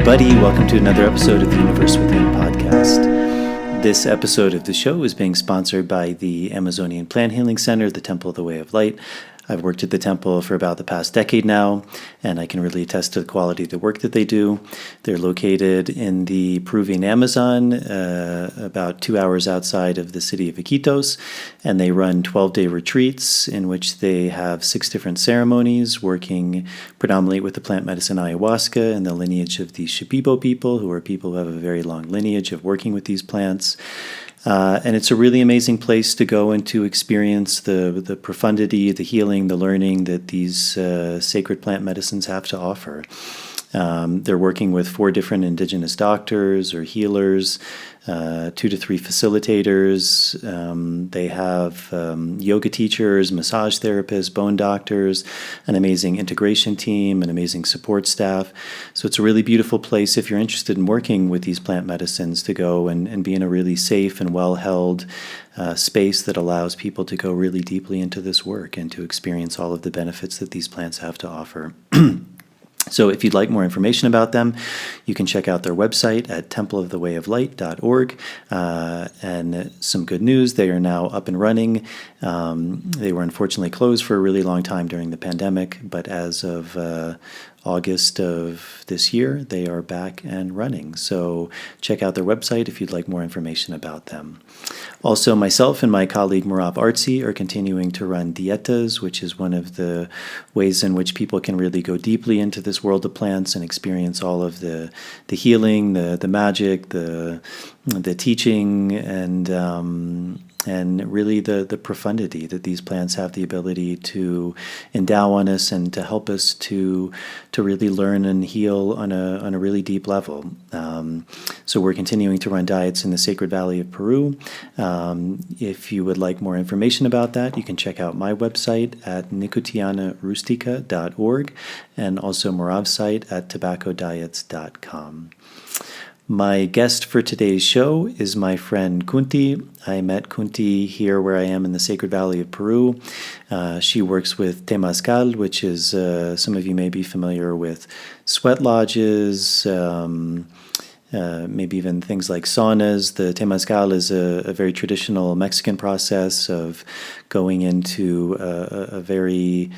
everybody. Welcome to another episode of the Universe Within podcast. This episode of the show is being sponsored by the Amazonian Plant Healing Center, the Temple of the Way of Light. I've worked at the temple for about the past decade now, and I can really attest to the quality of the work that they do. They're located in the Peruvian Amazon, about 2 hours outside of the city of Iquitos, and they run 12-day retreats in which they have 6 different ceremonies, working predominantly with the plant medicine ayahuasca and the lineage of the Shipibo people, who are people who have a very long lineage of working with these plants. And it's a really amazing place to go and to experience the profundity, the healing, the learning that these sacred plant medicines have to offer. They're working with 4 different indigenous doctors or healers, 2 to 3 facilitators. They have yoga teachers, massage therapists, bone doctors, an amazing integration team, an amazing support staff. So it's a really beautiful place if you're interested in working with these plant medicines to go and be in a really safe and well-held space that allows people to go really deeply into this work and to experience all of the benefits that these plants have to offer. So if you'd like more information about them, you can check out their website at templeofthewayoflight.org. And some good news, they are now up and running. They were unfortunately closed for a really long time during the pandemic, but as of August of this year, they are back and running. So check out their website if you'd like more information about them. Also, myself and my colleague Murav Artsy are continuing to run dietas, which is one of the ways in which people can really go deeply into this world of plants and experience all of the healing, the magic, the teaching, and really the profundity that these plants have the ability to endow on us and to help us to really learn and heal on a really deep level. So we're continuing to run diets in the Sacred Valley of Peru. If you would like more information about that, you can check out my website at nicotianarustica.org and also Murav's site at tobaccodiets.com. My guest for today's show is my friend Kunti. I met Kunti here where I am in the Sacred Valley of Peru. She works with Temazcal, which is, some of you may be familiar with sweat lodges, maybe even things like saunas. The Temazcal is a very traditional Mexican process of going into a very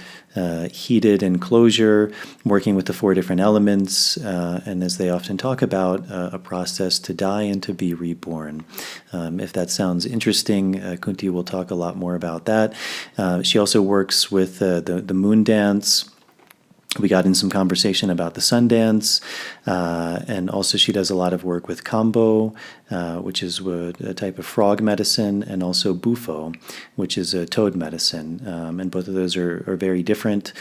heated enclosure, working with the 4 different elements, and as they often talk about, a process to die and to be reborn. If that sounds interesting, Kunti will talk a lot more about that. She also works with the moon dance. We got in some conversation about the sun dance, and also she does a lot of work with Kambo, which is a type of frog medicine, and also Buffo, which is a toad medicine, and both of those are very different.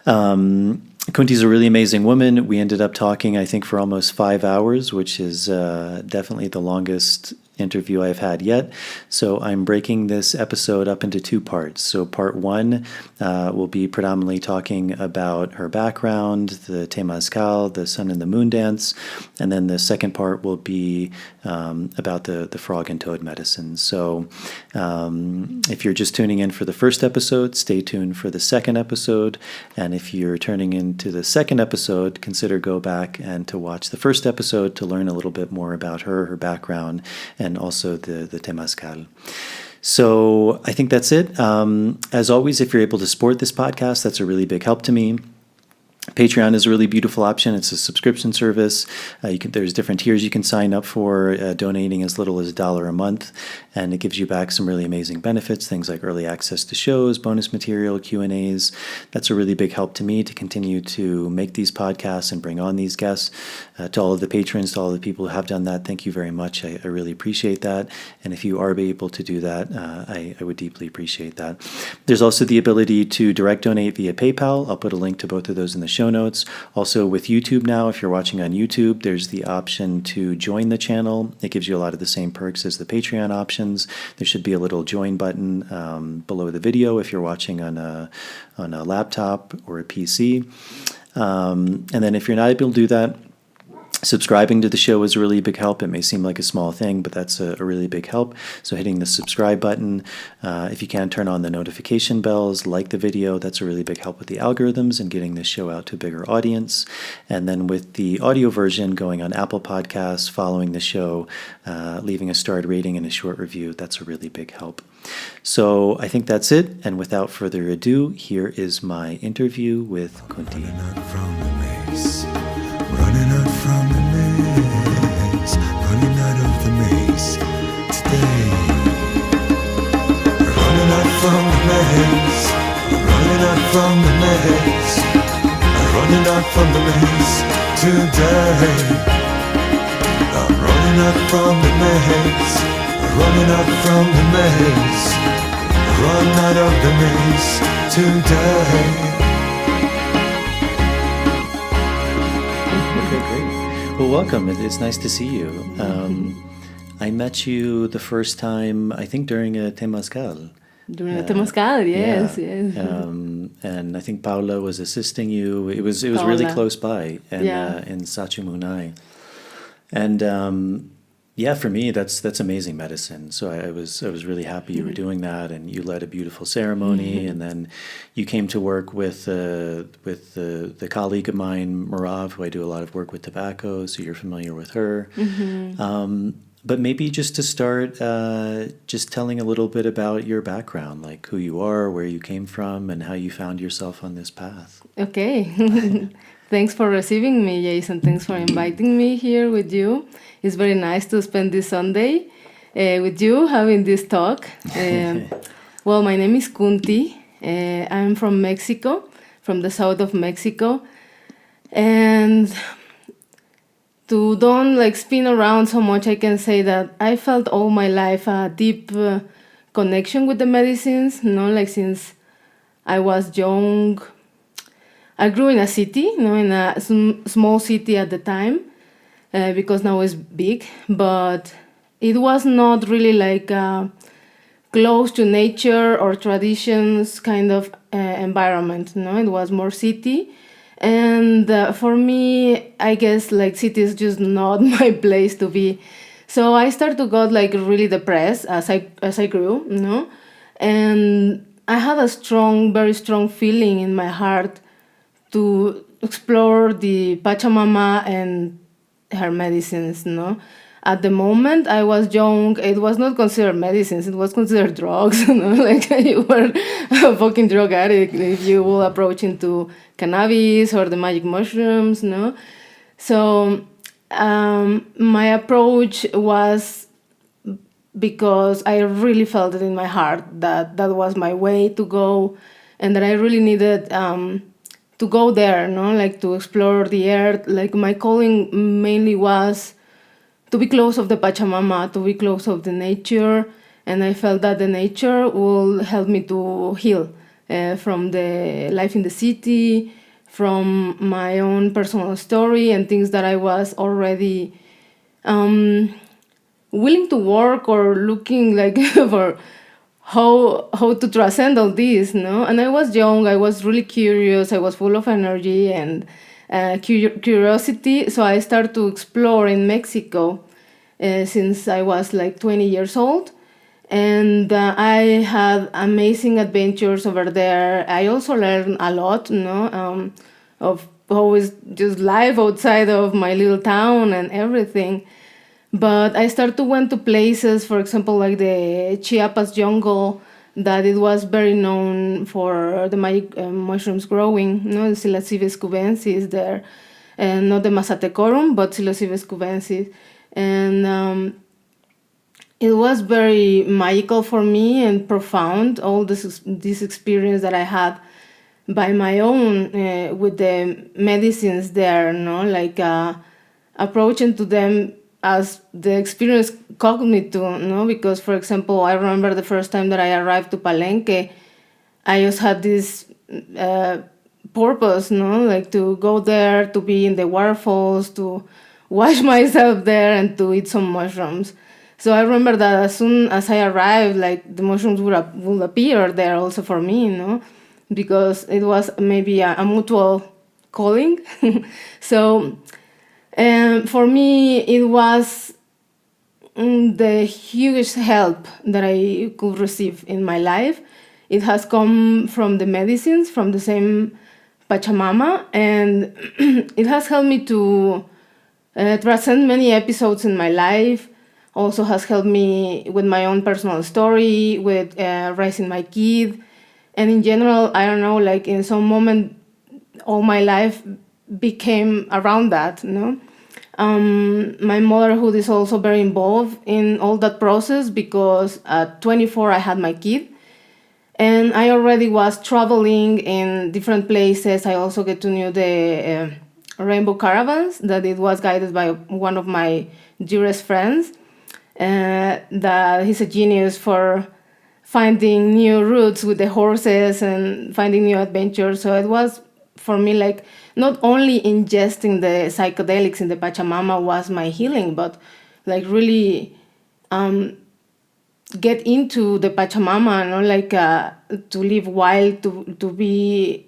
Kunti's a really amazing woman. We ended up talking, I think, for almost 5 hours, which is definitely the longest interview I've had yet. So I'm breaking this episode up into 2 parts. So part 1 will be predominantly talking about her background, the Temazcal, the sun and the moon dance, and then the second part will be about the frog and toad medicine. So if you're just tuning in for the first episode, stay tuned for the second episode. And if you're turning into the second episode, consider go back and to watch the first episode to learn a little bit more about her background, and also the Temazcal. So I think that's it. As always, if you're able to support this podcast, that's a really big help to me. Patreon is a really beautiful option. It's a subscription service. There's different tiers you can sign up for, donating as little as $1 a month, and it gives you back some really amazing benefits, things like early access to shows, bonus material, Q&As. That's a really big help to me to continue to make these podcasts and bring on these guests. To all of the patrons, to all of the people who have done that, thank you very much. I really appreciate that. And if you are able to do that, I would deeply appreciate that. There's also the ability to direct donate via PayPal. I'll put a link to both of those in the show notes. Also with YouTube now, if you're watching on YouTube, there's the option to join the channel. It gives you a lot of the same perks as the Patreon options. There should be a little join button below the video if you're watching on a laptop or a PC. And then if you're not able to do that, Subscribing to the show is a really big help. It may seem like a small thing, but that's a really big help. So hitting the subscribe button, if you can, turn on the notification bells, like the video. That's a really big help with the algorithms and getting this show out to a bigger audience. And then with the audio version, going on Apple Podcasts, following the show, leaving a starred rating and a short review, that's a really big help. So I think that's it. And without further ado, here is my interview with Kunti. Running out from the maze, running out of the maze today. Running out from the maze, running out from the maze, running out from the maze today. I'm running out from the maze, running out from the maze, run out of the maze today. Well, welcome. It's nice to see you. I met you the first time, I think, during a Temazcal. During a Temazcal, yes, yeah. yes. And I think Paula was assisting you. It was really close by in Sachimunai. And for me, that's amazing medicine. So I was really happy you were doing that, and you led a beautiful ceremony. And then you came to work with the colleague of mine, Marav, who I do a lot of work with tobacco. So you're familiar with her. But maybe just to start, just telling a little bit about your background, like who you are, where you came from, and how you found yourself on this path. Okay. Thanks for receiving me, Jason. Thanks for inviting me here with you. It's very nice to spend this Sunday with you, having this talk. Well, my name is Kunti. I'm from Mexico, from the south of Mexico. And to don't spin around so much, I can say that I felt all my life a deep connection with the medicines, since I was young. I grew in a city, in a small city at the time, because now it's big, but it was not really close to nature or traditions kind of environment, It was more city. And for me, I guess city is just not my place to be. So I started to get really depressed as I grew, And I had a very strong feeling in my heart to explore the Pachamama and her medicines, At the moment I was young, it was not considered medicines, it was considered drugs, you were a fucking drug addict if you will approach into cannabis or the magic mushrooms, So my approach was because I really felt it in my heart that was my way to go, and that I really needed to go there, to explore the earth. My calling mainly was to be close of the Pachamama, to be close of the nature, and I felt that the nature will help me to heal from the life in the city, from my own personal story and things that I was already willing to work or looking for how to transcend all this, And I was young, I was really curious, I was full of energy and curiosity. So I started to explore in Mexico since I was 20 years old. And I had amazing adventures over there. I also learned a lot, of how is just life outside of my little town and everything. But I started to went to places, for example, like the Chiapas jungle, that it was very known for the magic mushrooms growing, the Psilocybes cubensis there, and not the Mazatecorum, but Psilocybes cubensis. And it was very magical for me and profound, all this experience that I had by my own with the medicines there, approaching to them as the experience called me to, because, for example, I remember the first time that I arrived to Palenque, I just had this purpose, to go there, to be in the waterfalls, to wash myself there, and to eat some mushrooms. So I remember that as soon as I arrived, the mushrooms would appear there also for me, because it was maybe a mutual calling. So And for me, it was the hugest help that I could receive in my life. It has come from the medicines, from the same Pachamama, and it has helped me to transcend many episodes in my life. Also has helped me with my own personal story, with raising my kid, and in general, I don't know, like in some moment, all my life became around that, you know. My motherhood is also very involved in all that process because at 24 I had my kid, and I already was traveling in different places. I also get to know the rainbow caravans that it was guided by one of my dearest friends. That he's a genius for finding new routes with the horses and finding new adventures. So it was for me like not only ingesting the psychedelics in the Pachamama was my healing, but like really get into the Pachamama, you know, like to live wild, to be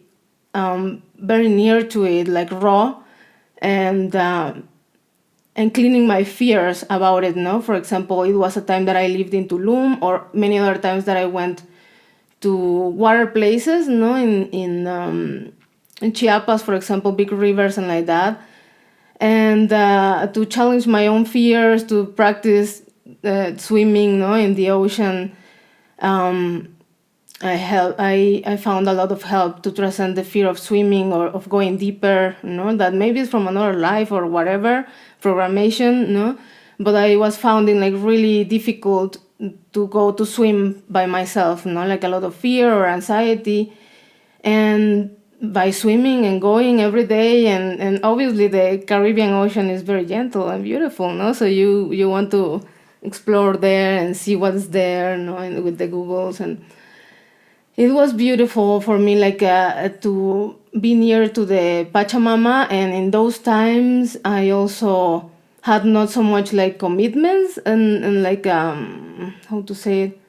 very near to it, like raw, and cleaning my fears about it. No, for example, it was a time that I lived in Tulum, or many other times that I went to water places, no, in Chiapas, for example, big rivers and like that, and to challenge my own fears, to practice swimming, no, in the ocean. I found a lot of help to transcend the fear of swimming or of going deeper, you know, that maybe it's from another life or whatever, programmation, you know, but I was finding like really difficult to go to swim by myself, you know, like a lot of fear or anxiety. And by swimming and going every day, and obviously the Caribbean Ocean is very gentle and beautiful, no? So you want to explore there and see what's there, no, and with the Googles. And it was beautiful for me, like to be near to the Pachamama. And in those times, I also had not so much like commitments and like how to say it,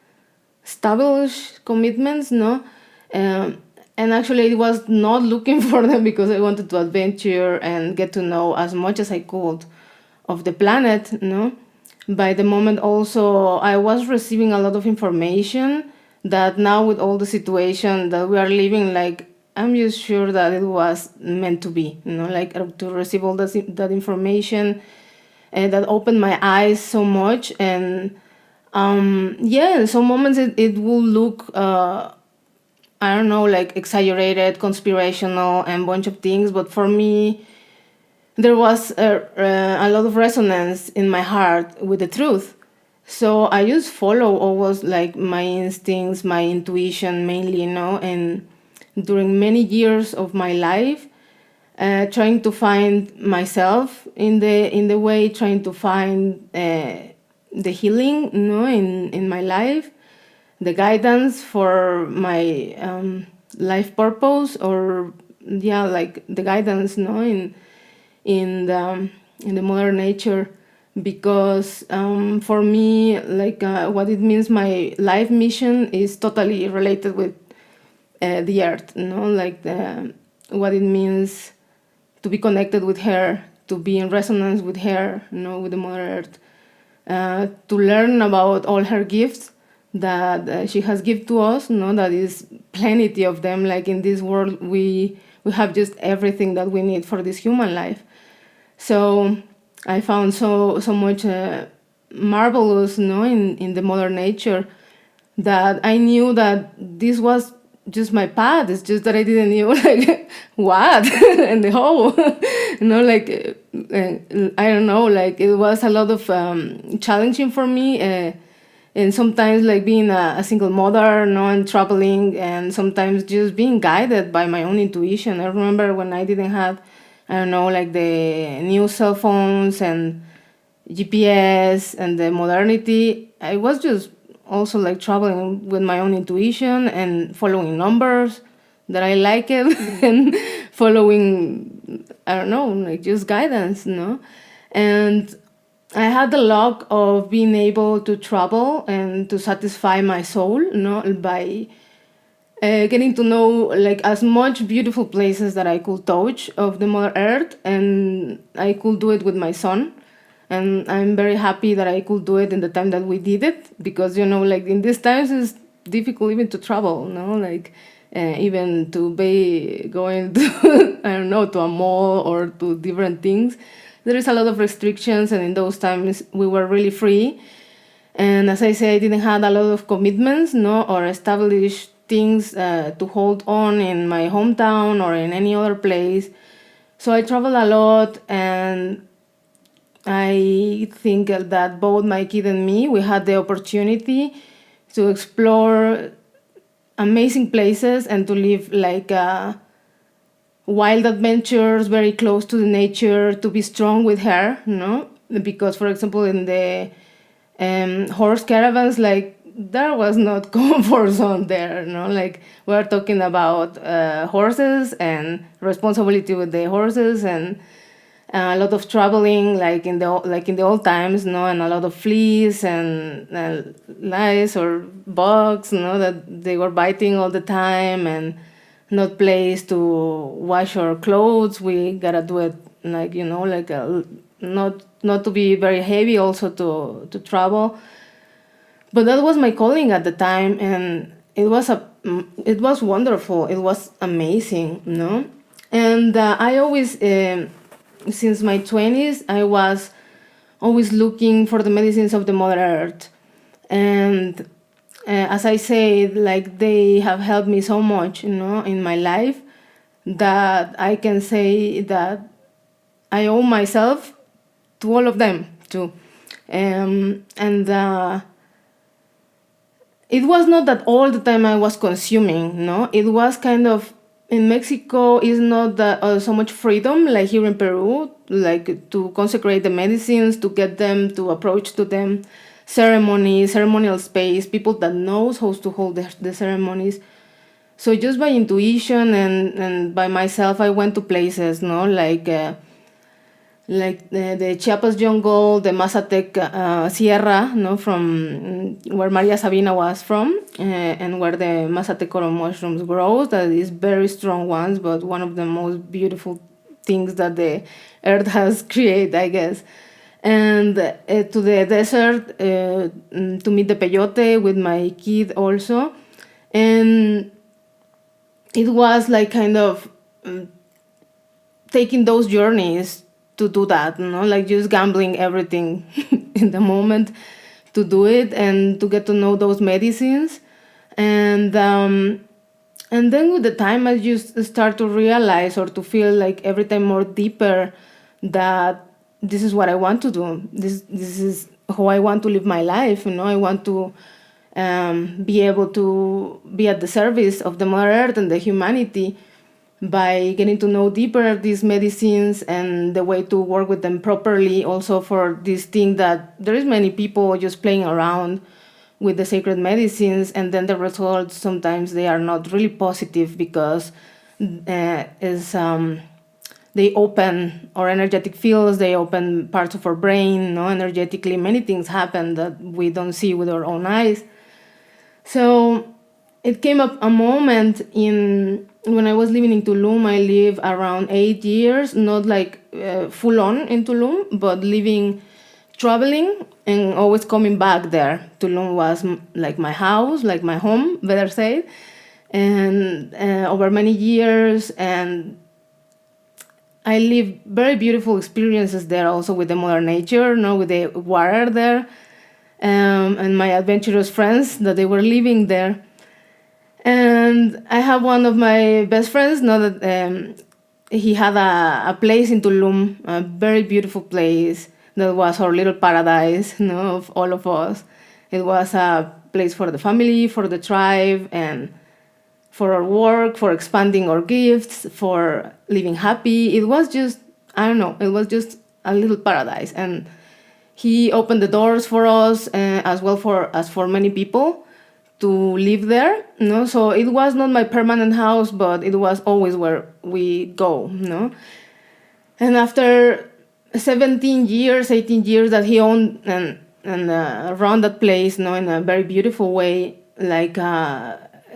established commitments, no. And actually, it was not looking for them because I wanted to adventure and get to know as much as I could of the planet, no. By the moment, also, I was receiving a lot of information that now with all the situation that we are living, like, I'm just sure that it was meant to be, you know, like to receive all that information, and that opened my eyes so much. And yeah, in some moments it will look I don't know, like exaggerated, conspirational, and bunch of things. But for me, there was a lot of resonance in my heart with the truth. So I just follow always like my instincts, my intuition mainly, you know. And during many years of my life, trying to find myself in the way, trying to find the healing, you know, in my life, the guidance for my life purpose, or yeah, like the guidance, no, in the mother nature. Because for me, like what it means, my life mission is totally related with the earth, you know, like what it means to be connected with her, to be in resonance with her, you know, with the mother earth, to learn about all her gifts that she has given to us, you know, that is plenty of them. Like in this world, we have just everything that we need for this human life. So I found so much marvelous, you know, in the mother nature, that I knew that this was just my path. It's just that I didn't know like what and the whole, you know, like I don't know, like it was a lot of challenging for me. And sometimes like being a single mother, you know, and traveling, and sometimes just being guided by my own intuition. I remember when I didn't have, I don't know, like the new cell phones and GPS and the modernity, I was just also like traveling with my own intuition and following numbers that I like it and following, I don't know, like just guidance, you know. And I had the luck of being able to travel and to satisfy my soul, you know, by getting to know like as much beautiful places that I could touch of the Mother Earth, and I could do it with my son. And I'm very happy that I could do it in the time that we did it, because like in these times it's difficult even to travel, like even to be going to I don't know, to a mall or to different things. There is a lot of restrictions, and in those times we were really free. And as I say, I didn't have a lot of commitments, or established things to hold on in my hometown or in any other place. So I traveled a lot, and I think that both my kid and me, we had the opportunity to explore amazing places and to live like wild adventures, very close to the nature, to be strong with her, because, for example, in the horse caravans, like there was not comfort zone there, like we're talking about horses and responsibility with the horses, and a lot of traveling, like in the old times, and a lot of fleas and lice or bugs, that they were biting all the time, and not place to wash our clothes. We gotta do it like not to be very heavy, also to travel. But that was my calling at the time, and it was wonderful. It was amazing, And I always. Since my 20s, I was always looking for the medicines of the Mother Earth. And as I say, like they have helped me so much, in my life, that I can say that I owe myself to all of them too. And it was not that all the time I was consuming, It was kind of, in Mexico, is not that, so much freedom like here in Peru, like to consecrate the medicines, to get them, to approach to them, ceremonial space, people that knows how to hold the ceremonies. So just by intuition and by myself, I went to places, like the Chiapas jungle, the Mazatec Sierra, from where Maria Sabina was from, and where the Mazatecoro mushrooms grow. That is very strong ones, but one of the most beautiful things that the earth has created, I guess. And to the desert to meet the peyote with my kid also. And it was like kind of taking those journeys to do that, like just gambling everything in the moment to do it and to get to know those medicines. And then with the time, I just start to realize or to feel like every time more deeper that this is what I want to do. This is how I want to live my life. I want to be able to be at the service of the Mother Earth and the humanity, by getting to know deeper these medicines and the way to work with them properly. Also for this thing that there is many people just playing around with the sacred medicines, and then the results sometimes they are not really positive, because they open our energetic fields, they open parts of our brain, energetically. Many things happen that we don't see with our own eyes. So it came up a moment when I was living in Tulum. I lived around 8 years, not like full on in Tulum, but traveling and always coming back there. Tulum was like my house, like my home, better said. And over many years, and I lived very beautiful experiences there also with the Mother Nature, with the water there, and my adventurous friends that they were living there. And I have one of my best friends, that he had a place in Tulum, a very beautiful place that was our little paradise, of all of us. It was a place for the family, for the tribe, and for our work, for expanding our gifts, for living happy. It was just, I don't know, it was just a little paradise. And he opened the doors for us, as well as for many people to live there, So it was not my permanent house, but it was always where we go, And after 18 years that he owned and run that place, in a very beautiful way, like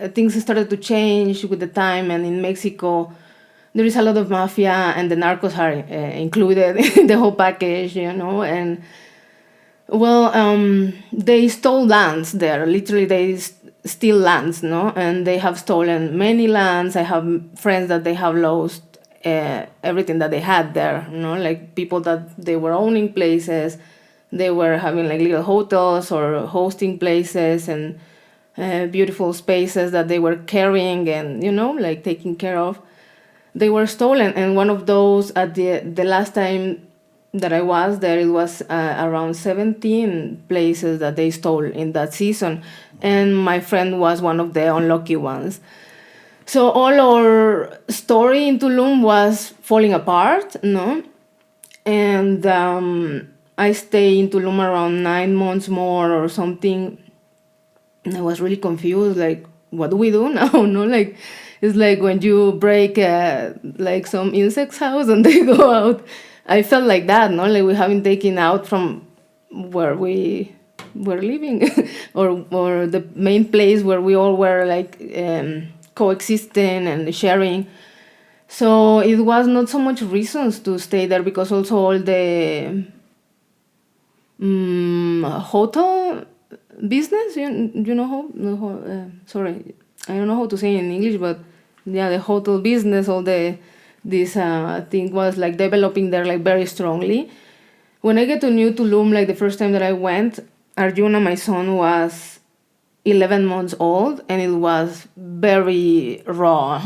things started to change with the time, and in Mexico, there is a lot of mafia, and the narcos are included in the whole package, and well, they stole lands there. Literally, they steal lands, and they have stolen many lands. I have friends that they have lost everything that they had there, like people that they were owning places. They were having like little hotels or hosting places and beautiful spaces that they were carrying and, like taking care of. They were stolen. And one of those, at the last time that I was there, it was around 17 places that they stole in that season. And my friend was one of the unlucky ones. So all our story in Tulum was falling apart, And I stayed in Tulum around 9 months more or something. And I was really confused, like, what do we do now, Like, it's like when you break, like, some insect's house and they go out. I felt like that, Like, we haven't taken out from where we were living or the main place where we all were, like, coexisting and sharing. So it was not so much reasons to stay there, because also all the hotel business, sorry, I don't know how to say in English, but yeah, the hotel business, all this thing was like developing there like very strongly. When I get to New Tulum, like the first time that I went, Arjuna, my son, was 11 months old, and it was very raw.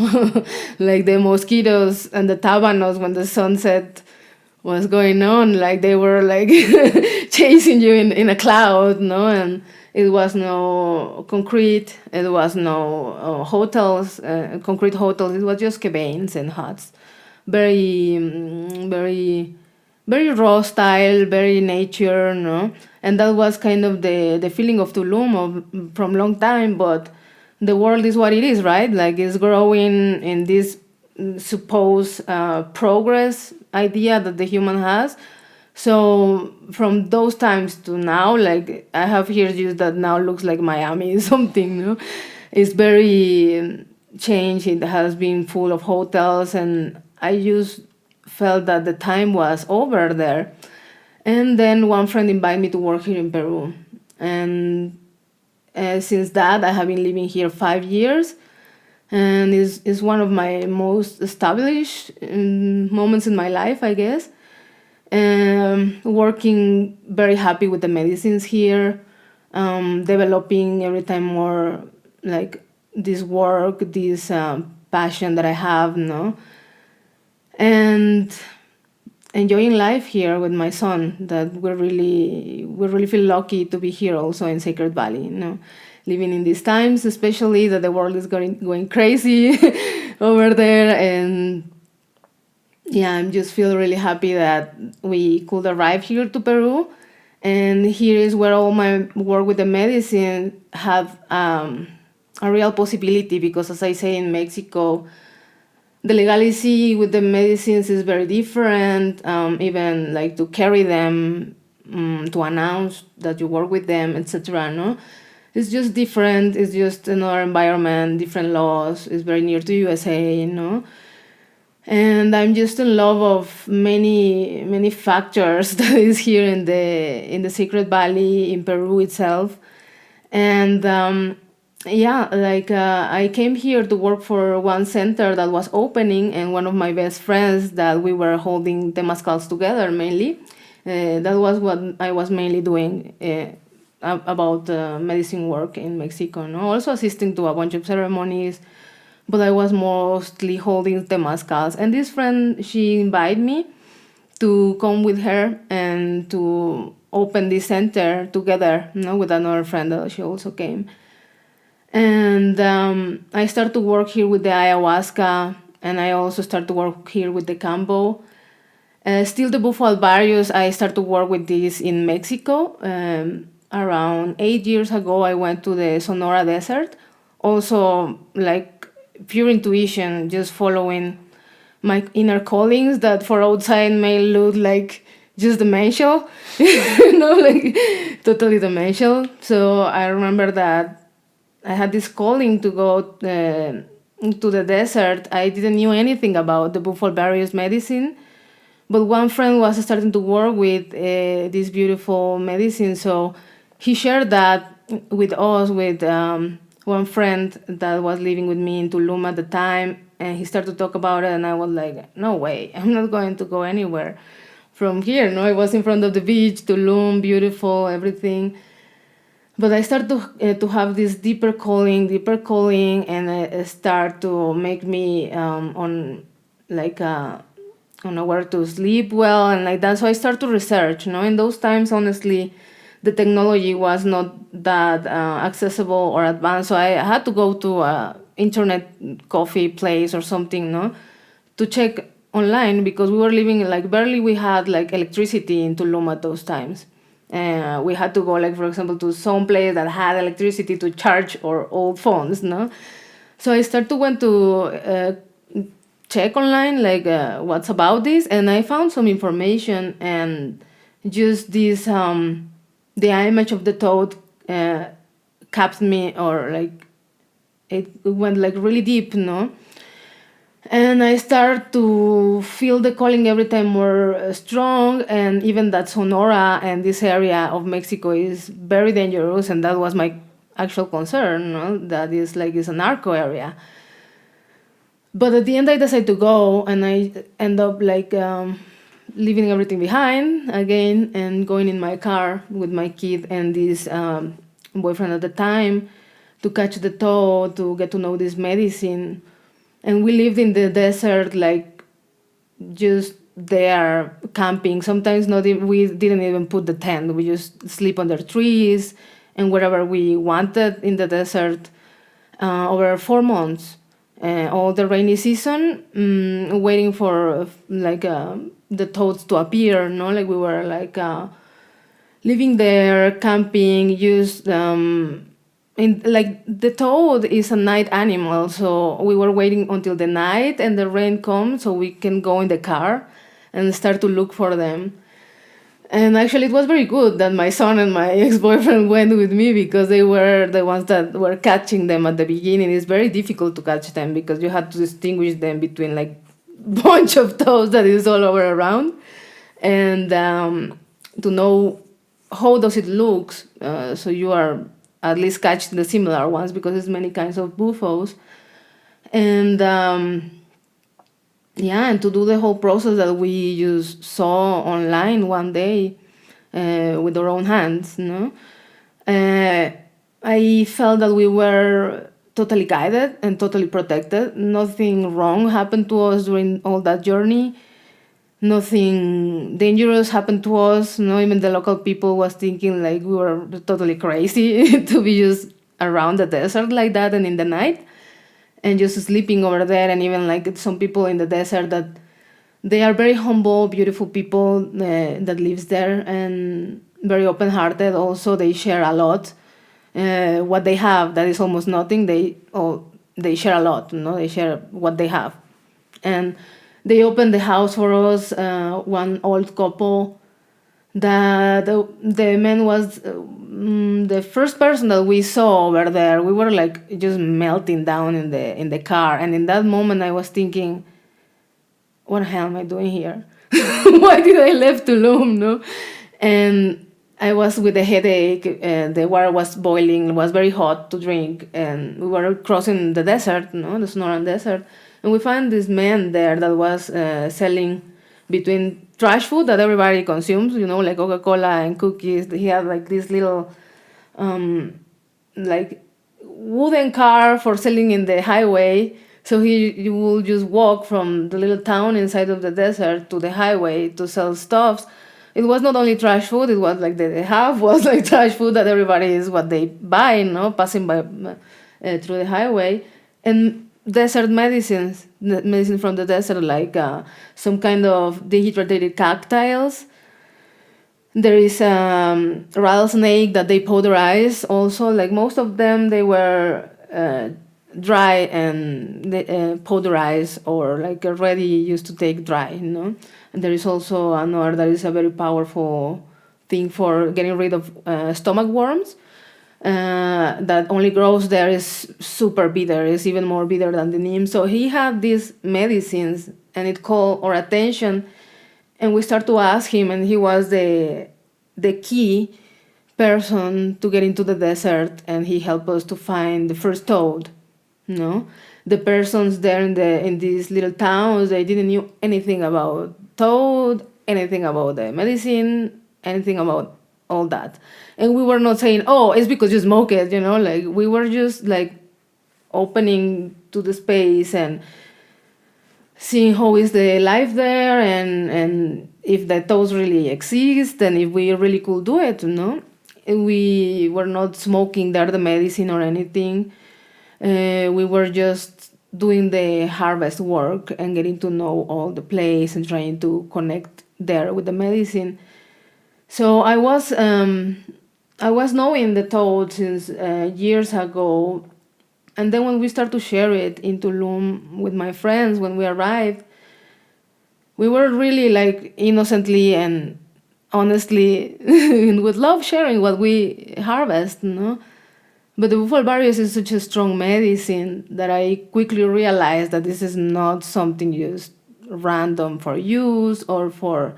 Like the mosquitoes and the tabanos, when the sunset was going on, like they were like chasing you in a cloud, and it was no concrete, it was no hotels, concrete hotels, it was just cabins and huts. Very, very raw style, very nature, And that was kind of the feeling of Tulum from long time, but the world is what it is, right? Like, it's growing in this supposed progress idea that the human has. So from those times to now, like, I have here just that now looks like Miami something, It's very changed. It has been full of hotels, and I just felt that the time was over there. And then one friend invited me to work here in Peru. And since that, I have been living here 5 years. And is one of my most established moments in my life, I guess. Working very happy with the medicines here. Developing every time more, like, this work, this passion that I have, And enjoying life here with my son, that we really feel lucky to be here also in Sacred Valley, living in these times, especially that the world is going crazy over there. And yeah, I just feel really happy that we could arrive here to Peru. And here is where all my work with the medicine have a real possibility, because as I say, in Mexico, the legality with the medicines is very different. Even like to carry them, to announce that you work with them, etc. It's just different. It's just another environment, different laws. It's very near to USA, And I'm just in love of many factors that is here in the Sacred Valley, in Peru itself. And I came here to work for one center that was opening, and one of my best friends that we were holding Temazcals together mainly. That was what I was mainly doing about medicine work in Mexico. Also assisting to a bunch of ceremonies, but I was mostly holding Temazcals. And this friend, she invited me to come with her and to open this center together, with another friend that she also came. And I started to work here with the ayahuasca, and I also started to work here with the Kambo. Still the Buffo alvarius, I started to work with this in Mexico. Around 8 years ago, I went to the Sonora desert. Also, like, pure intuition, just following my inner callings that for outside may look like just dementia, like totally dementia. So I remember that I had this calling to go to the desert. I didn't knew anything about the Buffo alvarius medicine, but one friend was starting to work with this beautiful medicine, so he shared that with us, with one friend that was living with me in Tulum at the time, and he started to talk about it, and I was like, no way, I'm not going to go anywhere from here. No, I was in front of the beach, Tulum, beautiful, everything. But I start to have this deeper calling, and it start to make me on where to sleep well and like that. So I start to research. In those times, honestly, the technology was not that accessible or advanced. So I had to go to a internet coffee place or something, to check online, because we were living like barely we had like electricity in Tulum at those times. We had to go, like, for example, to some place that had electricity to charge our old phones, So I started to went to check online, like, what's about this, and I found some information, and just this, the image of the toad capped me, or like, it went like really deep, And I start to feel the calling every time more strong, and even that Sonora and this area of Mexico is very dangerous, and that was my actual concern, that is like it's a narco area. But at the end, I decided to go, and I end up like leaving everything behind again and going in my car with my kid and this boyfriend at the time to catch the toad, to get to know this medicine. And we lived in the desert, like, just there, camping. Sometimes we didn't even put the tent. We just sleep under trees and wherever we wanted in the desert over 4 months. All the rainy season, waiting for, like, the toads to appear, Like, we were, like, living there, camping, used... like, the toad is a night animal, so we were waiting until the night and the rain comes so we can go in the car and start to look for them. And actually, it was very good that my son and my ex-boyfriend went with me, because they were the ones that were catching them at the beginning. It's very difficult to catch them because you have to distinguish them between, like, bunch of toads that is all over around, and to know how does it looks, so you are at least catch the similar ones, because there's many kinds of buffos. And and to do the whole process that we just saw online one day with our own hands, I felt that we were totally guided and totally protected. Nothing wrong happened to us during all that journey. Nothing dangerous happened to us. Even the local people was thinking like we were totally crazy to be just around the desert like that and in the night and just sleeping over there. And even like some people in the desert that they are very humble, beautiful people that lives there and very open-hearted. Also, they share a lot. What they have, that is almost nothing. They share a lot. They share what they have, and they opened the house for us, one old couple, that the man was the first person that we saw over there. We were like just melting down in the car. And in that moment I was thinking, what the hell am I doing here? Why did I left Tulum, And I was with a headache, and the water was boiling, it was very hot to drink, and we were crossing the desert, the Sonoran Desert. And we found this man there that was selling between trash food that everybody consumes, like Coca-Cola and cookies. He had like this little, like wooden car for selling in the highway. So you will just walk from the little town inside of the desert to the highway to sell stuffs. It was not only trash food, it was like the half was like trash food that everybody is what they buy, passing by through the highway. And desert medicine from the desert, like some kind of dehydrated cactiles. There is rattlesnake that they powderize also. Like most of them, they were dry and powderized or like already used to take dry, And there is also another that is a very powerful thing for getting rid of stomach worms. that only grows there is super bitter. It's even more bitter than the neem. So he had these medicines, and it called our attention. And we start to ask him, and he was the key person to get into the desert, and he helped us to find the first toad. The persons there in these little towns, they didn't knew anything about toad, anything about the medicine, anything about all that. And we were not saying, oh, it's because you smoke it, like we were just like opening to the space and seeing how is the life there, and if the toads really exist, and if we really could do it, And we were not smoking there the medicine or anything. We were just doing the harvest work and getting to know all the place and trying to connect there with the medicine. So I was knowing the toad since years ago. And then when we start to share it in Tulum with my friends, when we arrived, we were really like innocently and honestly with love sharing what we harvest, But the Buffo alvarius is such a strong medicine that I quickly realized that this is not something just random for use or for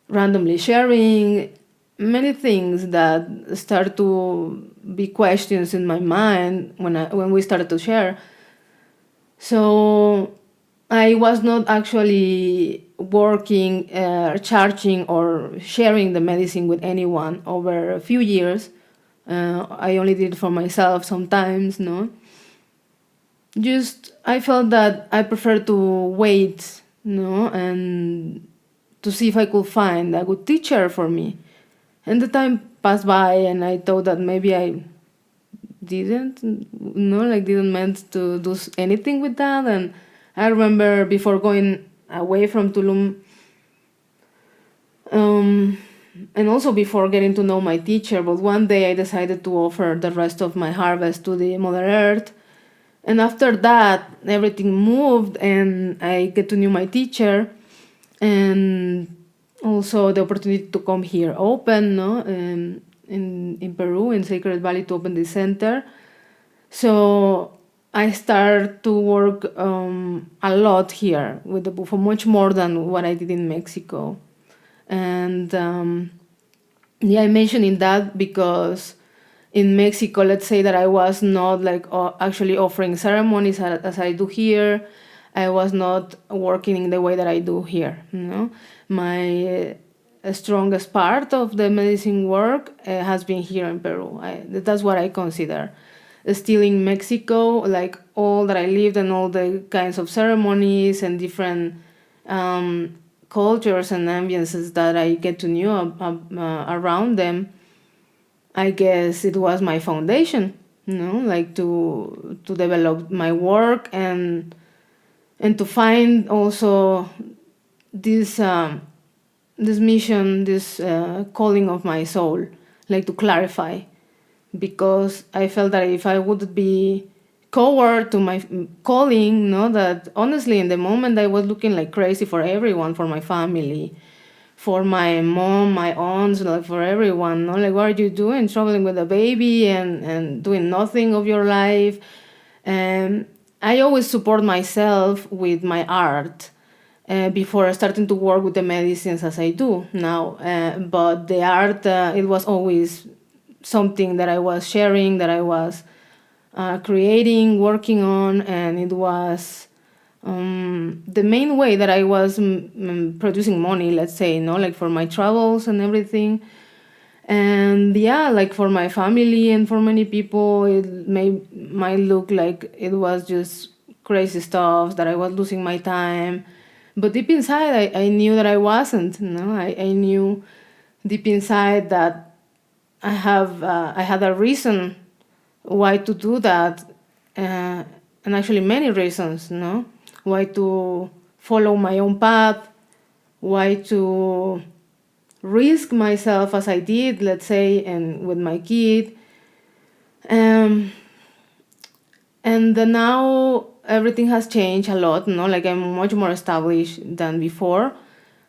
randomly sharing. Many things that start to be questions in my mind when we started to share. So I was not actually working, charging or sharing the medicine with anyone over a few years. I only did it for myself sometimes, Just, I felt that I prefer to wait, and to see if I could find a good teacher for me. And the time passed by, and I thought that maybe I didn't meant to do anything with that. And I remember before going away from Tulum, and also before getting to know my teacher, but one day I decided to offer the rest of my harvest to the Mother Earth. And after that, everything moved, and I get to know my teacher, and also the opportunity to come here open, in Peru, in Sacred Valley, to open the center. So I start to work a lot here with the Buffo, much more than what I did in Mexico. And I mentioning that because in Mexico, let's say that I was not like actually offering ceremonies as I do here. I was not working in the way that I do here. My strongest part of the medicine work has been here in Peru. That's what I consider. Still in Mexico, like all that I lived and all the kinds of ceremonies and different cultures and ambiences that I get to know around them, I guess it was my foundation, like to develop my work and to find also this mission, this calling of my soul, like to clarify, because I felt that if I would be coward to my calling, that honestly in the moment I was looking like crazy for everyone, for my family, for my mom, my aunts, like for everyone, like what are you doing, traveling with a baby and doing nothing of your life? And I always support myself with my art before starting to work with the medicines as I do now. But the art, it was always something that I was sharing, that I was creating, working on, and it was the main way that I was producing money, let's say, like for my travels and everything. And like for my family and for many people, it might look like it was just crazy stuff, that I was losing my time. But deep inside, I knew that I wasn't. I knew deep inside that I had a reason why to do that, and actually many reasons, why to follow my own path, why to risk myself as I did, let's say, and with my kid. And now everything has changed a lot, like I'm much more established than before.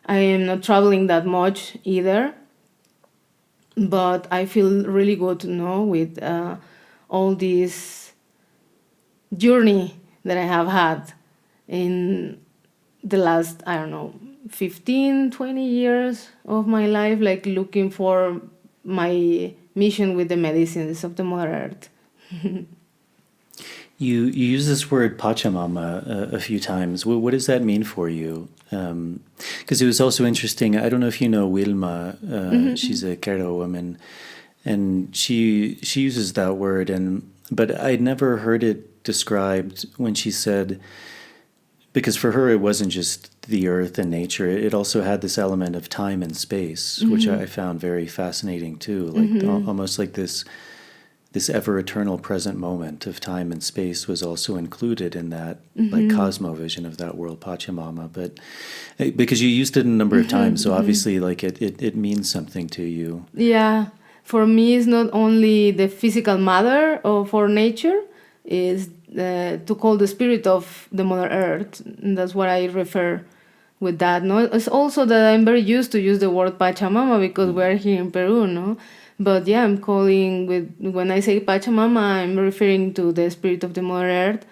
I am not traveling that much either. but I feel really good, with all this journey that I have had in the last, I don't know, 15, 20 years of my life, like looking for my mission with the medicines of the Mother Earth. You use this word Pachamama a few times. What does that mean for you? Because it was also interesting. I don't know if you know Wilma. She's a Quero woman, and she uses that word. But I'd never heard it described when she said, because for her it wasn't just the earth and nature. It also had this element of time and space, which I found very fascinating too. Like almost like this ever eternal present moment of time and space was also included in that like cosmovision of that world, Pachamama. But because you used it a number of times, so obviously like it means something to you. Yeah, for me, it's not only the physical mother of our nature, is to call the spirit of the Mother Earth. And that's what I refer with that. No, it's also that I'm very used to use the word Pachamama because we're here in Peru, no. But yeah, I'm calling when I say Pachamama, I'm referring to the spirit of the Mother Earth,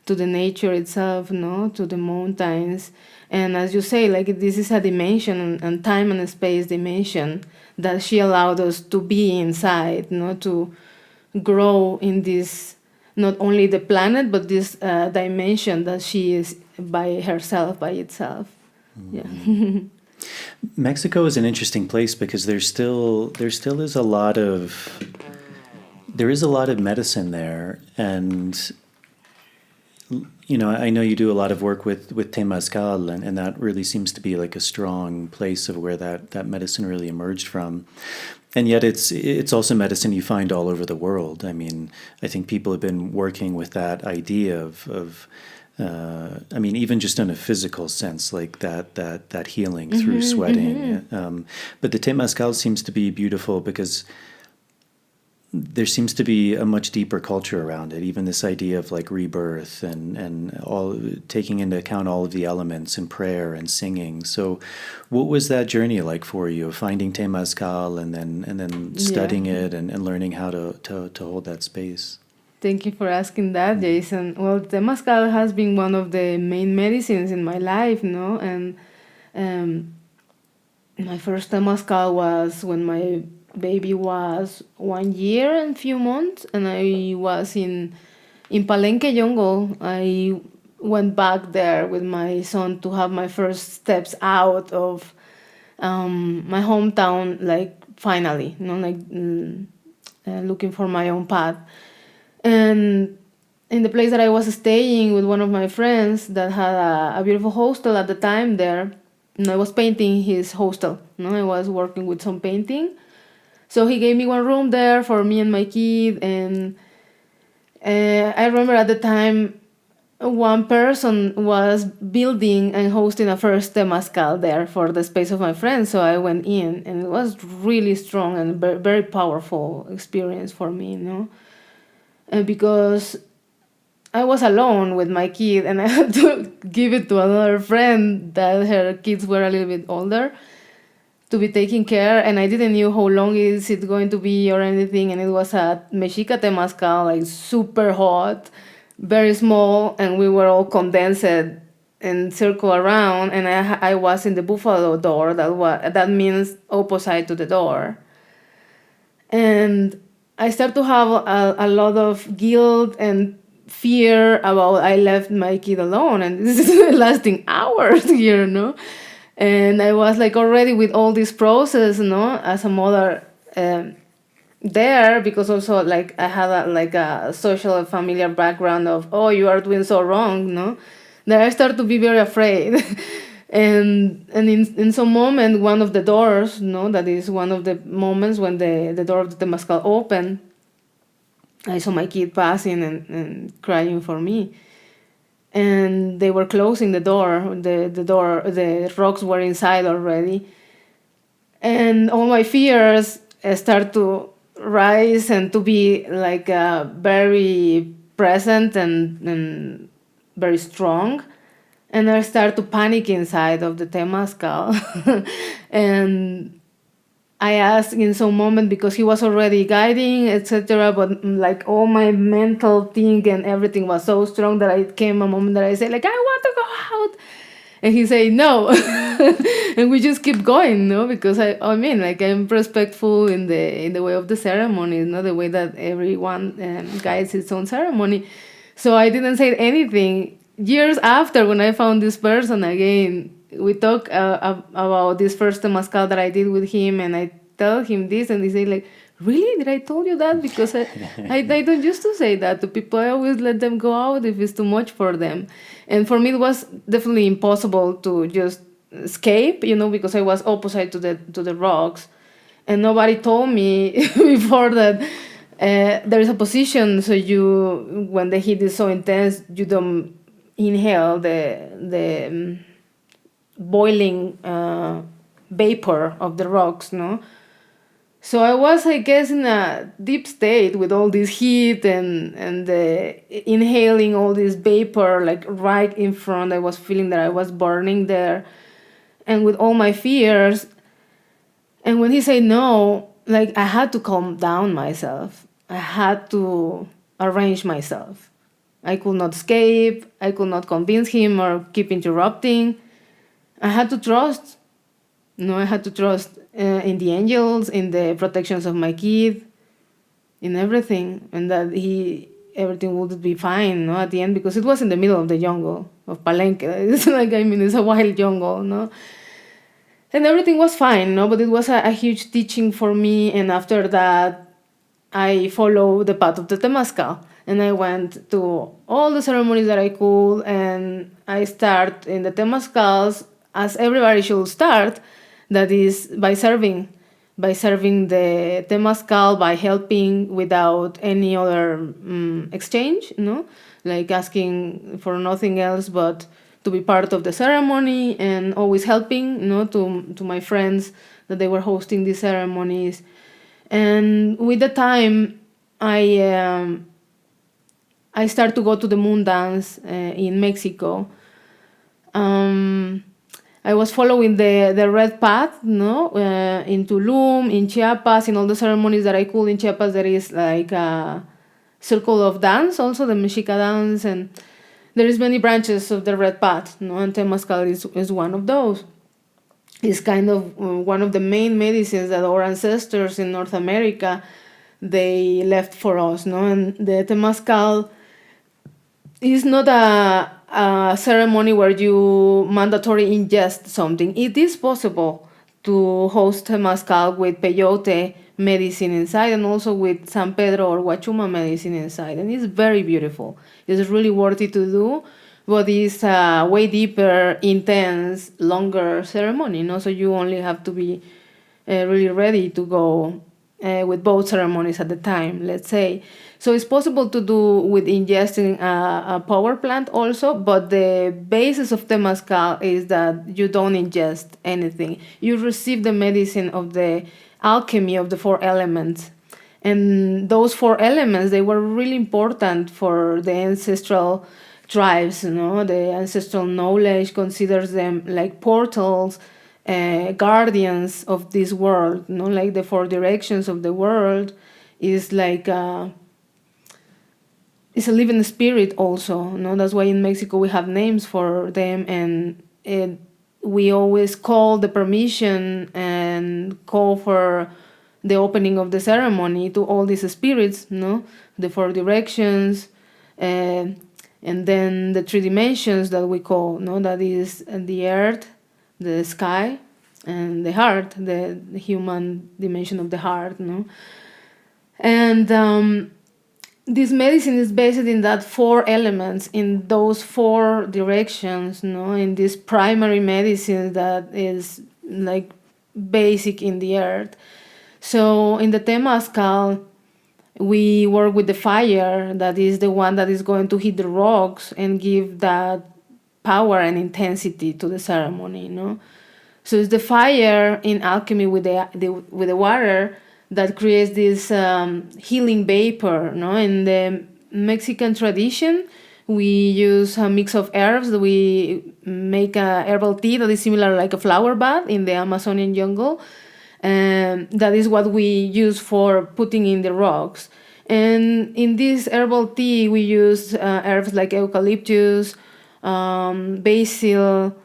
to the nature itself, no, to the mountains. And as you say, like this is a dimension and time and space dimension that she allowed us to be inside, to grow in this, not only the planet, but this dimension that she is by herself, by itself. Yeah. Mexico is an interesting place because there still is a lot of medicine there, and I know you do a lot of work with Temazcal, and that really seems to be like a strong place of where that medicine really emerged from. And yet it's also medicine you find all over the world. I mean, I think people have been working with that idea of even just in a physical sense, like that healing through sweating. But the Temazcal seems to be beautiful because there seems to be a much deeper culture around it. Even this idea of like rebirth and all, taking into account all of the elements and prayer and singing. So, what was that journey like for you, finding Temazcal and then studying it and learning how to hold that space? Thank you for asking that, Jason. Well, Temazcal has been one of the main medicines in my life, and my first Temazcal was when my baby was 1 year and few months, and I was in Palenque jungle. I went back there with my son to have my first steps out of my hometown, like finally, looking for my own path. And in the place that I was staying with one of my friends that had a beautiful hostel at the time there, and I was painting his hostel. I was working with some painting. So he gave me one room there for me and my kid. And I remember at the time, one person was building and hosting a first Temazcal there for the space of my friends. So I went in, and it was really strong and very powerful experience for me, And because I was alone with my kid, and I had to give it to another friend that her kids were a little bit older to be taking care, and I didn't know how long is it going to be or anything, and it was a Mexica Temazcal, like super hot, very small, and we were all condensed and circle around, and I was in the Buffo door, that means opposite to the door. And I start to have a lot of guilt and fear about I left my kid alone, and this is lasting hours here, And I was like already with all this process, as a mother there, because also like I had a social and familiar background of, oh, you are doing so wrong, That I start to be very afraid. And in some moment, one of the doors, that is one of the moments when the door of the Temazcal opened, I saw my kid passing and crying for me. And they were closing the door. The rocks were inside already. And all my fears start to rise and to be like very present and very strong. And I start to panic inside of the Temazcal. And I asked in some moment because he was already guiding, etc. But like all my mental thing and everything was so strong that it came a moment that I said like I want to go out, and he said no, and we just keep going, no, because I mean like I'm respectful in the way of the ceremony, not the way that everyone guides his own ceremony. So I didn't say anything. Years after, when I found this person again, we talk about this first temazcal that I did with him, and I tell him this, and he say like, "Really? Did I told you that?" Because I don't used to say that to people. I always let them go out if it's too much for them, and for me it was definitely impossible to just escape, because I was opposite to the rocks, and nobody told me before that. There is a position, so when the heat is so intense, you don't inhale the boiling vapor of the rocks, no? So I was, I guess, in a deep state with all this heat and inhaling all this vapor, like right in front. I was feeling that I was burning there, and with all my fears. And when he said no, like I had to calm down myself. I had to arrange myself. I could not escape. I could not convince him or keep interrupting. I had to trust. No, I had to trust in the angels, in the protections of my kid, in everything, and that everything would be fine, no, at the end, because it was in the middle of the jungle of Palenque. It's like, I mean, it's a wild jungle, no? And everything was fine, no? But it was a huge teaching for me, and after that, I followed the path of the Temazcal. And I went to all the ceremonies that I could, and I start in the Temazcals as everybody should start, that is by serving the Temazcal, by helping without any other exchange, no? Like asking for nothing else but to be part of the ceremony and always helping, to my friends that they were hosting these ceremonies. And with the time, I start to go to the moon dance in Mexico. I was following the red path, in Tulum, in Chiapas, in all the ceremonies that I could. In Chiapas, there is like a circle of dance, also the Mexica dance, and there is many branches of the red path, and Temazcal is one of those. It's kind of one of the main medicines that our ancestors in North America, they left for us, and the Temazcal is not a ceremony where you mandatory ingest something. It is possible to host Temazcal with peyote medicine inside, and also with San Pedro or Huachuma medicine inside, and it's very beautiful. It's really worthy to do, but it's a way deeper, intense, longer ceremony, so you only have to be really ready to go with both ceremonies at the time, let's say. So it's possible to do with ingesting a power plant also, but the basis of Temazcal is that you don't ingest anything. You receive the medicine of the alchemy of the 4 elements. And those 4 elements, they were really important for the ancestral tribes, The ancestral knowledge considers them like portals, guardians of this world, like the 4 directions of the world is like it's a living spirit also, That's why in Mexico we have names for them, and we always call the permission and call for the opening of the ceremony to all these spirits, The 4 directions, and then the 3 dimensions that we call, That is the earth, the sky, and the heart, the human dimension of the heart, And this medicine is based in that 4 elements, in those 4 directions, in this primary medicine that is like basic in the earth. So in the Temazcal, we work with the fire, that is the one that is going to hit the rocks and give that power and intensity to the ceremony, So it's the fire in alchemy with the water that creates this healing vapor, In the Mexican tradition, we use a mix of herbs. We make a herbal tea that is similar like a flower bath in the Amazonian jungle. That is what we use for putting in the rocks. And in this herbal tea, we use herbs like eucalyptus, basil,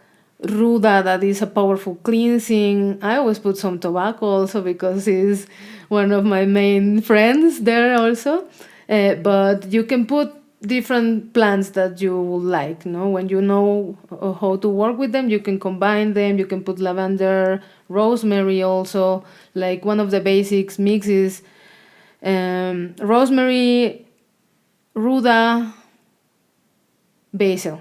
ruda, that is a powerful cleansing. I always put some tobacco also because it's one of my main friends there also. But you can put different plants that you would like. When you know how to work with them, you can combine them. You can put lavender, rosemary also. Like one of the basics mixes rosemary, ruda, basil,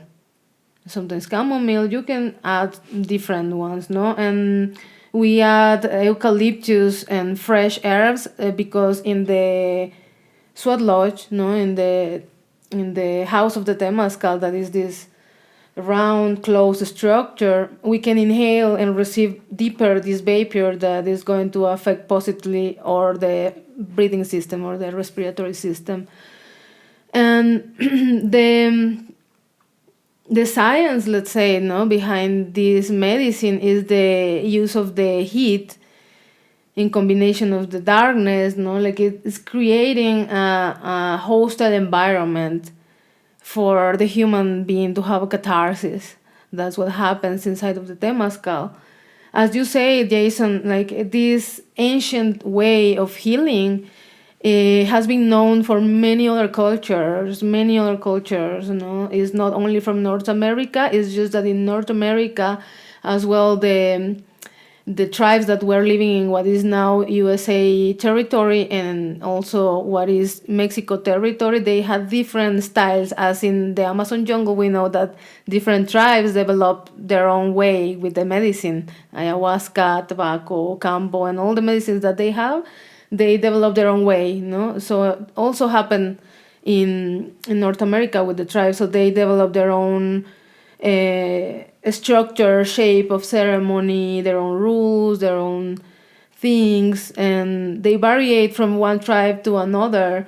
sometimes chamomile. You can add different ones, and we add eucalyptus and fresh herbs because in the sweat lodge, in the house of the Temazcal, that is this round closed structure, we can inhale and receive deeper this vapor that is going to affect positively or the breathing system or the respiratory system. And the science, let's say, behind this medicine is the use of the heat in combination of the darkness, like it's creating a hostile environment for the human being to have a catharsis. That's what happens inside of the Temazcal. As you say, Jason, like this ancient way of healing has been known for many other cultures. It's not only from North America, it's just that in North America as well, the tribes that were living in what is now USA territory and also what is Mexico territory, they had different styles. As in the Amazon jungle, we know that different tribes developed their own way with the medicine. Ayahuasca, tobacco, Kambo, and all the medicines that they have, they developed their own way. So it also happened in North America with the tribes. So they developed their own structure, shape of ceremony, their own rules, their own things, and they variate from one tribe to another,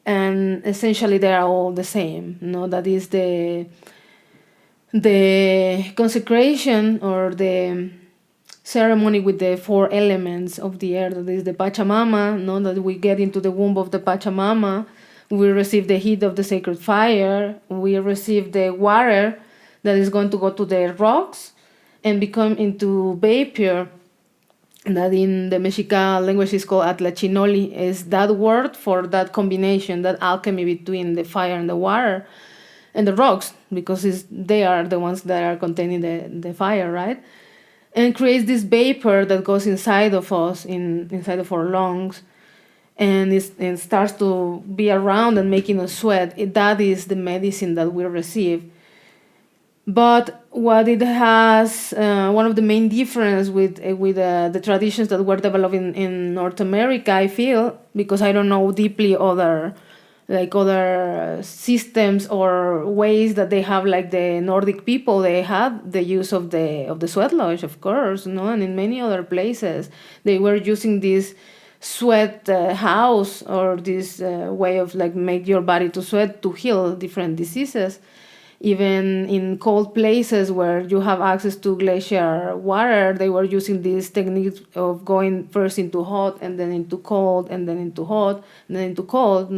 and essentially they are all the same. That is the consecration or the ceremony with the 4 elements of the earth. That is the Pachamama. That we get into the womb of the Pachamama, we receive the heat of the sacred fire, we receive the water that is going to go to the rocks and become into vapor. That in the Mexica language is called atlachinoli, is that word for that combination, that alchemy between the fire and the water and the rocks, because they are the ones that are containing the fire, right? And creates this vapor that goes inside of us, inside of our lungs, and it starts to be around and making us sweat. That is the medicine that we receive. But what it has, one of the main difference with the traditions that were developed in North America, I feel, because I don't know deeply other systems or ways that they have, like the Nordic people, they had the use of the sweat lodge, of course, and in many other places they were using this sweat house or this way of like make your body to sweat to heal different diseases. Even in cold places where you have access to glacier water, they were using this technique of going first into hot and then into cold and then into hot and then into cold,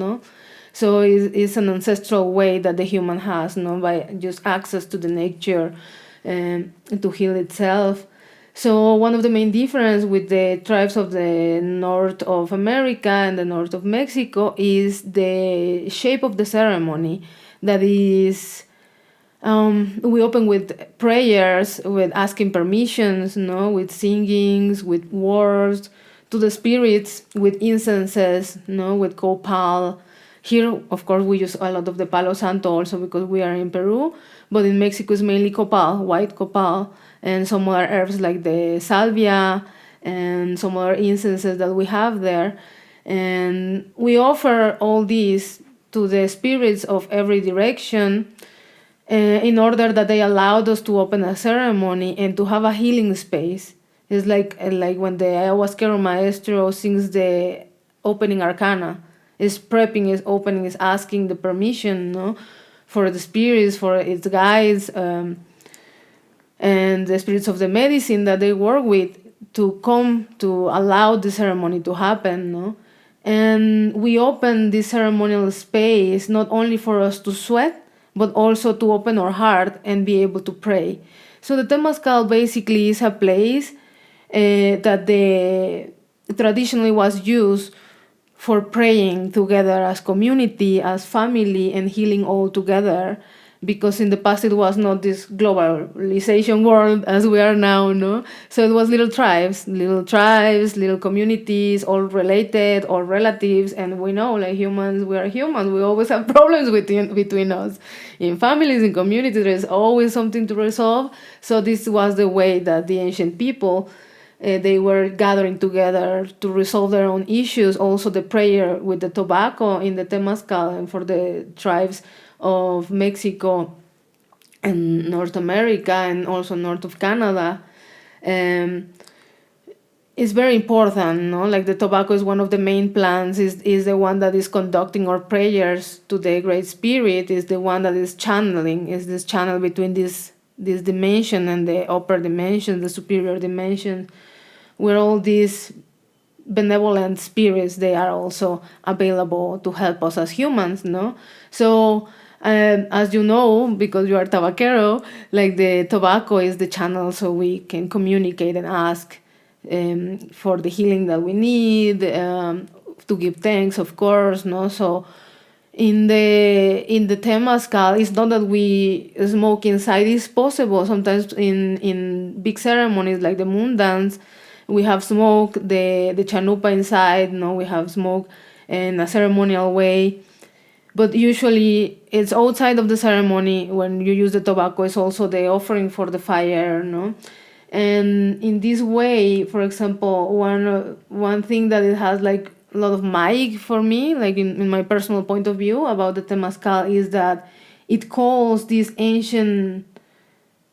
So it's an ancestral way that the human has, by just access to the nature and to heal itself. So one of the main differences with the tribes of the north of America and the north of Mexico is the shape of the ceremony. That is, we open with prayers, with asking permissions, with singings, with words to the spirits, with incenses, with copal. Here, of course, we use a lot of the Palo Santo also because we are in Peru, but in Mexico it's mainly copal, white copal, and some other herbs like the salvia and some other incenses that we have there. And we offer all these to the spirits of every direction in order that they allowed us to open a ceremony and to have a healing space. It's like when the ayahuasca maestro sings the opening arcana. Is prepping, is opening, is asking the permission, for the spirits, for its guides, and the spirits of the medicine that they work with to come to allow the ceremony to happen, no? And we open this ceremonial space not only for us to sweat, but also to open our heart and be able to pray. So the Temazcal basically is a place that traditionally was used for praying together as community, as family, and healing all together. Because in the past it was not this globalization world as we are now, no? So it was little tribes, little communities, all related, all relatives, and we know, like humans, we are humans. We always have problems between us. In families, in communities, there's always something to resolve. So this was the way that the ancient people, they were gathering together to resolve their own issues. Also the prayer with the tobacco in the Temazcal, and for the tribes of Mexico and North America and also north of Canada, is very important, no? Like the tobacco is one of the main plants, is the one that is conducting our prayers to the Great Spirit, is the one that is channeling, is this channel between this dimension and the upper dimension, the superior dimension, where all these benevolent spirits, they are also available to help us as humans, no? So as you know, because you are tabaquero, like the tobacco is the channel so we can communicate and ask for the healing that we need, to give thanks, of course, no? So in the Temazcal, it's not that we smoke inside. It's possible sometimes in big ceremonies like the moon dance, we have smoke, the chanupa inside, no? We have smoke in a ceremonial way. But usually it's outside of the ceremony. When you use the tobacco, it's also the offering for the fire, no? And in this way, for example, one thing that it has like a lot of magic for me, like in my personal point of view about the Temazcal, is that it calls this ancient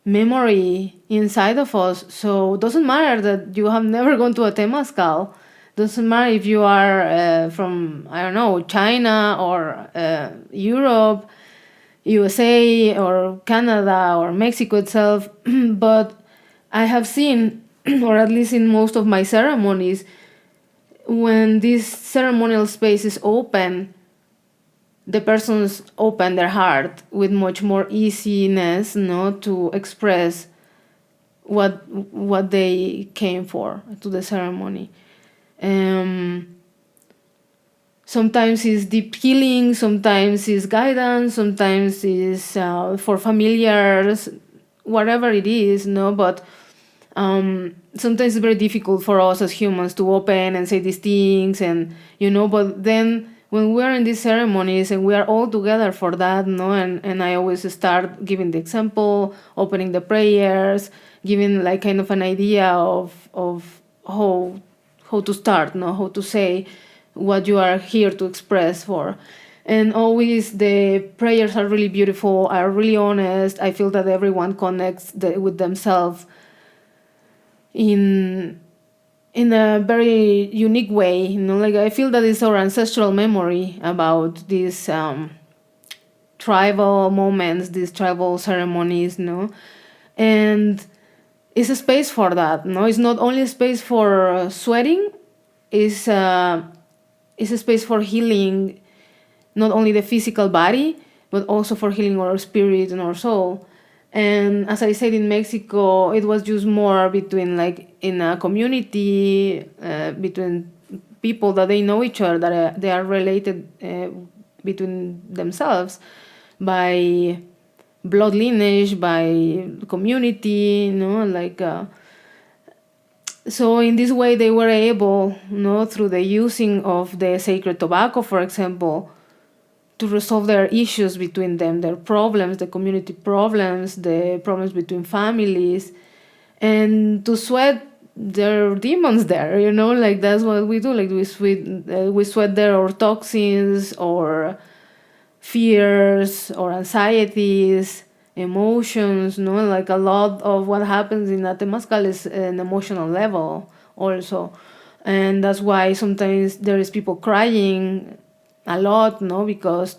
memory inside of us. So it doesn't matter that you have never gone to a Temazcal. Doesn't matter if you are from, I don't know, China or Europe, USA or Canada or Mexico itself. But I have seen, or at least in most of my ceremonies, when this ceremonial space is open, the persons open their heart with much more easiness, no, to express what they came for to the ceremony. Sometimes it's deep healing, sometimes it's guidance, sometimes it's for familiars, whatever it is, no. But sometimes it's very difficult for us as humans to open and say these things, and But then when we are in these ceremonies and we are all together for that, no, and I always start giving the example, opening the prayers, giving like kind of an idea of how to start, no, how to say what you are here to express for. And always the prayers are really beautiful, are really honest. I feel that everyone connects with themselves in a very unique way, like I feel that it's our ancestral memory about these tribal moments, these tribal ceremonies, and it's a space for that, it's not only a space for sweating, it's a space for healing, not only the physical body, but also for healing our spirit and our soul. And as I said, in Mexico, it was used more between, like, in a community, between people that they know each other, that they are related between themselves by blood lineage, by community, so in this way they were able, through the using of the sacred tobacco, for example, to resolve their issues between them, their problems, the community problems, the problems between families, and to sweat their demons there, like that's what we do. Like we sweat there our toxins or fears or anxieties, emotions, like a lot of what happens in a Temazcal is an emotional level also. And that's why sometimes there is people crying a lot, because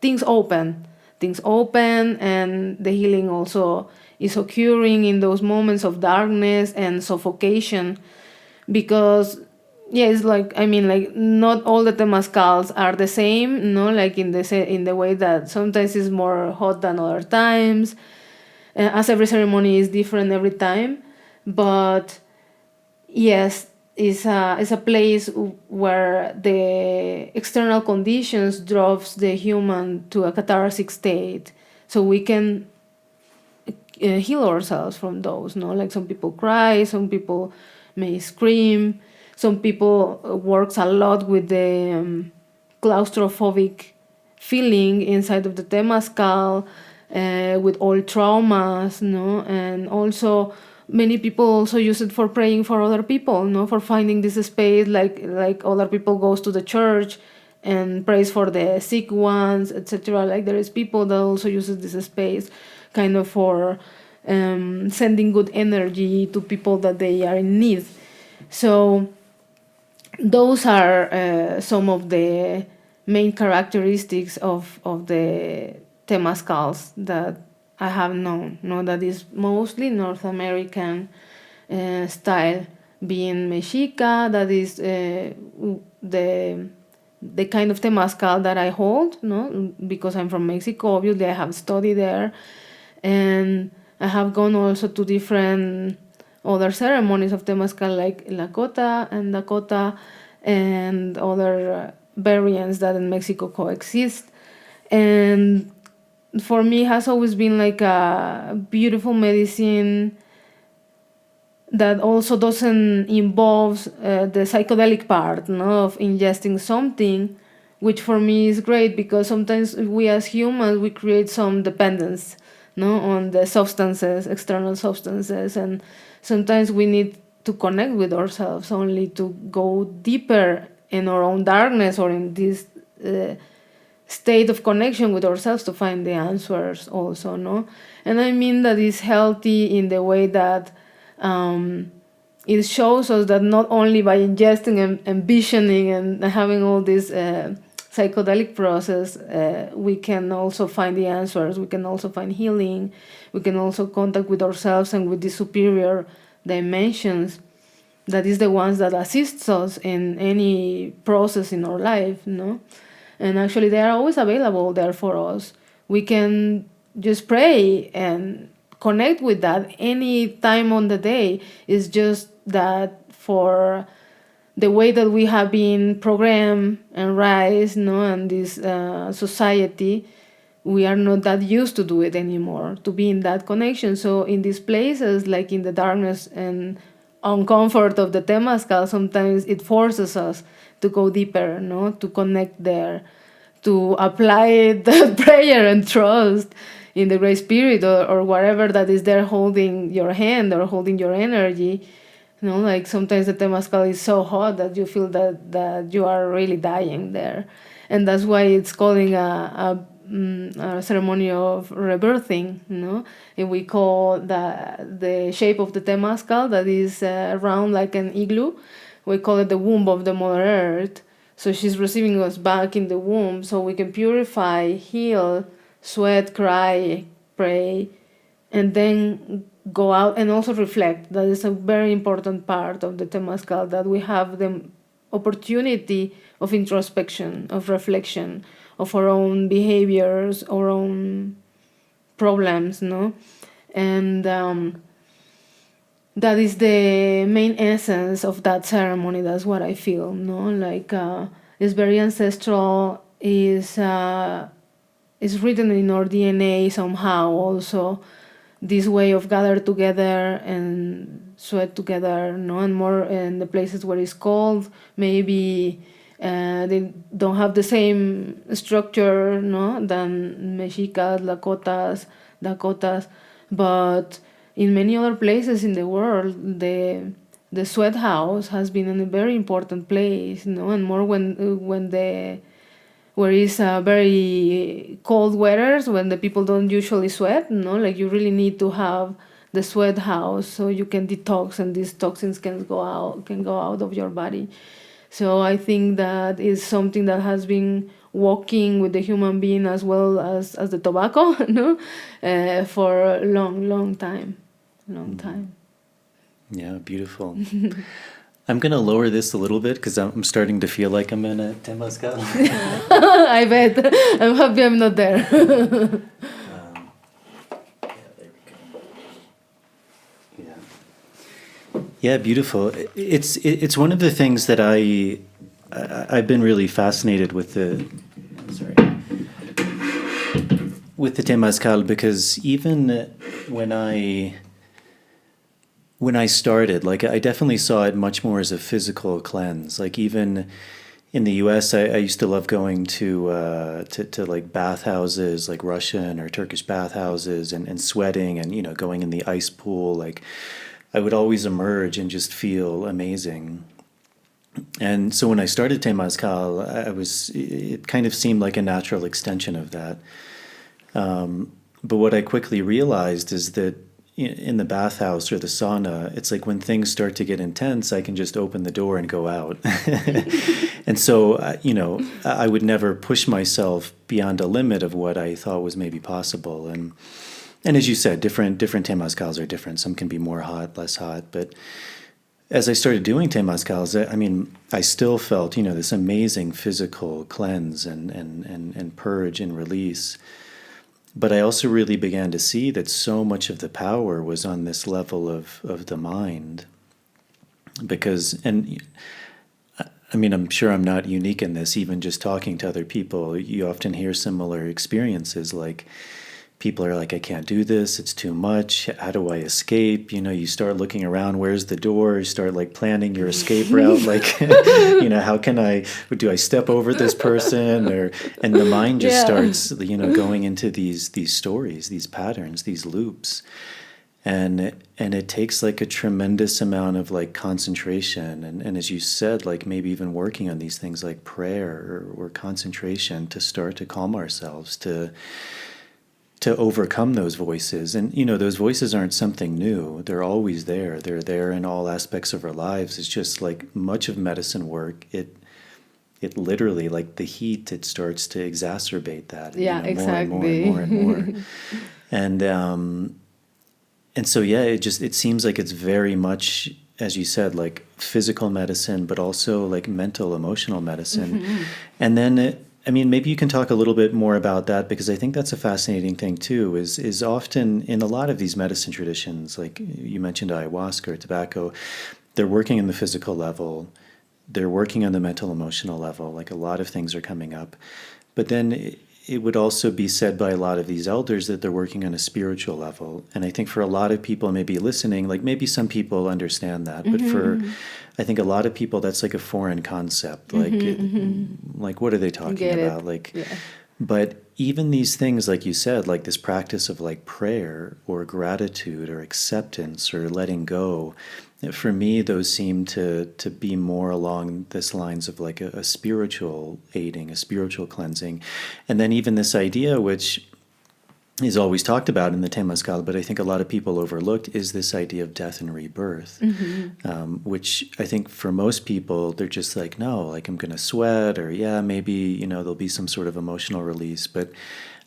things open things open, and the healing also is occurring in those moments of darkness and suffocation, because it's like, I mean, like, not all the temazcals are the same, no, like in the way that sometimes it's more hot than other times, as every ceremony is different every time. But yes, it's a place where the external conditions drops the human to a cathartic state, so we can heal ourselves from those, no, like some people cry, some people may scream, some people works a lot with the claustrophobic feeling inside of the temazcal, with all traumas, no, and also many people also use it for praying for other people, no, for finding this space, like other people goes to the church and prays for the sick ones, etc. Like there is people that also uses this space kind of for sending good energy to people that they are in need. So those are some of the main characteristics of the temazcals that I have known. No, that is mostly North American style, being Mexica. That is the kind of temazcal that I hold. No, because I'm from Mexico. Obviously, I have studied there, and I have gone also to different other ceremonies of temazcal, like Lakota and Dakota, and other variants that in Mexico coexist. And for me, it has always been like a beautiful medicine that also doesn't involve the psychedelic part, no, of ingesting something, which for me is great, because sometimes we as humans, we create some dependence, no, on the substances, external substances, and sometimes we need to connect with ourselves only to go deeper in our own darkness, or in this state of connection with ourselves, to find the answers also, no. And I mean that is healthy in the way that it shows us that not only by ingesting and envisioning and having all this psychedelic process, we can also find the answers, we can also find healing, we can also contact with ourselves and with the superior dimensions, that is the ones that assists us in any process in our life, no? And actually they are always available there for us. We can just pray and connect with that any time on the day. It's just that for the way that we have been programmed and raised, no, and this society, we are not that used to do it anymore, to be in that connection. So in these places, like in the darkness and uncomfort of the temazcal, sometimes it forces us to go deeper, no, to connect there, to apply the prayer and trust in the Great Spirit, or whatever that is there holding your hand or holding your energy. You know, like sometimes the temazcal is so hot that you feel that you are really dying there. And that's why it's calling a ceremony of rebirthing, you know. And we call the shape of the temazcal, that is round like an igloo, we call it the womb of the Mother Earth. So she's receiving us back in the womb, so we can purify, heal, sweat, cry, pray, and then go out and also reflect. That is a very important part of the temazcal, that we have the opportunity of introspection, of reflection, of our own behaviors, our own problems, no? And that is the main essence of that ceremony. That's what I feel, no? Like it's very ancestral, is written in our DNA somehow also, this way of gather together and sweat together, no? And more in the places where it's cold, maybe they don't have the same structure, no, than Mexicas, Lakotas, Dakotas, but in many other places in the world, the sweat house has been a very important place, no, and more where it's very cold weathers, when the people don't usually sweat, no, like you really need to have the sweat house so you can detox, and these toxins can go out of your body. So I think that is something that has been walking with the human being as well as the tobacco, no, for a long time. Yeah, beautiful. I'm going to lower this a little bit because I'm starting to feel like I'm in a Temazcal. I bet. I'm happy I'm not there. Yeah, there we go. Yeah. Yeah, beautiful. It's one of the things that I've been really fascinated with with the Temazcal, because even when I started, like, I definitely saw it much more as a physical cleanse. Like, even in the U.S., I used to love going to like bathhouses, like Russian or Turkish bathhouses, and sweating and, going in the ice pool. Like, I would always emerge and just feel amazing. And so when I started Temazcal, it kind of seemed like a natural extension of that. But what I quickly realized is that in the bathhouse or the sauna, it's like when things start to get intense, I can just open the door and go out. And so, I would never push myself beyond a limit of what I thought was maybe possible. And as you said, different temazcals are different. Some can be more hot, less hot. But as I started doing temazcals, I still felt, this amazing physical cleanse and purge and release. But I also really began to see that so much of the power was on this level of the mind. I'm sure I'm not unique in this, even just talking to other people. You often hear similar experiences, like people are like, I can't do this, it's too much, how do I escape? You start looking around, where's the door? You start like planning your escape route, like, how do I step over this person? And the mind just starts, going into these stories, these patterns, these loops. And it takes like a tremendous amount of like concentration. And as you said, like maybe even working on these things like prayer or concentration to start to calm ourselves, to overcome those voices. And, those voices aren't something new. They're always there. They're there in all aspects of our lives. It's just like much of medicine work, it literally, like the heat, it starts to exacerbate that. Yeah, exactly. More and more. And so, yeah, it seems like it's very much, as you said, like physical medicine, but also like mental, emotional medicine. Mm-hmm. And then maybe you can talk a little bit more about that, because I think that's a fascinating thing too, is often in a lot of these medicine traditions, like you mentioned ayahuasca or tobacco, they're working on the physical level, they're working on the mental, emotional level, like a lot of things are coming up. But then it would also be said by a lot of these elders that they're working on a spiritual level. And I think for a lot of people maybe listening, like maybe some people understand that, but I think a lot of people, that's like a foreign concept. Like, like what are they talking about? Like, yeah. But even these things, like you said, like this practice of like prayer or gratitude or acceptance or letting go, for me, those seem to be more along this lines of like a spiritual aiding, a spiritual cleansing. And then even this idea, which is always talked about in the Temazcal, but I think a lot of people overlooked, is this idea of death and rebirth, which I think for most people, they're just like, no, like I'm going to sweat, or yeah, maybe, there'll be some sort of emotional release. But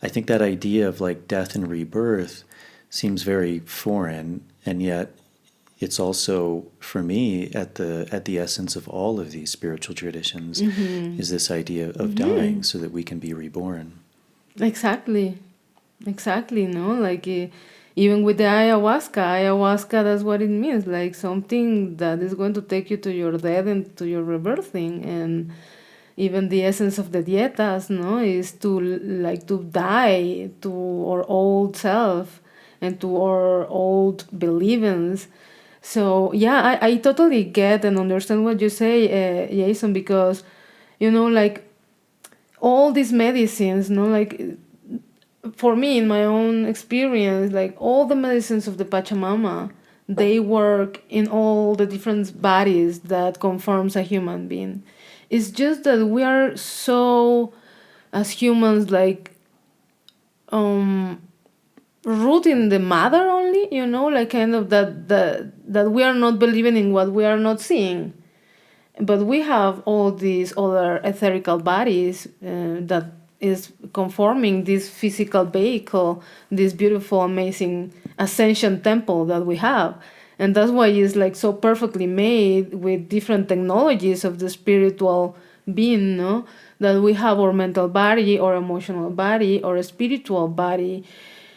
I think that idea of like death and rebirth seems very foreign, and yet it's also, for me, at the essence of all of these spiritual traditions, is this idea of dying so that we can be reborn. Exactly, no? Like even with the ayahuasca, that's what it means, like something that is going to take you to your death and to your rebirthing. And even the essence of the dietas, no, is to die to our old self and to our old beliefs. So yeah, I totally get and understand what you say, Jason, because like all these medicines, like for me, in my own experience, like all the medicines of the Pachamama, they work in all the different bodies that conforms a human being. It's just that we are so, as humans, like root in the mother only, like kind of that we are not believing in what we are not seeing. But we have all these other etherical bodies that is conforming this physical vehicle, this beautiful, amazing ascension temple that we have. And that's why it's like so perfectly made with different technologies of the spiritual being, no? That we have our mental body, or emotional body, or a spiritual body.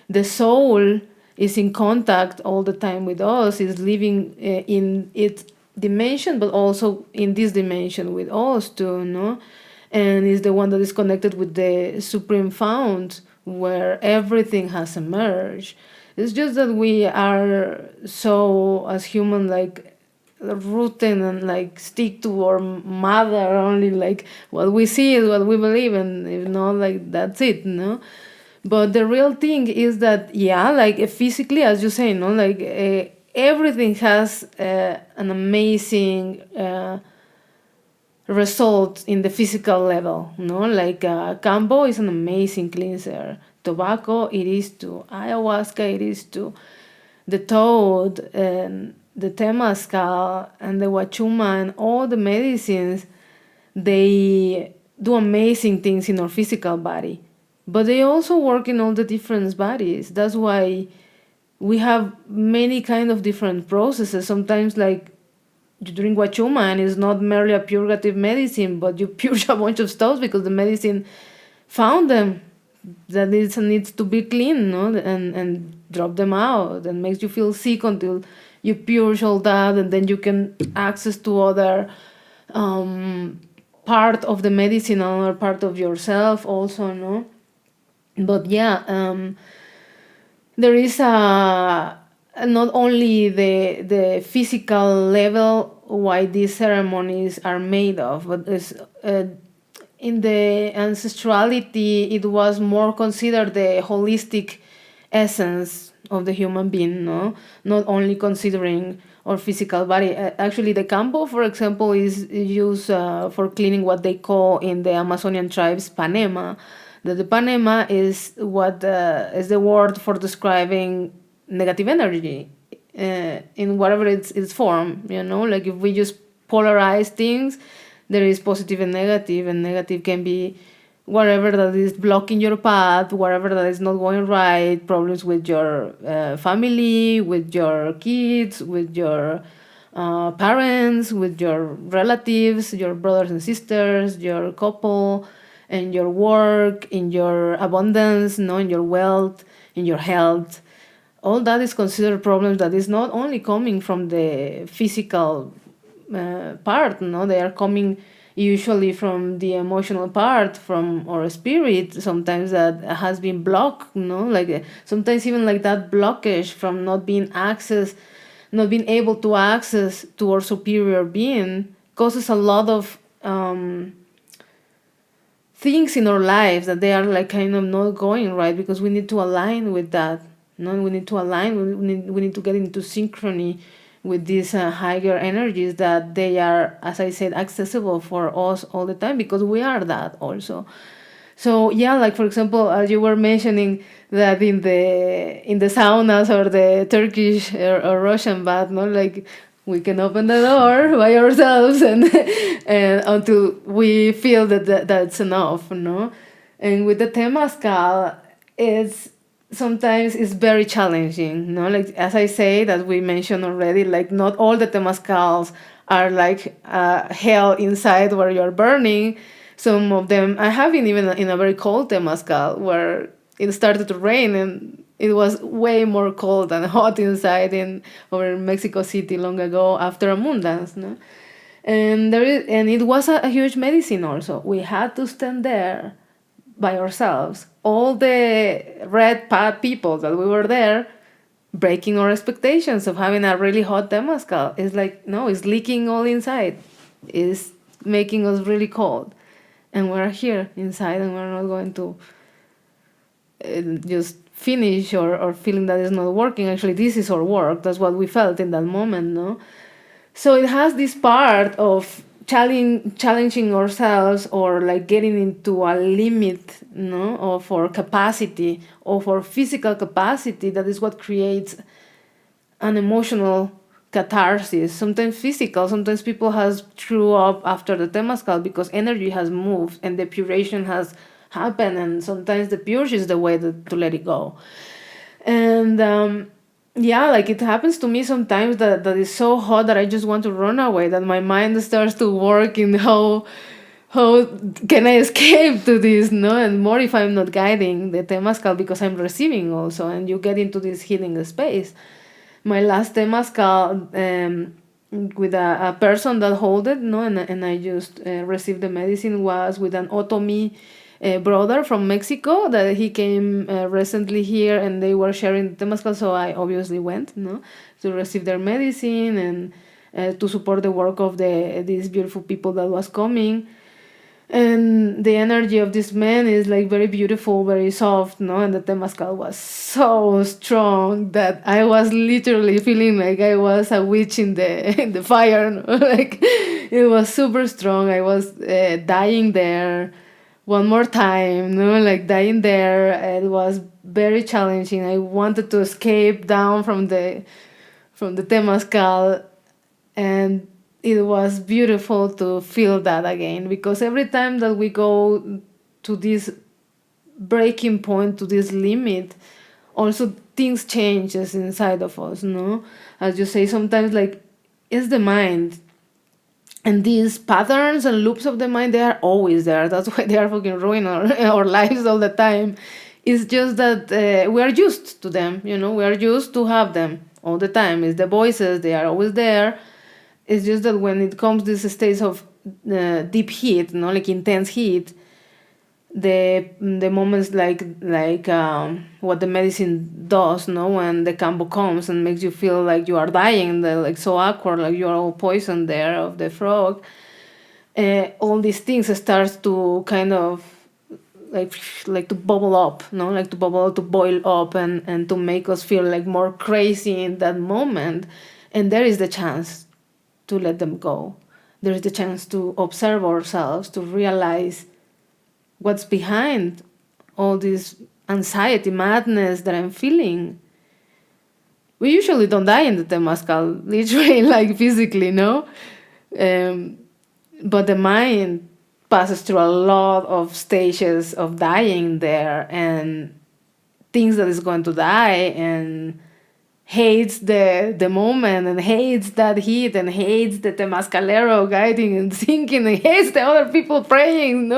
The soul is in contact all the time with us, is living in its dimension, but also in this dimension with us too, no? And is the one that is connected with the supreme fount, where everything has emerged. It's just that we are so, as human, like rooted and like stick to our mother only, like what we see is what we believe, and if not, like that's it, no? But the real thing is that, yeah, like physically, as you say, no, like everything has an amazing result in the physical level, no? Like Kambo is an amazing cleanser. Tobacco, it is too. Ayahuasca, it is too. The toad and the Temazcal and the Wachuma and all the medicines, they do amazing things in our physical body. But they also work in all the different bodies. That's why we have many kind of different processes. Sometimes, like, you drink Wachuma and it's not merely a purgative medicine, but you purge a bunch of stuff because the medicine found them that it needs to be clean, no? And drop them out, and makes you feel sick until you purge all that, and then you can access to other part of the medicine, another part of yourself also, no? But yeah, there is a not only the physical level why these ceremonies are made of, but it's in the ancestrality, it was more considered the holistic essence of the human being, no? Not only considering our physical body. Actually, the Kambo, for example, is used for cleaning what they call in the Amazonian tribes panema. That the panema is what is the word for describing negative energy in whatever its form, you know? Like if we just polarize things, there is positive and negative can be whatever that is blocking your path, whatever that is not going right, problems with your family, with your kids, with your parents, with your relatives, your brothers and sisters, your couple, and your work, in your abundance, no, in your wealth, in your health. All that is considered problems that is not only coming from the physical part, no, they are coming usually from the emotional part, from our spirit, sometimes that has been blocked, no, like sometimes even like that blockage from not being able to access to our superior being causes a lot of things in our lives that they are like kind of not going right, because we need to align with that, no, we need to align, we need to get into synchrony with these higher energies, that they are, as I said, accessible for us all the time, because we are that also. So yeah, like for example, as you were mentioning that in the saunas or the Turkish or Russian bath, no, like we can open the door by ourselves and until we feel that that's enough, no. And with the Temazcal, sometimes it's very challenging, no? Like as I say, that we mentioned already, like not all the Temazcals are like hell inside where you're burning. Some of them, I have been even in a very cold Temazcal where it started to rain and it was way more cold and hot inside over in Mexico City long ago after a moon dance, no? And it was a huge medicine also. We had to stand there by ourselves, all the red pad people that we were there, breaking our expectations of having a really hot Temazcal. It's like, no, it's leaking all inside. It's making us really cold. And we're here inside and we're not going to just finish or feeling that it's not working. Actually, this is our work. That's what we felt in that moment, no? So it has this part of challenging ourselves, or like getting into a limit, no, of our capacity, of our physical capacity. That is what creates an emotional catharsis, sometimes physical. Sometimes people has threw up after the Temazcal because energy has moved and depuration has happened, and sometimes the purge is the way to let it go. And yeah, like it happens to me sometimes that it's so hot that I just want to run away, that my mind starts to work in how can I escape to this, no? And more if I'm not guiding the Temazcal, because I'm receiving also, and you get into this healing space. My last Temazcal with a person that hold it, no, and I just received the medicine, was with an Otomi brother from Mexico that he came recently here, and they were sharing the Temazcal, so I obviously went, no, to receive their medicine and to support the work of these beautiful people that was coming. And the energy of this man is like very beautiful, very soft, no? And the Temazcal was so strong that I was literally feeling like I was a witch in the fire, no? Like it was super strong. I was dying there one more time, no? Like dying there. It was very challenging. I wanted to escape down from the Temazcal, and it was beautiful to feel that again, because every time that we go to this breaking point, to this limit, also things changes inside of us, no? As you say, sometimes like it's the mind, and these patterns and loops of the mind, they are always there. That's why they are fucking ruining our lives all the time. It's just that we are used to them, we are used to have them all the time. It's the voices, they are always there. It's just that when it comes to these states of deep heat, like intense heat, the moments like what the medicine does, when the Kambo comes and makes you feel like you are dying, like so awkward, like you are all poisoned there of the frog, all these things starts to kind of like to bubble up, like to bubble, to boil up, and to make us feel like more crazy in that moment. And there is the chance to let them go. There is the chance to observe ourselves, to realize what's behind all this anxiety, madness that I'm feeling. We usually don't die in the Temazcal, literally, like physically, no? But the mind passes through a lot of stages of dying there, and thinks that it's going to die, and hates the moment, and hates that heat, and hates the Temazcalero guiding and thinking, and hates the other people praying,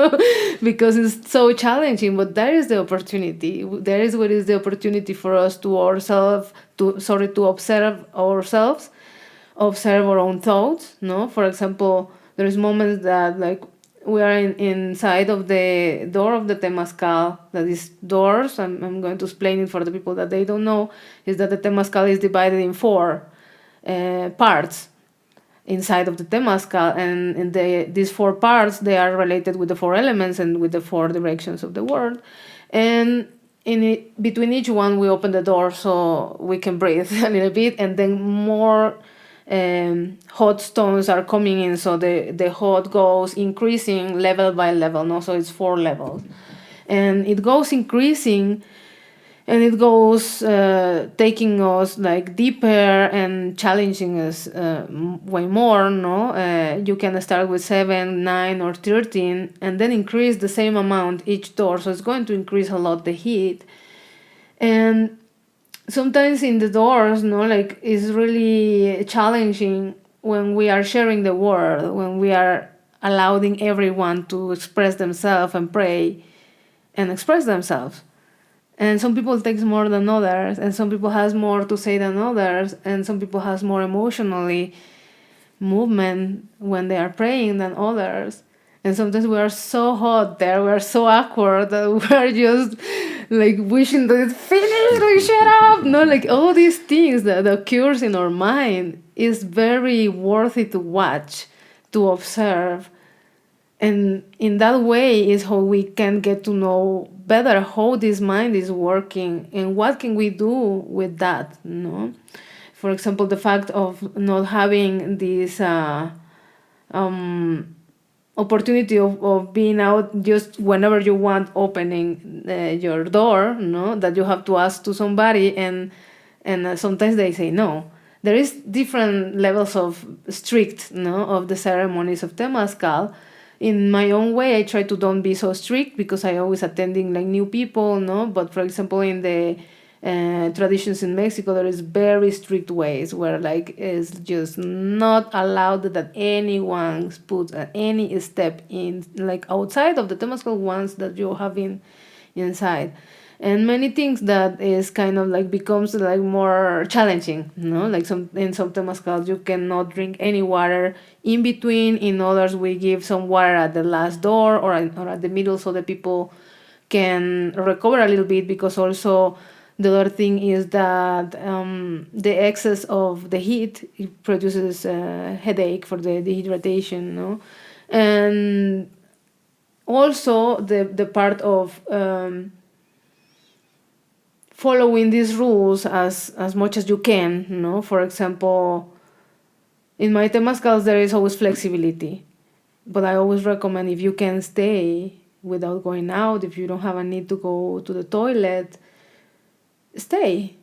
because it's so challenging. But there is the opportunity. There is what is the opportunity for us to observe ourselves, observe our own thoughts. For example, there's moments that like we are inside of the door of the Temazcal. That is doors. I'm going to explain it for the people that they don't know. Is that the Temazcal is divided in 4 parts inside of the Temazcal, and these 4 parts, they are related with the 4 elements and with the 4 directions of the world. And between each one, we open the door so we can breathe a little bit, and then more hot stones are coming in, so the hot goes increasing level by level, so it's 4 levels, and it goes increasing, and it goes taking us like deeper and challenging us way more. You can start with 7, 9, or 13, and then increase the same amount each door, so it's going to increase a lot the heat. And sometimes in the doors, like it's really challenging when we are sharing the word, when we are allowing everyone to express themselves and pray and express themselves. And some people takes more than others, and some people has more to say than others, and some people has more emotionally movement when they are praying than others. And sometimes we are so hot there, we are so awkward that we are just like wishing that it's finished, like shut up. Like all these things that occurs in our mind is very worthy to watch, to observe. And in that way is how we can get to know better how this mind is working and what can we do with that. For example, the fact of not having this opportunity of being out just whenever you want, opening your door, that you have to ask to somebody, and sometimes they say no. there is different levels of strict, of the ceremonies of Temazcal. In my own way, I try to don't be so strict because I always attending like new people, But for example, in the traditions in Mexico, there is very strict ways where like it's just not allowed that anyone puts any step in like outside of the Temazcal ones that you have inside. And many things that is kind of like becomes like more challenging, like in some Temazcals you cannot drink any water in between. In others we give some water at the last door or at the middle so that people can recover a little bit, because also the other thing is that the excess of the heat, it produces a headache for the dehydration, and also the part of following these rules as much as you can, For example, in my Temazcals there is always flexibility, but I always recommend, if you can stay without going out, if you don't have a need to go to the toilet, stay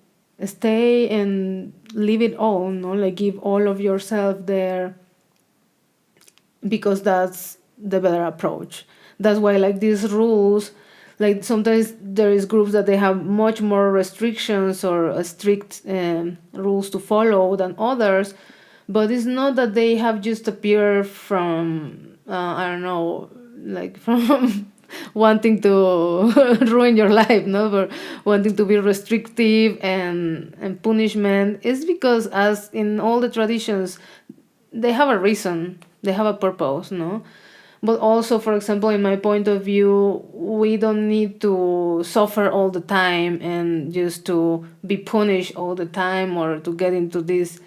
and leave it all, like give all of yourself there, because that's the better approach. That's why like these rules, like sometimes there is groups that they have much more restrictions or strict rules to follow than others, but it's not that they have just appeared from I don't know, like from wanting to ruin your life, but wanting to be restrictive and punishment. Is because, as in all the traditions, they have a reason, they have a purpose, But also, for example, in my point of view, we don't need to suffer all the time and just to be punished all the time or to get into this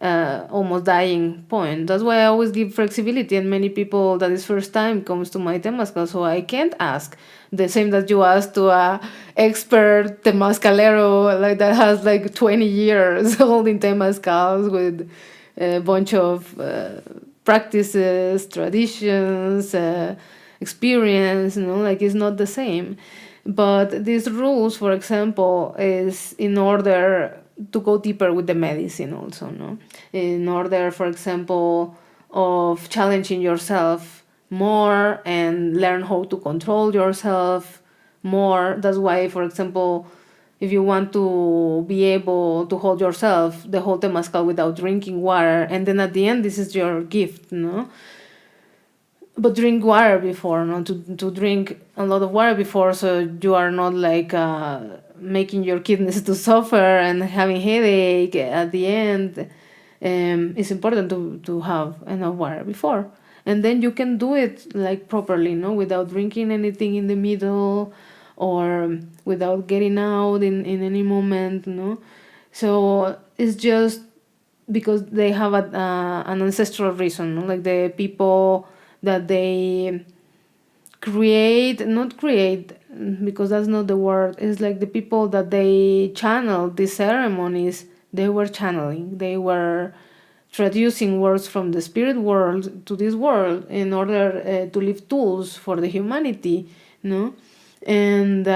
almost dying point. That's why I always give flexibility, and many people that is first time comes to my Temazcal, so I can't ask the same that you ask to a expert Temazcalero like that has like 20 years holding Temazcals with a bunch of practices, traditions, experience, like it's not the same. But these rules, for example, is in order to go deeper with the medicine also, in order, for example, of challenging yourself more and learn how to control yourself more. That's why, for example, if you want to be able to hold yourself the whole Temazcal without drinking water, and then at the end, this is your gift, But drink water before, to drink a lot of water before, so you are not like making your kidneys to suffer and having headache at the end. It's important to have enough water before, and then you can do it like properly, without drinking anything in the middle or without getting out in any moment, So it's just because they have an ancestral reason, like the people that they not create, because that's not the word, it's like the people that they channel these ceremonies, they were channeling, they were traducing words from the spirit world to this world in order to leave tools for the humanity, and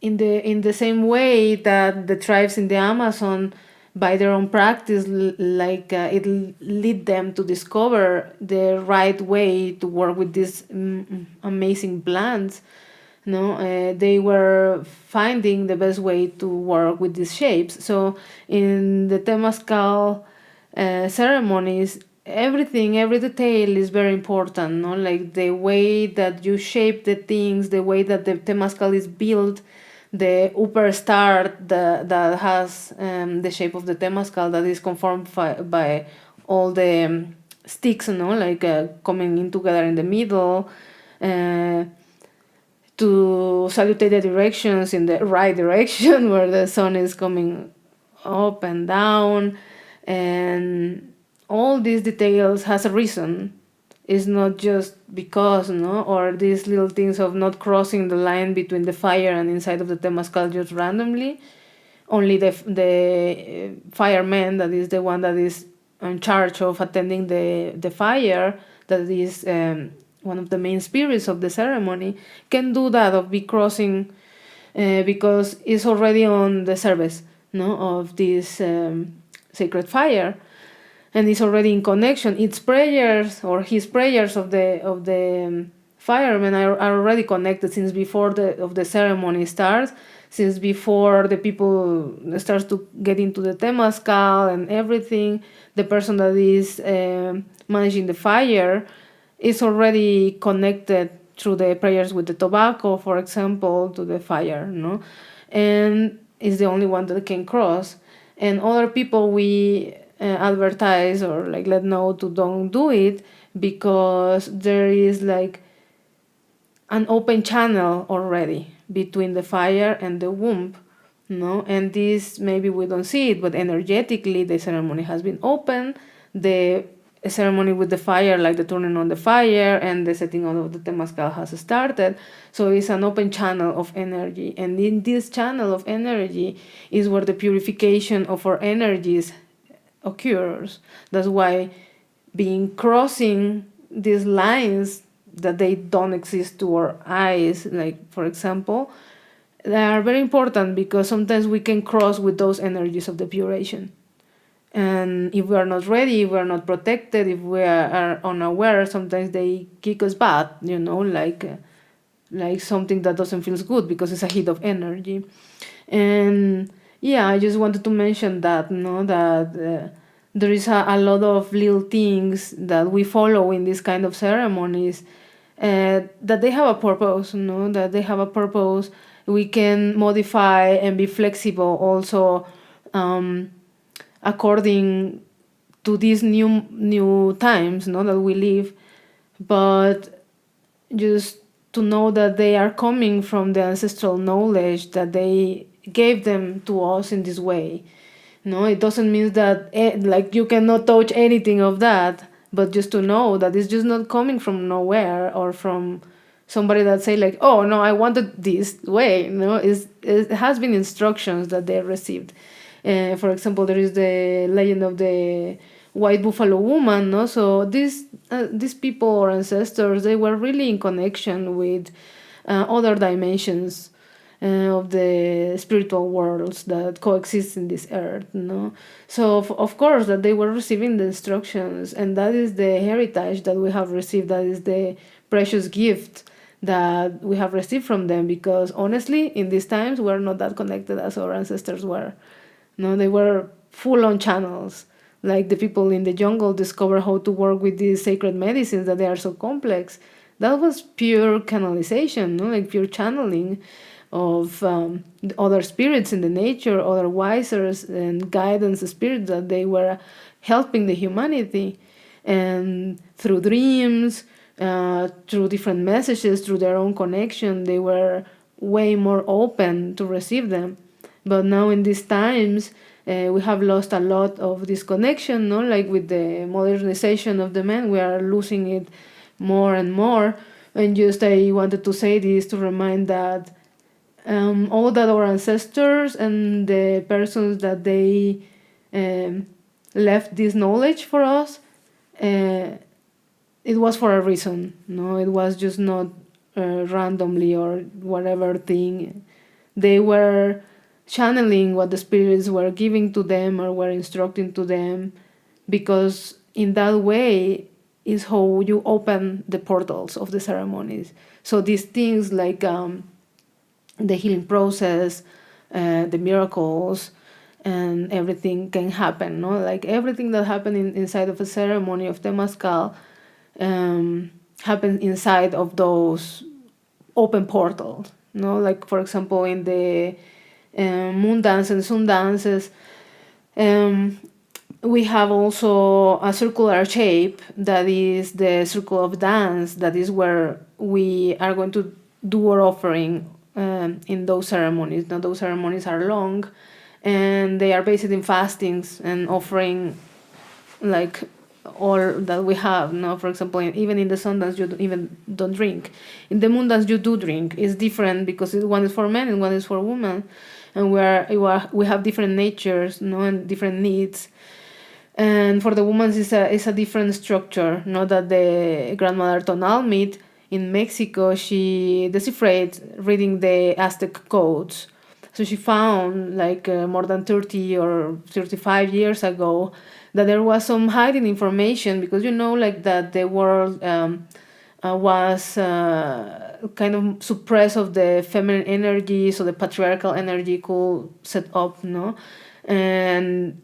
in the same way that the tribes in the Amazon, by their own practice, it lead them to discover the right way to work with these amazing plants. They were finding the best way to work with these shapes. So in the Temazcal ceremonies, every detail is very important. Like the way that you shape the things, the way that the Temazcal is built, the upper star that has the shape of the Temazcal, that is conformed by all the sticks, coming in together in the middle, to salutate the directions in the right direction where the sun is coming up and down, and all these details has a reason. It's not just because, or these little things of not crossing the line between the fire and inside of the Temazcal just randomly. Only the fireman, that is the one that is in charge of attending the fire, that is one of the main spirits of the ceremony, can do that, of be crossing, because it's already on the service, of this sacred fire, and is already in connection. Its prayers or his prayers of the firemen are already connected since before the ceremony starts, since before the people starts to get into the Temazcal and everything. The person that is managing the fire is already connected through the prayers with the tobacco, for example, to the fire, no? And is the only one that can cross. And other people we advertise or like let know to don't do it, because there is like an open channel already between the fire and the womb, no? And this, maybe we don't see it, but energetically the ceremony has been open. The ceremony with the fire, like the turning on the fire and the setting on of the Temazcal, has started. So it's an open channel of energy, and in this channel of energy is where the purification of our energies occurs. That's why being crossing these lines that they don't exist to our eyes, like for example, they are very important, because sometimes we can cross with those energies of depuration. And if we are not ready, if we are not protected, if we are unaware, sometimes they kick us back, like something that doesn't feel good, because it's a hit of energy. And yeah, I just wanted to mention that, that there is a lot of little things that we follow in this kind of ceremonies, that they have a purpose, that they have a purpose. We can modify and be flexible also, according to these new times, that we live, but just to know that they are coming from the ancestral knowledge that they gave them to us in this way. It doesn't mean that like you cannot touch anything of that, but just to know that it's just not coming from nowhere or from somebody that say like, oh no, I wanted this way. It has been instructions that they received. For example, there is the legend of the white buffalo woman, no? So these people or ancestors, they were really in connection with other dimensions of the spiritual worlds that coexist in this earth, no? So of course that they were receiving the instructions, and that is the heritage that we have received. That is the precious gift that we have received from them, because honestly, in these times, we're not that connected as our ancestors were. No, they were full-on channels. Like the people in the jungle discover how to work with these sacred medicines that they are so complex. That was pure canalization, like pure channeling of other spirits in the nature, other wisers and guidance spirits that they were helping the humanity. And through dreams, through different messages, through their own connection, they were way more open to receive them. But now in these times, we have lost a lot of this connection, like with the modernization of the man, we are losing it more and more. And just I wanted to say this to remind that all that our ancestors and the persons that they left this knowledge for us, it was for a reason. It was just not randomly or whatever thing. They were channeling what the spirits were giving to them or were instructing to them, because in that way is how you open the portals of the ceremonies. So these things like the healing process, the miracles, and everything can happen. Like everything that happened inside of a ceremony of Temazcal happens inside of those open portals. Like for example in the moon dance and sun dances, we have also a circular shape that is the circle of dance. That is where we are going to do our offering in those ceremonies. Now those ceremonies are long, and they are based in fastings and offering like all that we have. For example, even in the sun dance you don't drink. In the moon dance you do drink. It's different because one is for men and one is for women, and we have different natures, and different needs. And for the women, it's a different structure. That the grandmother Tonal in Mexico, she deciphered reading the Aztec codes. So she found, like more than 30 or 35 years ago, that there was some hidden information, because like that the world was kind of suppressed of the feminine energy, so the patriarchal energy could set up, no? And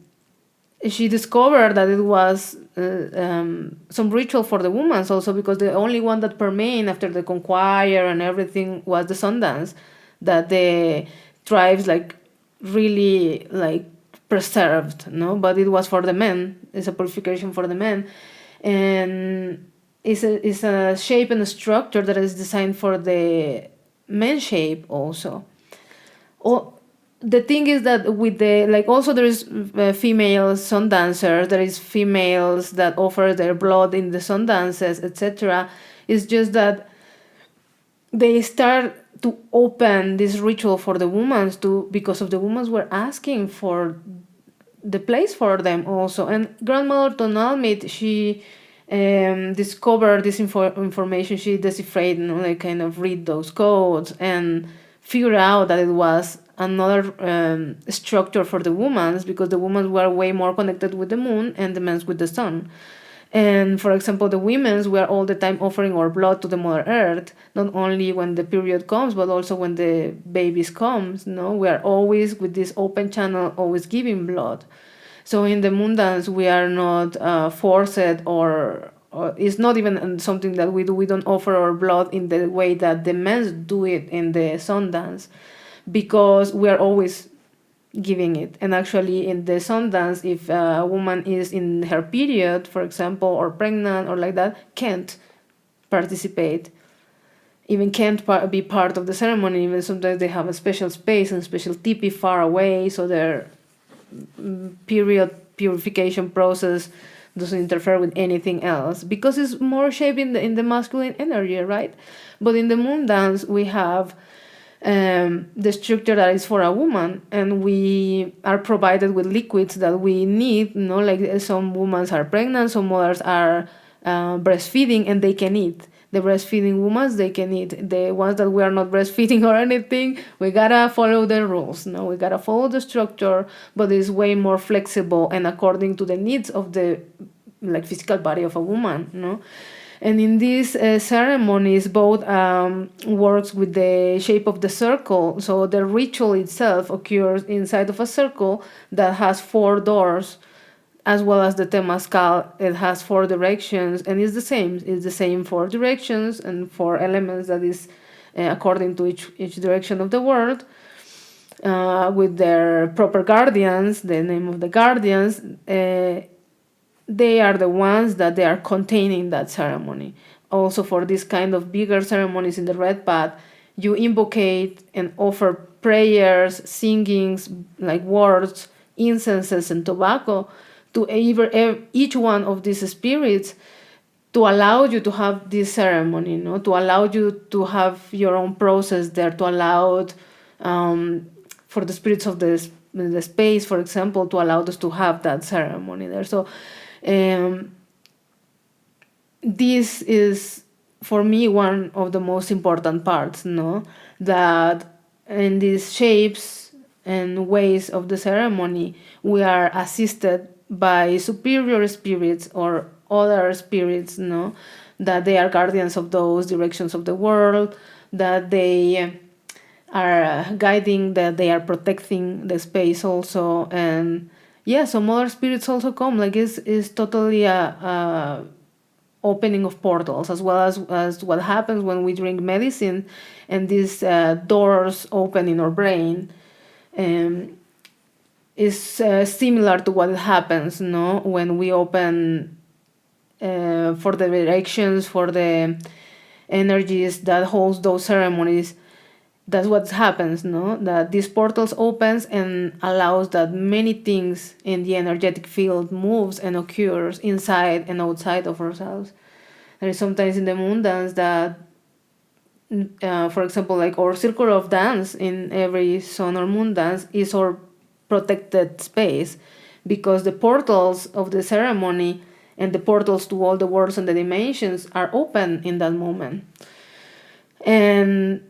she discovered that it was some ritual for the women also, because the only one that remained after the conquire and everything was the sun dance, that the tribes like really like preserved, no? But it was for the men. It's a purification for the men, and it's a shape and a structure that is designed for the men shape also. The thing is that with the, like, also there is female sun dancers, there is females that offer their blood in the sun dances, etc. It's just that they start to open this ritual for the women to, because of the women were asking for the place for them also. And grandmother Tonalmit, she discovered this information. She deciphered, like kind of read those codes and figure out that it was another structure for the women, because the women were way more connected with the moon and the men with the sun. And for example, the women's were all the time offering our blood to the Mother Earth, not only when the period comes, but also when the babies comes. No, we are always with this open channel, always giving blood. So in the moon dance, we are not forced, or it's not even something that we do. We don't offer our blood in the way that the men do it in the sun dance, because we are always giving it. And actually in the sun dance, if a woman is in her period, for example, or pregnant or like that, can't participate, even can't be part of the ceremony. Even sometimes they have a special space and special tipi far away, so their period purification process doesn't interfere with anything else, because it's more shaped in the masculine energy, right? But in the moon dance, we have the structure that is for a woman, and we are provided with liquids that we need. Like some women are pregnant, some mothers are breastfeeding, and they can eat. The breastfeeding women, they can eat. The ones that we are not breastfeeding or anything, we gotta follow the rules. We gotta follow the structure, but it's way more flexible and according to the needs of the physical body of a woman. And in these ceremonies, both works with the shape of the circle. So the ritual itself occurs inside of a circle that has 4 doors, as well as the Temazcal. It has 4 directions, and it's the same. It's the same 4 directions and 4 elements that is according to each direction of the world, with their proper guardians, the name of the guardians. They are the ones that they are containing that ceremony. Also, for this kind of bigger ceremonies in the red path, you invocate and offer prayers, singings, like words, incenses, and tobacco to each one of these spirits, to allow you to have this ceremony, to allow you to have your own process there, to allow for the spirits of the space, for example, to allow us to have that ceremony there. So this is, for me, one of the most important parts, that in these shapes and ways of the ceremony, we are assisted by superior spirits or other spirits, that they are guardians of those directions of the world, that they are guiding, that they are protecting the space also. And some other spirits also come. Like it's totally a opening of portals, as well as what happens when we drink medicine and these doors open in our brain. Is similar to what happens, when we open for the directions, for the energies that holds those ceremonies. That's what happens, that these portals opens and allows that many things in the energetic field moves and occurs inside and outside of ourselves. There is sometimes in the moon dance that, for example, like our circle of dance in every sun or moon dance is our protected space, because the portals of the ceremony and the portals to all the worlds and the dimensions are open in that moment. And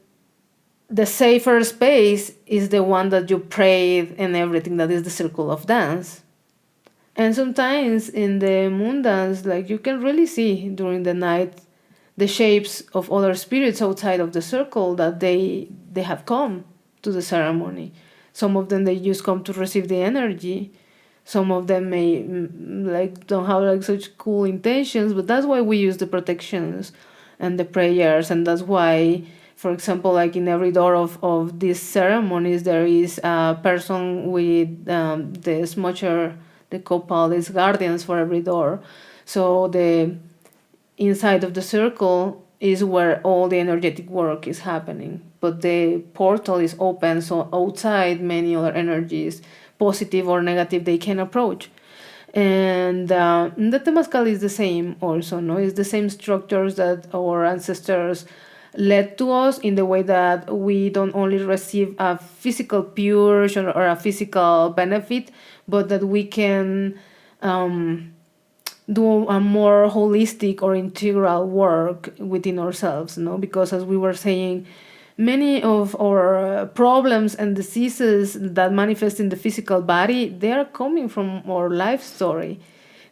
the safer space is the one that you prayed and everything, that is the circle of dance. And sometimes in the moon dance, like you can really see during the night the shapes of other spirits outside of the circle, that they have come to the ceremony. Some of them, they just come to receive the energy. Some of them may like don't have like such cool intentions, but that's why we use the protections and the prayers. And that's why, for example, like in every door of these ceremonies, there is a person with the smudger, the copal is guardians for every door. So the inside of the circle is where all the energetic work is happening, but the portal is open, so outside many other energies, positive or negative, they can approach. And the Temazcal is the same also, no? It's the same structures that our ancestors led to us, in the way that we don't only receive a physical purge or a physical benefit, but that we can do a more holistic or integral work within ourselves, no? Because as we were saying, many of our problems and diseases that manifest in the physical body, they are coming from our life story.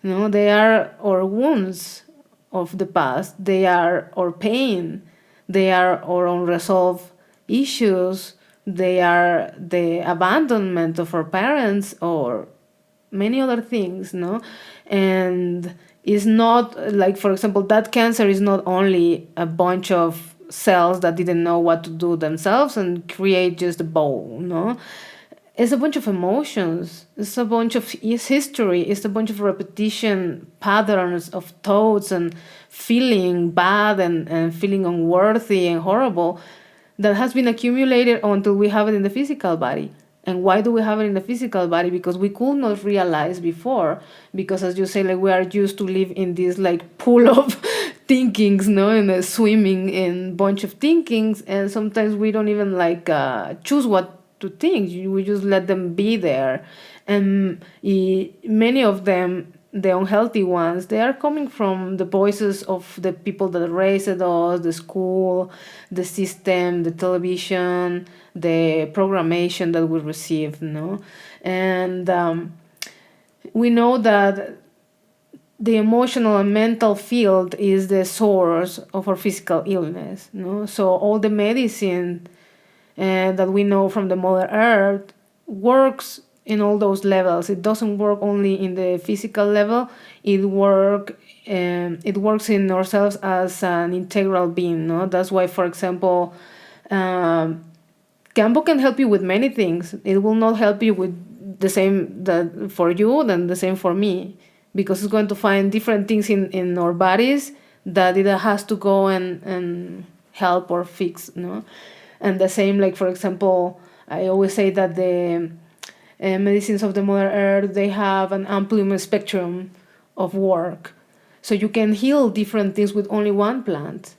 You know, they are our wounds of the past. They are our pain. They are our unresolved issues. They are the abandonment of our parents, or many other things, no? And it's not like, for example, that cancer is not only a bunch of cells that didn't know what to do themselves and create just a bowl, no? It's a bunch of emotions. It's a bunch of history. It's a bunch of repetition patterns of thoughts and feeling bad and feeling unworthy and horrible that has been accumulated until we have it in the physical body. And why do we have it in the physical body? Because we could not realize before. Because as you say, like, we are used to live in this like pool of thinkings, no, and swimming in bunch of thinkings, and sometimes we don't even like choose what to think. We just let them be there, and many of them, the unhealthy ones, they are coming from the voices of the people that raised us, the school, the system, the television, the programmation that we receive, no? And we know that the emotional and mental field is the source of our physical illness, no? So all the medicine that we know from the Mother Earth works in all those levels. It doesn't work only in the physical level. It works in ourselves as an integral being, no? That's why, for example, Kambo can help you with many things. It will not help you with the same that for you than the same for me, because it's going to find different things in our bodies that it has to go and help or fix, no? And the same, like, for example, I always say that the medicines of the Mother Earth, they have an amplitude spectrum of work. So you can heal different things with only one plant.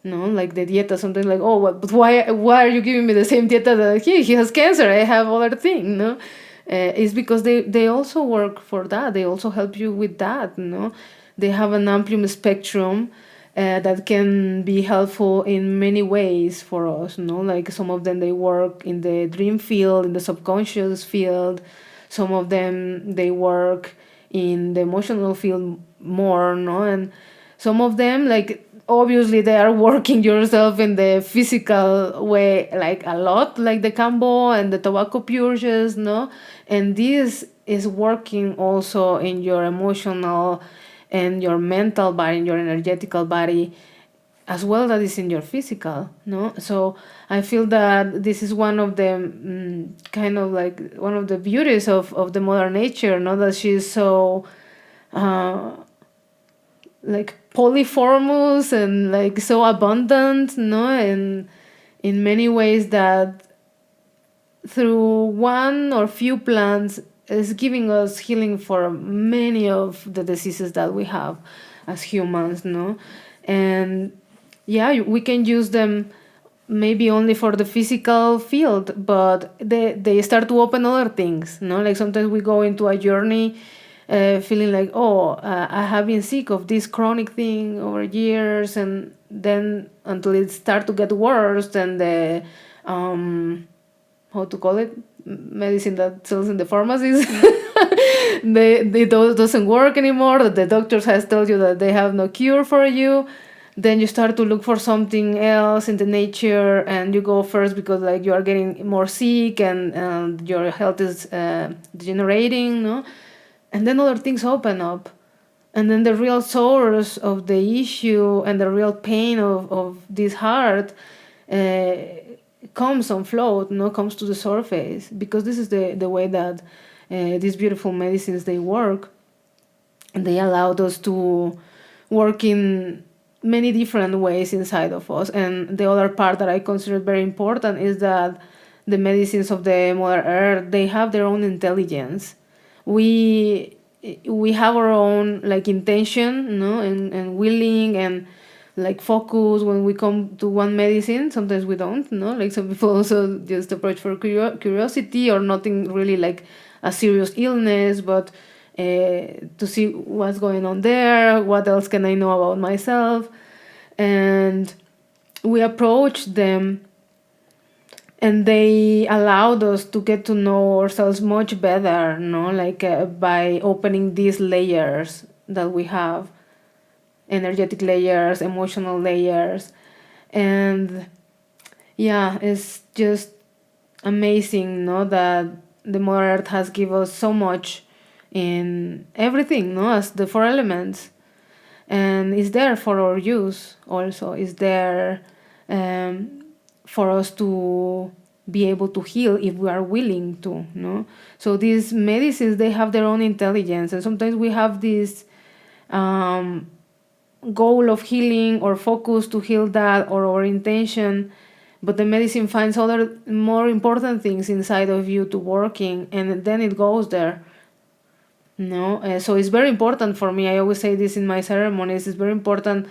No, like the dieta, something like, oh, but why are you giving me the same dieta that he has cancer, I have other thing, no? It's because they also work for that. They also help you with that, no? They have an amplitude spectrum that can be helpful in many ways for us, no? Like some of them, they work in the dream field, in the subconscious field. Some of them, they work in the emotional field more, no? And some of them, like, obviously they are working yourself in the physical way, like a lot, like the Kambo and the tobacco purges, no? And this is working also in your emotional and your mental body, in your energetical body, as well that is in your physical, no? So I feel that this is one of the kind of like one of the beauties of the Mother Nature, no? That she's so like polyformous and like so abundant, no? And in many ways that through one or few plants is giving us healing for many of the diseases that we have as humans, no? And yeah, we can use them maybe only for the physical field, but they start to open other things, no? Like sometimes we go into a journey feeling like, I have been sick of this chronic thing over years, and then until it start to get worse, and the how to call it, medicine that sells in the pharmacies. Doesn't work anymore, that the doctors has told you that they have no cure for you. Then you start to look for something else in the nature, and you go first because like you are getting more sick, and your health is degenerating, no? And then other things open up, and then the real source of the issue and the real pain of this heart comes on float, no, comes to the surface, because this is the way that these beautiful medicines, they work. And they allowed us to work in many different ways inside of us. And the other part that I consider very important is that the medicines of the Mother Earth, they have their own intelligence. We have our own like intention, no, and willing and like focus when we come to one medicine. Sometimes we don't, no, like some people also just approach for curiosity or nothing really like a serious illness, but to see what's going on there, what else can I know about myself. And we approached them, and they allowed us to get to know ourselves much better, no, like by opening these layers that we have, energetic layers, emotional layers. And yeah, it's just amazing, no, that the Mother Earth has given us so much in everything, no, as the four elements, and is there for our use. Also is there for us to be able to heal if we are willing to, no. So these medicines, they have their own intelligence, and sometimes we have this goal of healing or focus to heal that, or our intention, but the medicine finds other more important things inside of you to working, and then it goes there. No, so it's very important for me. I always say this in my ceremonies. It's very important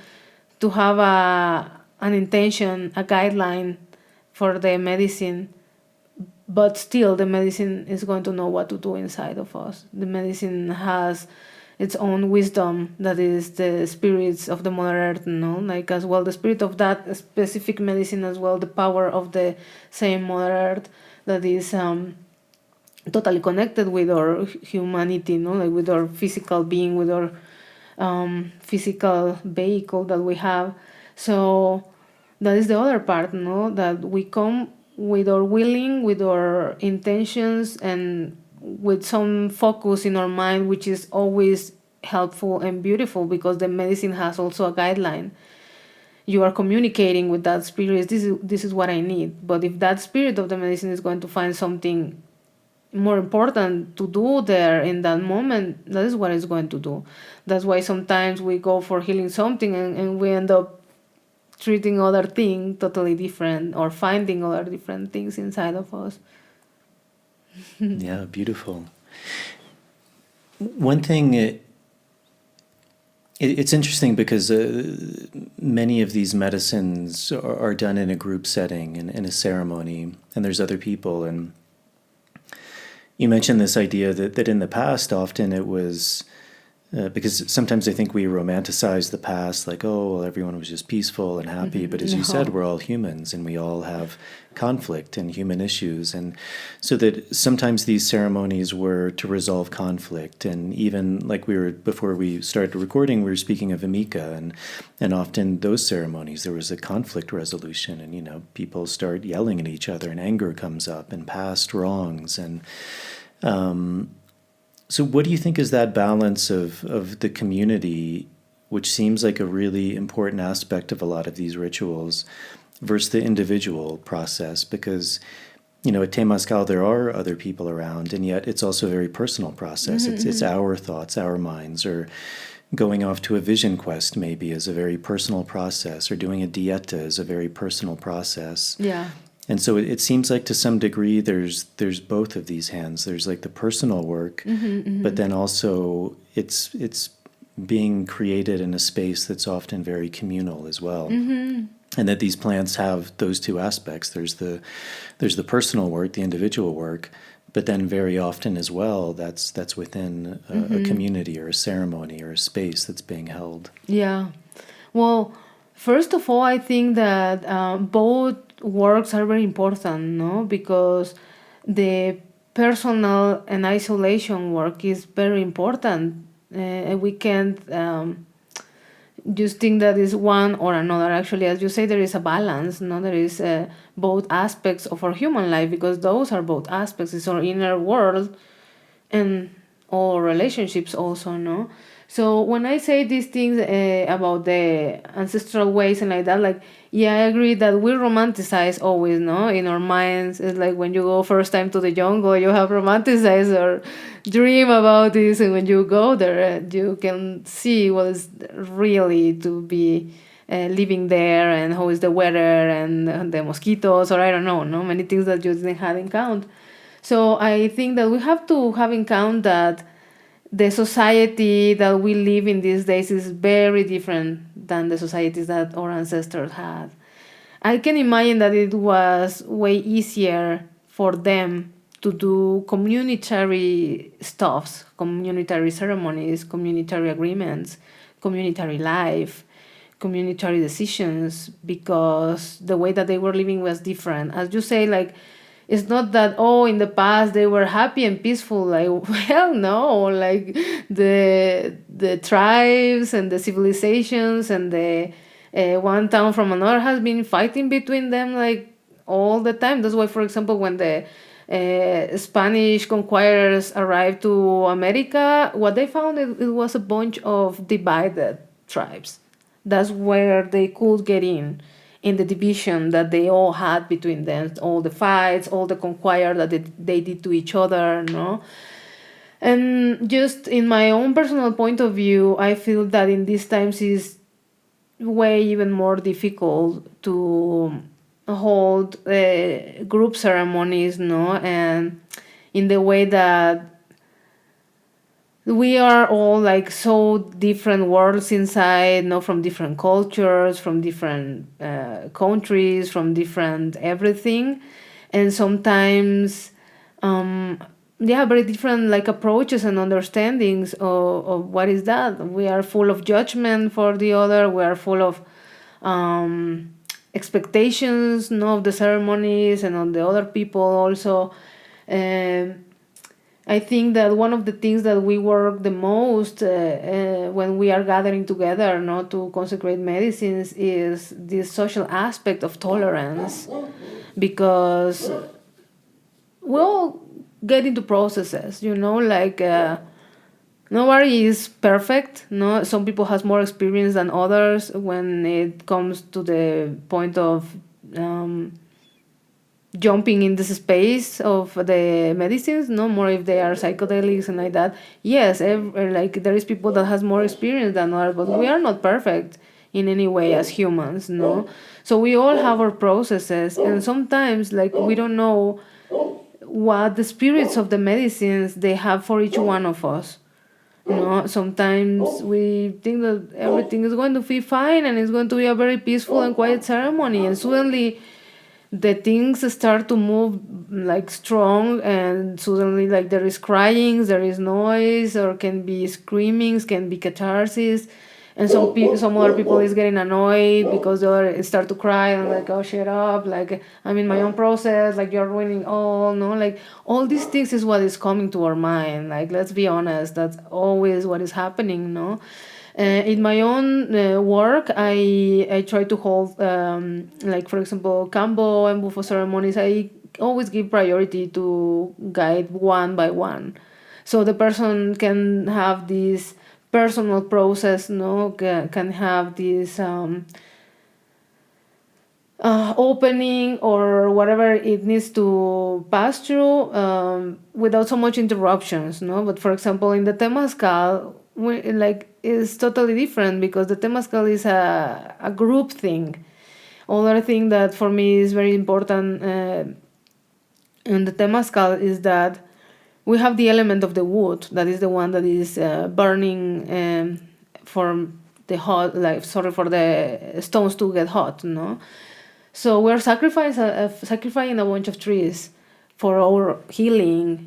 to have an intention, a guideline for the medicine, but still the medicine is going to know what to do inside of us. The medicine has its own wisdom, that is the spirits of the Mother Earth, no, like as well the spirit of that specific medicine, as well the power of the same Mother Earth that is totally connected with our humanity, no, like with our physical being, with our physical vehicle that we have. So that is the other part, no, that we come with our willing, with our intentions, and with some focus in our mind, which is always helpful and beautiful, because the medicine has also a guideline. You are communicating with that spirit. This is what I need. But if that spirit of the medicine is going to find something more important to do there in that moment, that is what it's going to do. That's why sometimes we go for healing something, and we end up treating other thing totally different, or finding other different things inside of us. Yeah, beautiful. One thing, it's interesting because many of these medicines are done in a group setting, in a ceremony, and there's other people. And you mentioned this idea that in the past, often it was, because sometimes I think we romanticize the past, like, oh, well, everyone was just peaceful and happy. But as you said, we're all humans, and we all have conflict and human issues. And so that sometimes these ceremonies were to resolve conflict. And even like before we started recording, we were speaking of Amika, and often those ceremonies, there was a conflict resolution, and, people start yelling at each other, and anger comes up, and past wrongs. And so what do you think is that balance of the community, which seems like a really important aspect of a lot of these rituals, versus the individual process? Because, at Temazcal, there are other people around, and yet it's also a very personal process. It's our thoughts, our minds, or going off to a vision quest maybe is a very personal process, or doing a dieta is a very personal process. Yeah. And so it seems like to some degree there's both of these hands. There's like the personal work, but then also it's being created in a space that's often very communal as well. And that these plants have those two aspects. There's the personal work, the individual work, but then very often as well that's within a community or a ceremony or a space that's being held. Yeah. Well, first of all, I think that both works are very important, no? Because the personal and isolation work is very important. We can't just think that is one or another. Actually, as you say, there is a balance, no? There is both aspects of our human life, because those are both aspects. It's our inner world and all relationships also, no? So when I say these things about the ancestral ways and like that, like, yeah, I agree that we romanticize always, no? In our minds, it's like when you go first time to the jungle, you have romanticized or dream about this, and when you go there, you can see what is really to be living there, and how is the weather, and the mosquitoes, or I don't know, no? Many things that you didn't have in count. So I think that we have to have in count that the society that we live in these days is very different than the societies that our ancestors had. I can imagine that it was way easier for them to do communitary stuffs, communitary ceremonies, communitary agreements, communitary life, communitary decisions, because the way that they were living was different. As you say, like, it's not that, oh, in the past they were happy and peaceful. Like, hell no. Like, the tribes and the civilizations and the one town from another has been fighting between them, like, all the time. That's why, for example, when the Spanish conquerors arrived to America, what they found, it was a bunch of divided tribes. That's where they could get in the division that they all had between them, all the fights, all the conquire that they did to each other, no? And just in my own personal point of view, I feel that in these times is way even more difficult to hold group ceremonies, no? And in the way that we are all like so different worlds inside, no, from different cultures, from different countries, from different everything, and sometimes very different like approaches and understandings of what is that. We are full of judgment for the other. We are full of expectations, no, of the ceremonies and on the other people also. I think that one of the things that we work the most when we are gathering together, not to consecrate medicines, is this social aspect of tolerance, because we all get into processes, like nobody is perfect. No, some people has more experience than others when it comes to the point of jumping in this space of the medicines, no more if they are psychedelics and like that. Yes, like there is people that has more experience than others, but we are not perfect in any way as humans, no. So we all have our processes, and sometimes like we don't know what the spirits of the medicines they have for each one of us. Sometimes we think that everything is going to be fine and it's going to be a very peaceful and quiet ceremony, and suddenly the things start to move like strong, and suddenly like there is crying, there is noise, or can be screamings, can be catharsis, and some other people is getting annoyed because the other start to cry and like, oh, shut up, like I'm in my own process, like you're ruining all, no, like all these things is what is coming to our mind. Like, let's be honest, that's always what is happening, no. In my own work, I try to hold, like, for example, Kambo and Buffo ceremonies. I always give priority to guide one by one. So the person can have this personal process, no, can have this opening or whatever it needs to pass through without so much interruptions, no. But for example, in the Temazcal, is totally different, because the Temazcal is a group thing. Other thing that for me is very important in the Temazcal is that we have the element of the wood, that is the one that is burning for the hot, like, sorry, for the stones to get hot, no. So we're sacrificing a bunch of trees for our healing,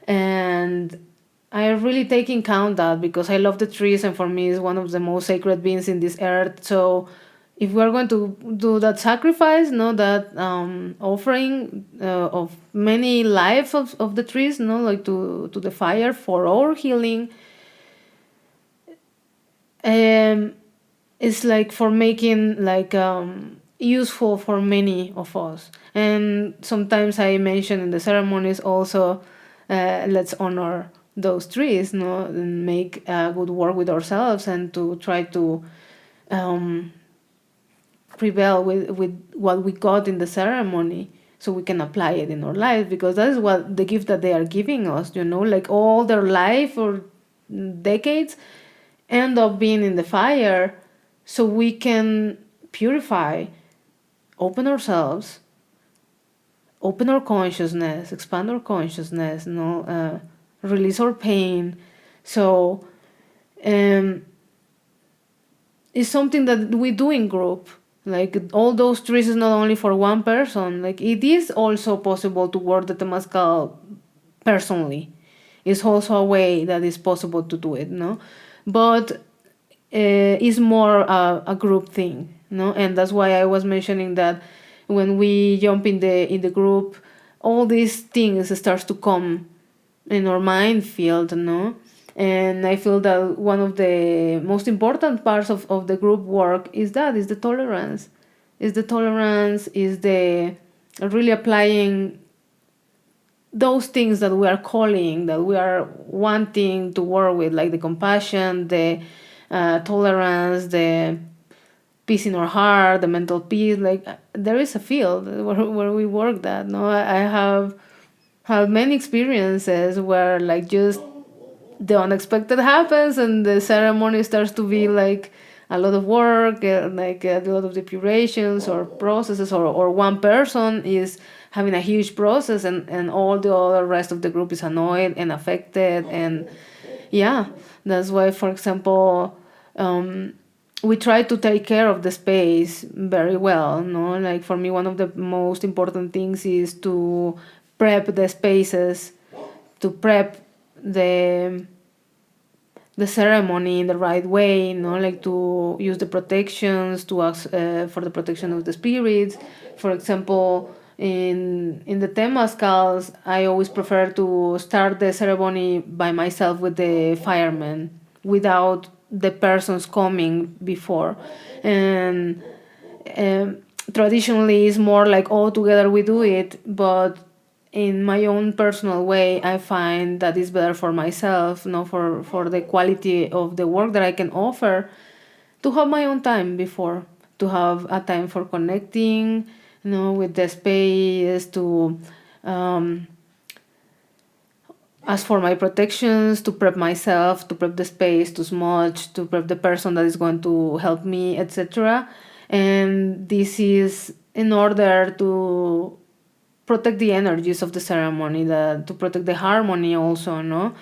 and I really take in count that, because I love the trees, and for me it's one of the most sacred beings in this earth. So if we are going to do that sacrifice, that offering of many lives of the trees, like to the fire for our healing, it's like for making like useful for many of us. And sometimes I mention in the ceremonies also, let's honor those trees, and make good work with ourselves, and to try to prevail with what we got in the ceremony, so we can apply it in our life, because that is what the gift that they are giving us, like all their life or decades end up being in the fire, so we can purify, open ourselves, open our consciousness, expand our consciousness, release our pain. So it's something that we do in group. Like all those trees is not only for one person. Like it is also possible to work the Temazcal personally. It's also a way that is possible to do it, But it's more a group thing, And that's why I was mentioning that when we jump in the group, all these things starts to come in our mind field, And I feel that one of the most important parts of the group work is the tolerance. Is the really applying those things that we are calling, that we are wanting to work with, like the compassion, the tolerance, the peace in our heart, the mental peace. Like there is a field where we work that. I have had many experiences where like just the unexpected happens, and the ceremony starts to be like a lot of work, like a lot of depurations or processes, or one person is having a huge process, and all the other rest of the group is annoyed and affected. And yeah, that's why, for example, we try to take care of the space very well, like for me, one of the most important things is to prep the spaces, to prep the ceremony in the right way, like to use the protections, to ask for the protection of the spirits. For example, in the Temazcals, I always prefer to start the ceremony by myself with the firemen, without the persons coming before. And traditionally, it's more like all together we do it, but in my own personal way, I find that it's better for myself, for the quality of the work that I can offer, to have my own time before, to have a time for connecting, with the space, to ask for my protections, to prep myself, to prep the space, to smudge, to prep the person that is going to help me, etc. And this is in order to protect the energies of the ceremony, to protect the harmony also,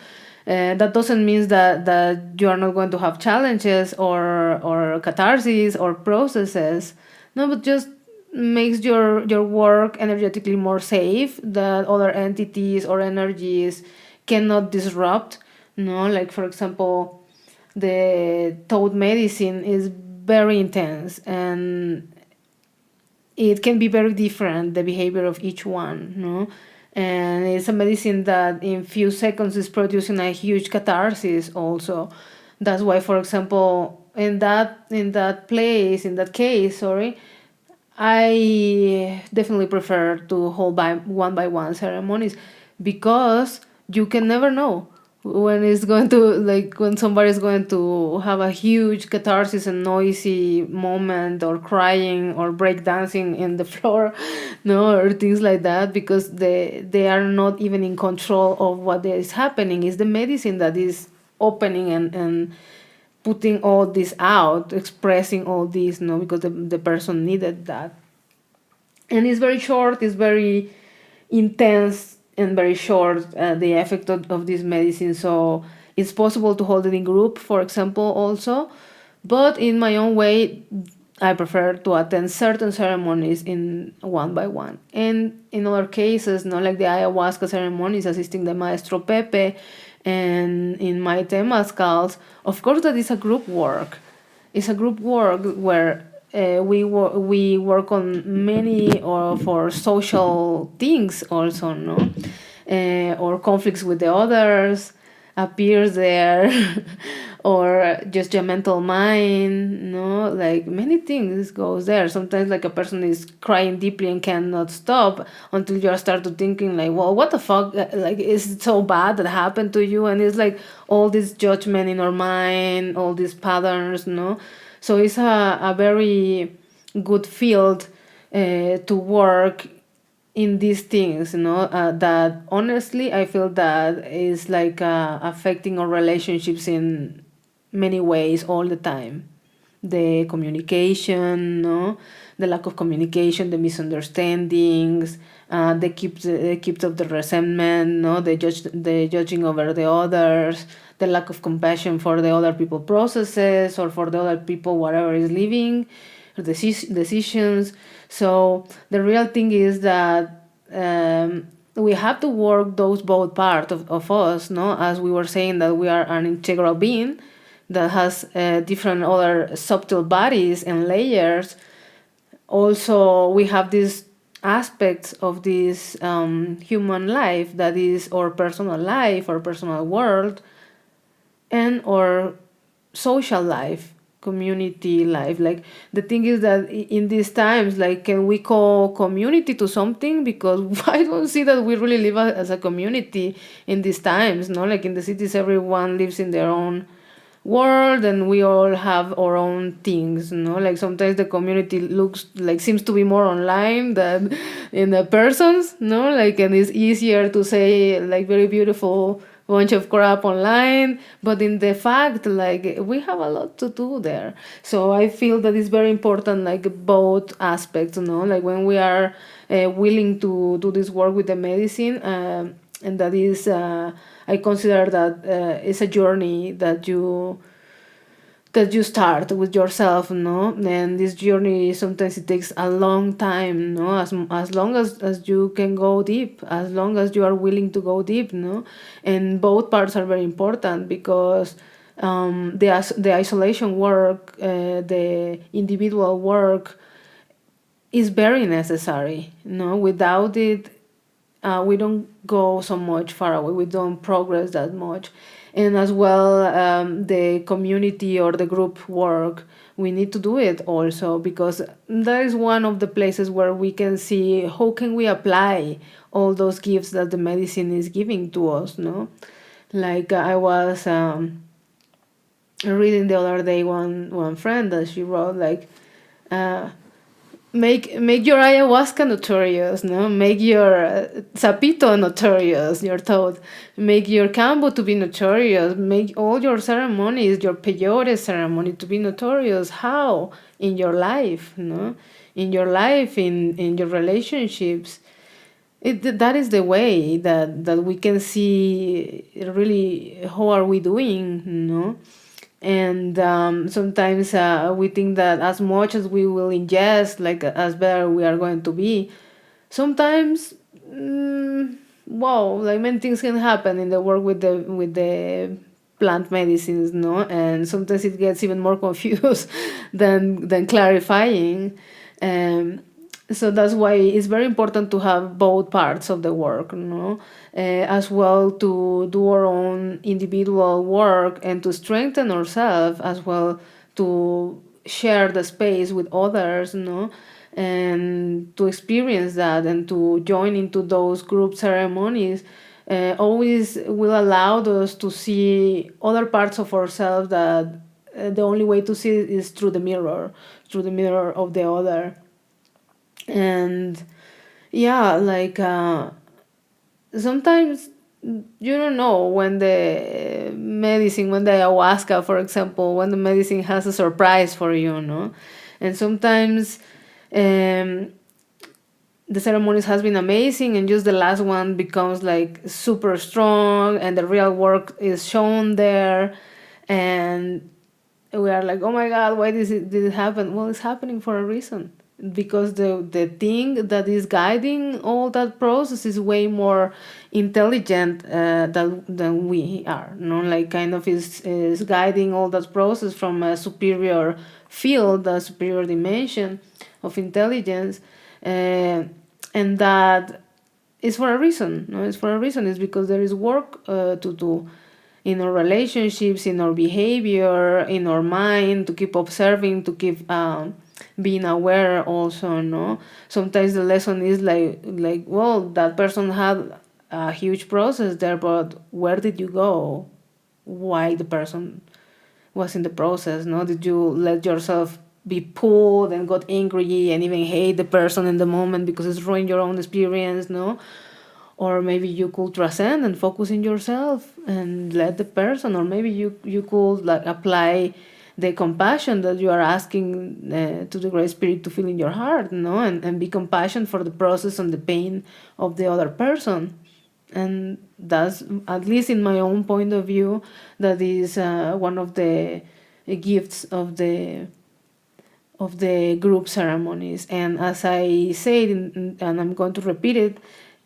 that doesn't mean that you are not going to have challenges or catharsis or processes, but just makes your work energetically more safe, that other entities or energies cannot disrupt. Like for example, the toad medicine is very intense, and it can be very different, the behavior of each one, and it's a medicine that in few seconds is producing a huge catharsis also. That's why, for example, in that case, I definitely prefer to hold by one ceremonies, because you can never know when it's going to, like, when somebody is going to have a huge catharsis and noisy moment, or crying or break dancing in the floor, or things like that, because they are not even in control of what is happening. It's the medicine that is opening and putting all this out, expressing all this, because the person needed that. And it's very short, it's very intense and very short, the effect of this medicine. So it's possible to hold it in group, for example, also. But in my own way, I prefer to attend certain ceremonies in one by one. And in other cases, like the ayahuasca ceremonies, assisting the Maestro Pepe, and in my Temazcals, of course, that is a group work. It's a group work where we work on many of our social things also, no, or conflicts with the others appears there, or just your mental mind, no, like many things goes there. Sometimes like a person is crying deeply and cannot stop until you start to thinking like, well, what the fuck, like, is it so bad that happened to you? And it's like all this judgment in our mind, all these patterns, no. So it's a very good field to work in these things, that honestly I feel that is like affecting our relationships in many ways all the time. The communication, no, the lack of communication, the misunderstandings, the keeps of the resentment, no, the judging over the others, the lack of compassion for the other people processes or for the other people whatever is living, decisions. So the real thing is that we have to work those both parts of us, no, as we were saying that we are an integral being that has different other subtle bodies and layers. Also, we have these aspects of this human life that is our personal life, our personal world, and our social life, community life. Like the thing is that in these times, like, can we call community to something? Because I don't see that we really live as a community in these times, no, like in the cities everyone lives in their own world and we all have our own things, like sometimes the community looks like seems to be more online than in the persons, like, and it's easier to say like very beautiful bunch of crap online, but in the fact, like, we have a lot to do there. So I feel that it's very important, like both aspects, like when we are willing to do this work with the medicine, and that is I consider that it's a journey that you start with yourself, and this journey sometimes it takes a long time, as long as you can go deep, as long as you are willing to go deep, and both parts are very important because the isolation work, the individual work is very necessary. Without it, we don't go so much far away. We don't progress that much. And as well, the community or the group work, we need to do it also, because that is one of the places where we can see how can we apply all those gifts that the medicine is giving to us, Like I was reading the other day one friend that she wrote, like, Make your ayahuasca notorious, Make your sapito notorious, your thought. Make your Kambo to be notorious. Make all your ceremonies, your peyote ceremony to be notorious. How? In your life, In your life, in your relationships. That is the way that we can see really how are we doing, And sometimes we think that as much as we will ingest, like as better we are going to be. Sometimes, like many things can happen in the work with the plant medicines, and sometimes it gets even more confused than clarifying. So that's why it's very important to have both parts of the work, as well, to do our own individual work and to strengthen ourselves, as well to share the space with others, and to experience that and to join into those group ceremonies. Always will allow us to see other parts of ourselves that the only way to see it is through the mirror of the other. And yeah, like sometimes you don't know when the medicine, when the ayahuasca, for example, when the medicine has a surprise for you, and sometimes the ceremonies has been amazing and just the last one becomes like super strong and the real work is shown there, and we are like, oh my god, why did it happen? Well, it's happening for a reason, because the thing that is guiding all that process is way more intelligent than we are, like kind of is guiding all that process from a superior field, the superior dimension of intelligence, and that is for a reason. No, it's for a reason. It's because there is work to do in our relationships, in our behavior, in our mind, to keep observing, to keep being aware also, no? Sometimes the lesson is like, well, that person had a huge process there, but where did you go? Why the person was in the process, no? Did you let yourself be pulled and got angry and even hate the person in the moment because it's ruined your own experience, no? Or maybe you could transcend and focus in yourself and let the person, or maybe you could like apply the compassion that you are asking to the Great Spirit to feel in your heart, no? And be compassionate for the process and the pain of the other person. And that's, at least in my own point of view, that is one of the gifts of the group ceremonies. And as I said, and I'm going to repeat it,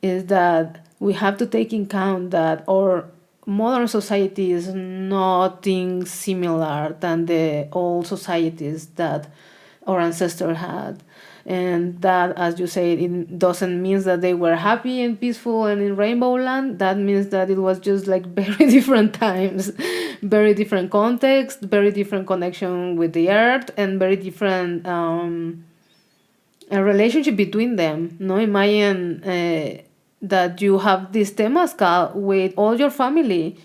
is that we have to take in account that our modern society is nothing similar than the old societies that our ancestors had. And that, as you say, it doesn't mean that they were happy and peaceful and in rainbow land. That means that it was just like very different times, very different context, very different connection with the earth, and very different a relationship between them. No, imagine that you have this Temazcal with all your family,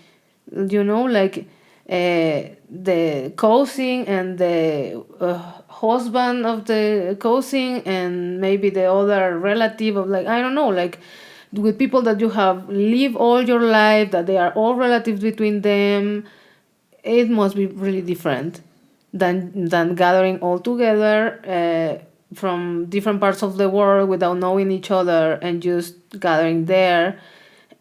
like the cousin and the husband of the cousin and maybe the other relative of, like, I don't know, like with people that you have lived all your life, that they are all relatives between them. It must be really different than gathering all together from different parts of the world without knowing each other and just gathering there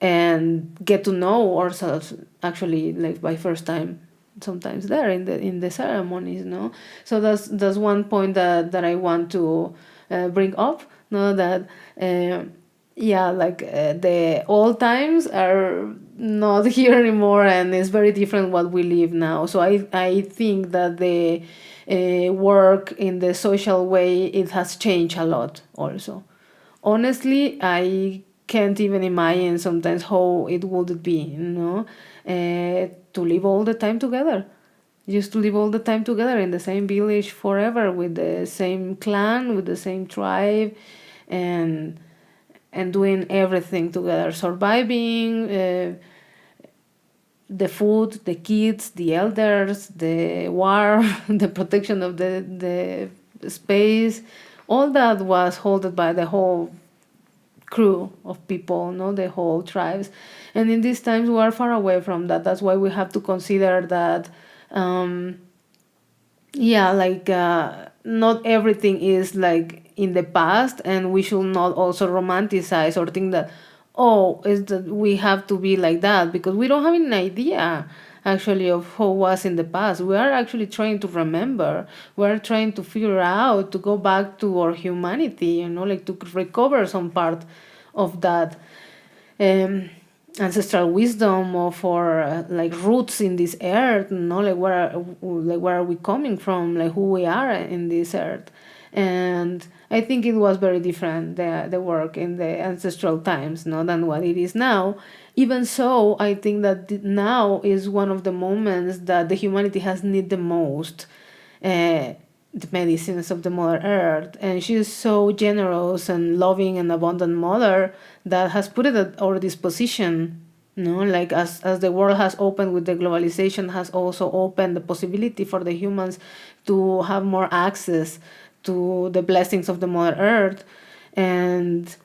and get to know ourselves actually, like by first time, sometimes there in the ceremonies, no? So that's one point that I want to bring up, no? That the old times are not here anymore, and it's very different what we live now. So I think that the work in the social way, it has changed a lot also. Honestly, I can't even imagine sometimes how it would be, to live all the time together. Just to live all the time together in the same village forever, with the same clan, with the same tribe, and doing everything together, surviving, the food, the kids, the elders, the war, the protection of the space. All that was held by the whole crew of people, no, the whole tribes. And in these times we are far away from that. That's why we have to consider that not everything is like in the past, and we should not also romanticize or think that, oh, is that we have to be like that, because we don't have an idea actually of how was in the past. We are actually trying to remember. We're trying to figure out, to go back to our humanity, like to recover some part of that ancestral wisdom of our like roots in this earth, like where are we coming from, like who we are in this earth. And I think it was very different, the work in the ancestral times, than what it is now. Even so, I think that now is one of the moments that the humanity has need the most the medicines of the Mother Earth. And she is so generous and loving and abundant mother that has put it at our disposition. Like as the world has opened with the globalization, has also opened the possibility for the humans to have more access to the blessings of the Mother Earth. And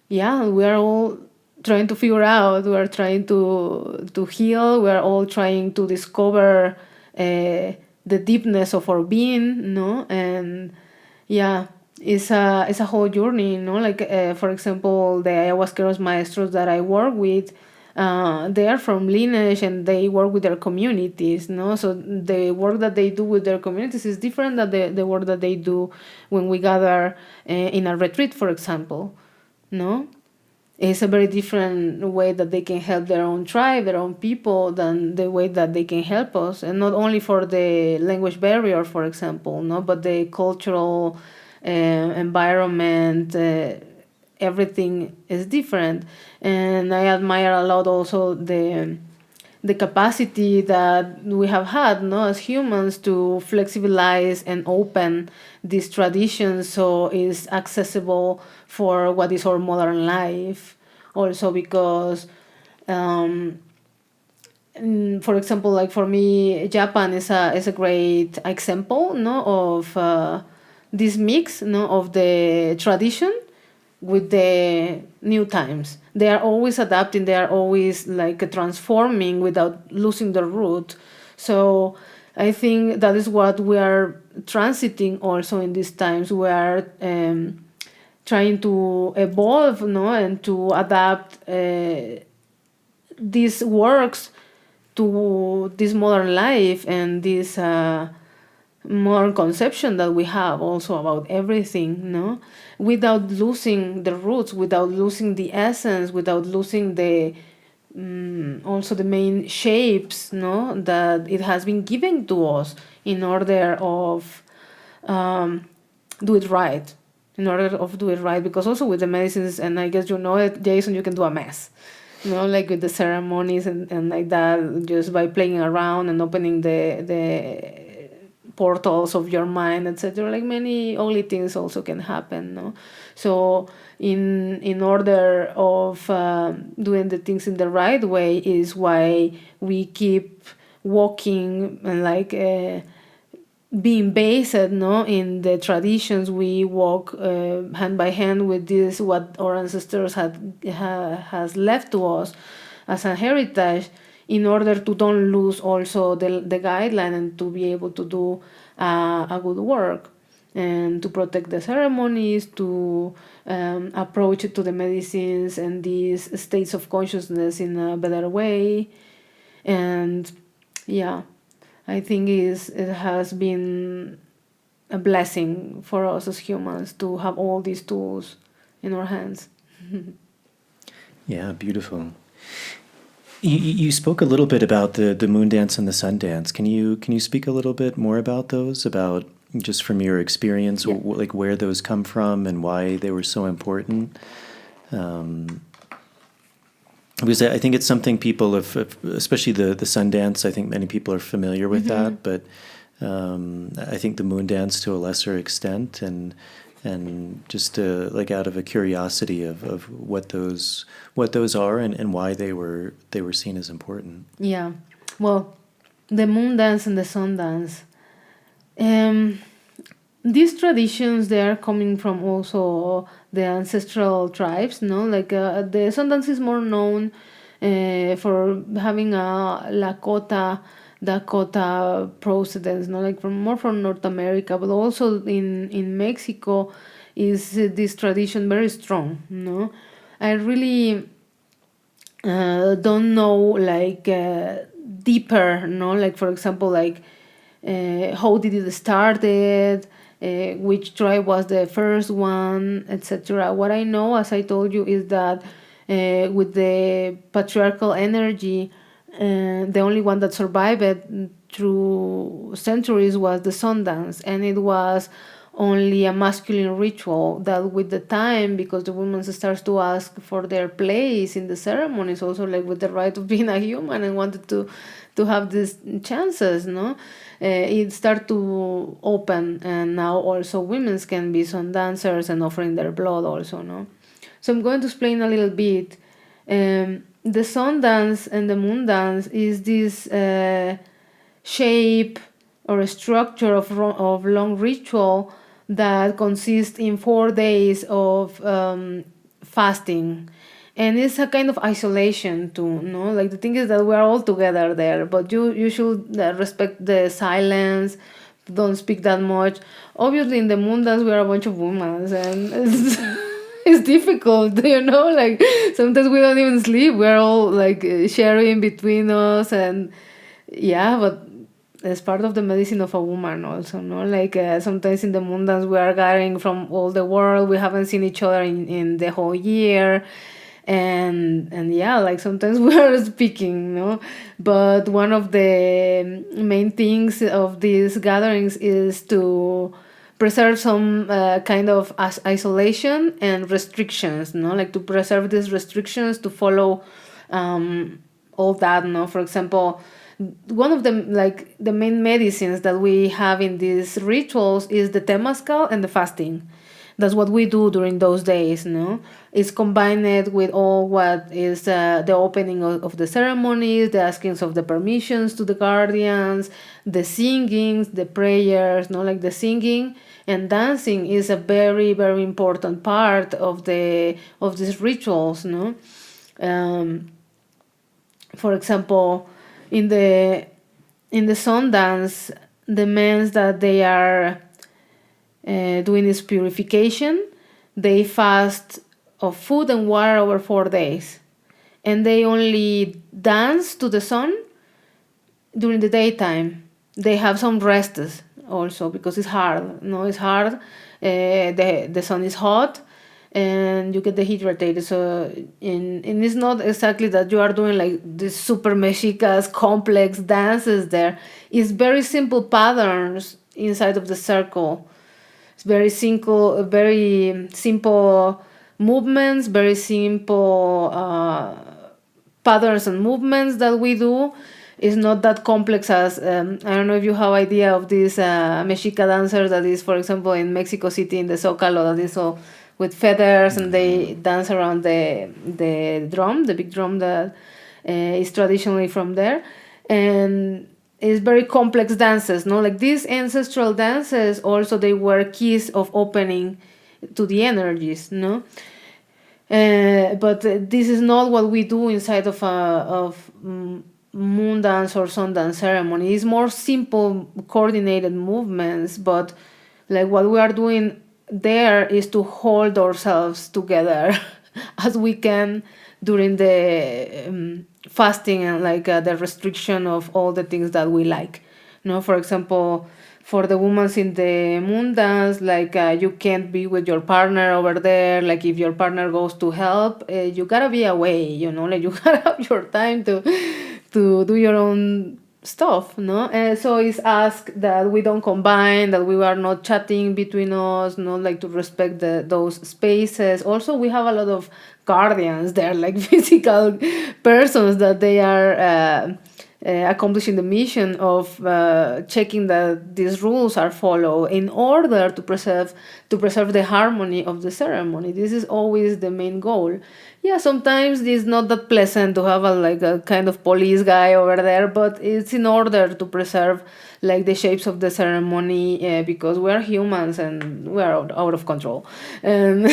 we are all trying to figure out, we are trying to heal, we are all trying to discover the deepness of our being, and it's a whole journey, like for example, the ayahuasqueros maestros that I work with, they are from lineage and they work with their communities, so the work that they do with their communities is different than the work that they do when we gather in a retreat, for example, it's a very different way that they can help their own tribe, their own people, than the way that they can help us. And not only for the language barrier, for example, no, but the cultural environment, everything is different. And I admire a lot also the capacity that we have had, no, as humans, to flexibilize and open these traditions so it's accessible for what is our modern life. Also because, for example, like for me, Japan is a great example, no, of this mix, no, of the tradition with the new times. They are always adapting, they are always like transforming without losing the root. So I think that is what we are transiting also in these times. We are trying to evolve, no, and to adapt these works to this modern life and this modern conception that we have also about everything, no, without losing the roots, without losing the essence, without losing the also the main shapes, no, that it has been given to us in order of do it right, in order of do it right. Because also with the medicines, and I guess you know it, Jason, you can do a mess, you know, like with the ceremonies and like that, just by playing around and opening the portals of your mind, etc. Like many ugly things also can happen, no. So in order of doing the things in the right way is why we keep walking and like being based, no, in the traditions. We walk hand by hand with this what our ancestors has left to us as a heritage, in order to don't lose also the guideline and to be able to do a good work and to protect the ceremonies, to approach to the medicines and these states of consciousness in a better way. And yeah, I think it has been a blessing for us as humans to have all these tools in our hands. Yeah, beautiful. You spoke a little bit about the moon dance and the sun dance. Can you speak a little bit more about those, about just from your experience, Yeah. like where those come from and why they were so important? Because I think it's something people have, especially the sun dance, I think many people are familiar with that, but I think the moon dance to a lesser extent, and just like out of a curiosity of what those are and why they were seen as important. Yeah. Well, the moon dance and the sun dance. These traditions, they are coming from also the ancestral tribes, no? Like the sun dance is more known for having a Dakota procedence, no? Like more from North America, but also in Mexico is this tradition very strong, no? I really don't know like deeper, no, like for example, like how did it started, which tribe was the first one, etc. What I know, as I told you, is that with the patriarchal energy, the only one that survived through centuries was the sun dance, and it was only a masculine ritual that with the time, because the woman starts to ask for their place in the ceremonies, also like with the right of being a human and wanted to have these chances, no, it started to open, and now also women can be sun dancers and offering their blood also, no. So I'm going to explain a little bit. The sun dance and the moon dance is this shape or a structure of long ritual that consists in 4 days of fasting, and it's a kind of isolation too, no, like the thing is that we're all together there, but you should respect the silence, don't speak that much. Obviously in the moon dance we are a bunch of women, and it's difficult, you know, like sometimes we don't even sleep, we're all like sharing between us, and yeah, but it's part of the medicine of a woman also, no, like sometimes in the moon dance we are gathering from all the world, we haven't seen each other in the whole year, and yeah, like sometimes we are speaking, but one of the main things of these gatherings is to preserve some kind of isolation and restrictions, like to preserve these restrictions, to follow all that, for example, one of them, like the main medicines that we have in these rituals is the Temazcal and the fasting. That's what we do during those days, It's combined with all what is the opening of the ceremonies, the askings of the permissions to the guardians, the singings, the prayers, like the singing and dancing is a very, very important part of these rituals, For example, in the sun dance, the men that they are doing this purification, they fast of food and water over 4 days, and they only dance to the sun during the daytime. They have some rests also because it's hard. It's hard. The sun is hot, and you get dehydrated. So, and it's not exactly that you are doing like these super mexicas complex dances there. It's very simple patterns inside of the circle. It's very simple movements, very simple patterns and movements that we do. It's not that complex as I don't know if you have idea of this Mexica dancer that is, for example, in Mexico City in the Zócalo, that is all with feathers, and they dance around the drum, the big drum that is traditionally from there, and it's very complex dances, like these ancestral dances. Also, they were keys of opening to the energies, but this is not what we do inside of moon dance or sun dance ceremony. It's more simple, coordinated movements, but like what we are doing there is to hold ourselves together as we can during the fasting and like the restriction of all the things that we like. For example, for the women in the moon dance, like you can't be with your partner over there. Like if your partner goes to help, you gotta be away. Like you gotta have your time to do your own stuff, so it's asked that we don't combine, that we are not chatting between us, like to respect those spaces. Also, we have a lot of guardians there, like physical persons that they are accomplishing the mission of checking that these rules are followed in order to preserve the harmony of the ceremony. This is always the main goal. Yeah, sometimes it's not that pleasant to have a kind of police guy over there, but it's in order to preserve like the shapes of the ceremony, because we are humans and we are out of control, and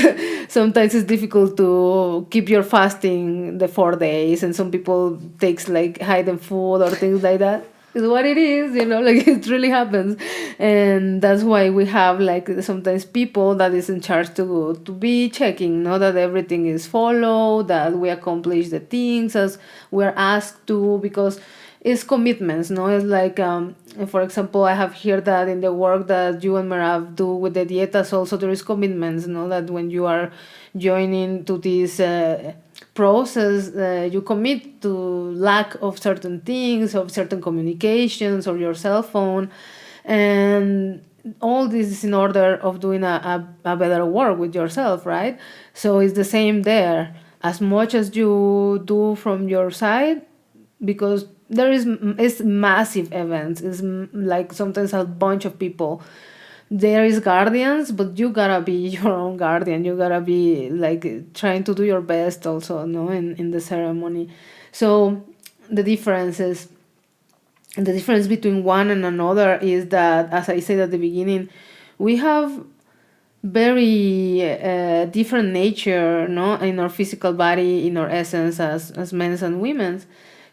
sometimes it's difficult to keep your fasting the 4 days, and some people takes like hidden food or things like that. Is what it is, like it really happens. And that's why we have like sometimes people that is in charge to be checking, that everything is followed, that we accomplish the things as we're asked to, because it's commitments. It's like for example, I have heard that in the work that you and Merav do with the dietas also there is commitments, that when you are joining to this process, you commit to lack of certain things, of certain communications or your cell phone, and all this is in order of doing a better work with yourself, right? So it's the same there. As much as you do from your side, because it's massive events, it's like sometimes a bunch of people. There is guardians, but you gotta be your own guardian. You gotta be like trying to do your best also, in the ceremony. So the difference between one and another is that, as I said at the beginning, we have very different nature, in our physical body, in our essence as men and women.